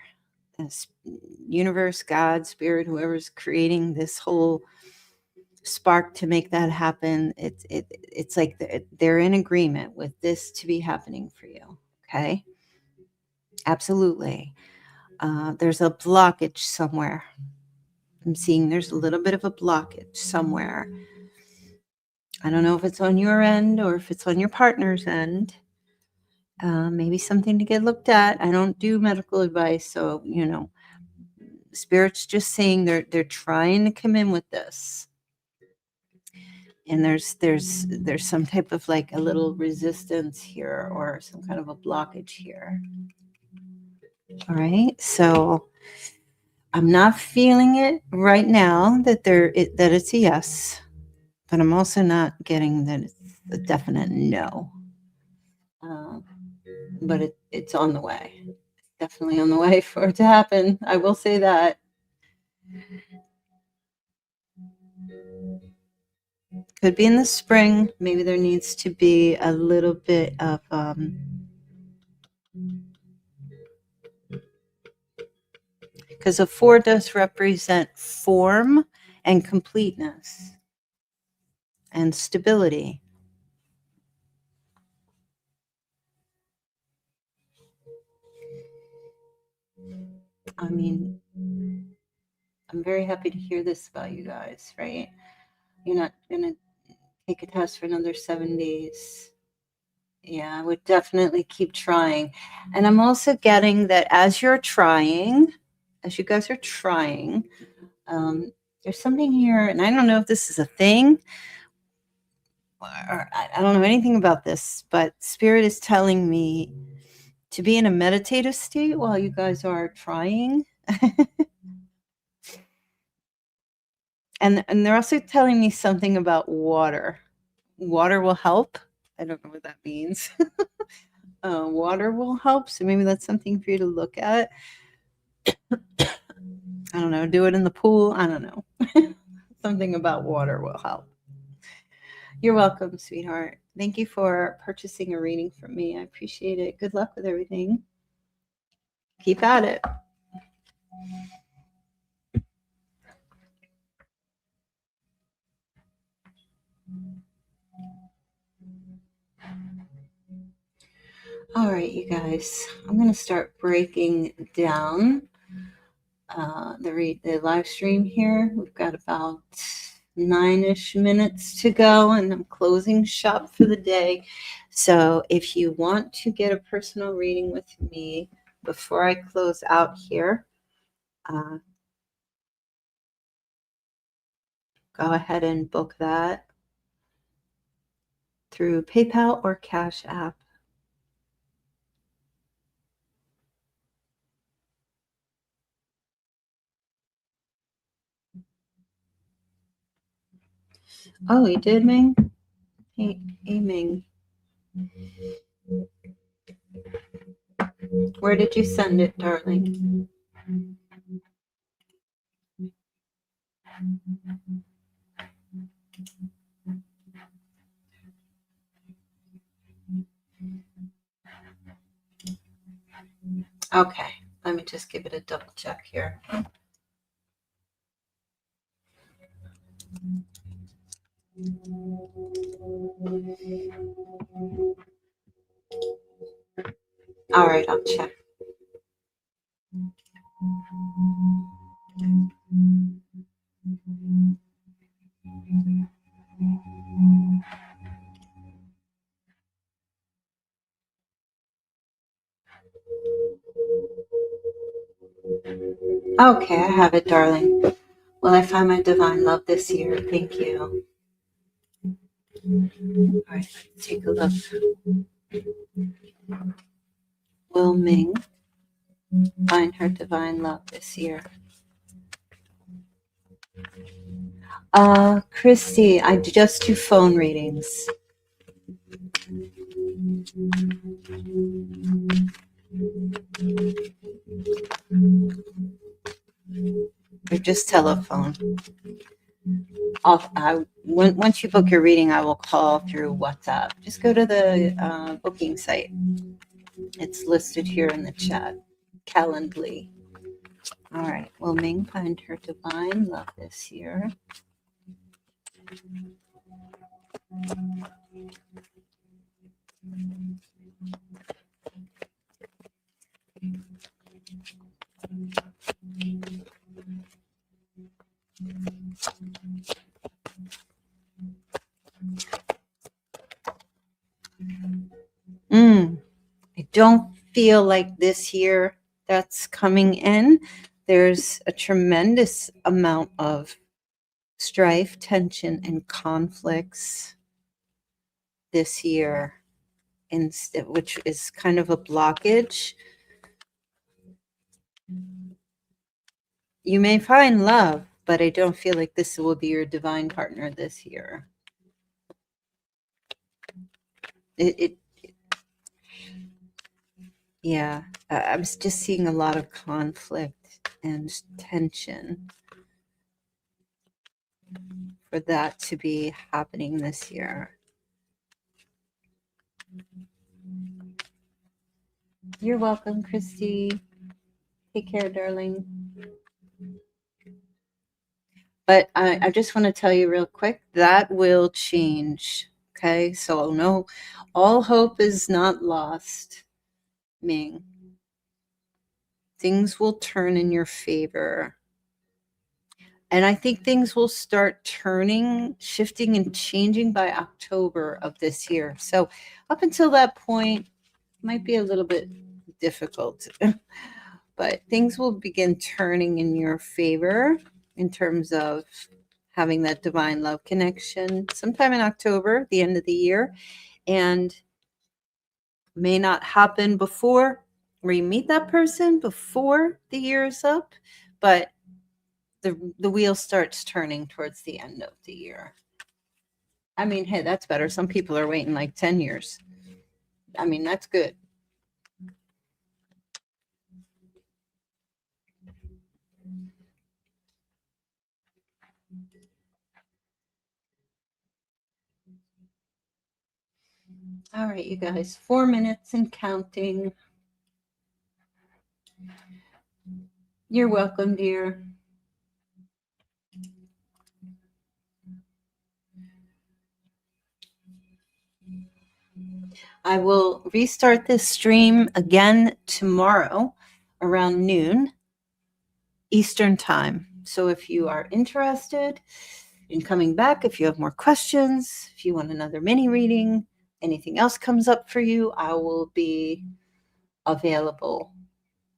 This universe, God, spirit, whoever's creating this whole spark to make that happen, it's like they're in agreement with this to be happening for you. Okay, absolutely. There's a blockage somewhere. I'm seeing there's a little bit of a blockage somewhere. I don't know if it's on your end or if it's on your partner's end. Maybe something to get looked at. I don't do medical advice, so spirit's just saying they're trying to come in with this. And there's some type of like a little resistance here or some kind of a blockage here. All right, so I'm not feeling it right now that that it's a yes, but I'm also not getting that it's a definite no. But it's on the way. It's definitely on the way for it to happen. I will say that. Could be in the spring. Maybe there needs to be a little bit of because a 4 does represent form and completeness and stability. I mean, I'm very happy to hear this about you guys, right? You're not going to take a test for another 7 days. Yeah, I would definitely keep trying. And I'm also getting that as you're trying, as you guys are trying, there's something here, and I don't know if this is a thing, I don't know anything about this, but Spirit is telling me to be in a meditative state while you guys are trying. And they're also telling me something about water. Water will help. I don't know what that means. Water will help, so maybe that's something for you to look at. I don't know, do it in the pool. I don't know. Something about water will help. You're welcome, sweetheart. Thank you for purchasing a reading from me. I appreciate it. Good luck with everything. Keep at it. All right, you guys, I'm going to start breaking down the live stream here. We've got about 9-ish minutes to go, and I'm closing shop for the day. So if you want to get a personal reading with me before I close out here, go ahead and book that through PayPal or Cash App. Oh, you did, Ming? Hey, Ming. Where did you send it, darling? Okay, let me just give it a double check here. All right, I'll check. Okay, I have it, darling. Will I find my divine love this year? Thank you. All right, let's take a look. Will Ming find her divine love this year? Christy, I just do phone readings. Or just telephone. Once you book your reading, I will call through WhatsApp. Just go to the booking site. It's listed here in the chat. Calendly. All right. Will Ming find her divine love this year? I don't feel like this year that's coming in. There's a tremendous amount of strife, tension, and conflicts this year, which is kind of a blockage. You may find love, but I don't feel like this will be your divine partner this year. Yeah, I'm just seeing a lot of conflict and tension for that to be happening this year. You're welcome, Christy. Take care, darling. But I just want to tell you real quick, that will change. Okay, so no, all hope is not lost, Ming. Things will turn in your favor. And I think things will start turning, shifting, and changing by October of this year. So up until that point, it might be a little bit difficult. But things will begin turning in your favor in terms of having that divine love connection sometime in October, the end of the year, and may not happen before where you meet that person before the year is up, but the wheel starts turning towards the end of the year. I mean, hey, that's better. Some people are waiting like 10 years. I mean, that's good. All right, you guys, 4 minutes and counting. You're welcome, dear. I will restart this stream again tomorrow around noon Eastern time. So if you are interested in coming back, if you have more questions, if you want another mini reading, anything else comes up for you, I will be available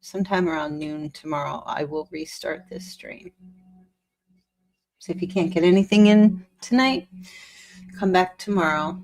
sometime around noon tomorrow. I will restart this stream. So if you can't get anything in tonight, come back tomorrow.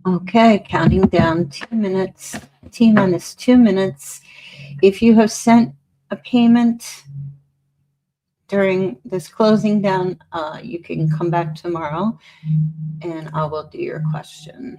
Okay, counting down 2 minutes, T minus 2 minutes. If you have sent a payment during this closing down, you can come back tomorrow and I will do your question.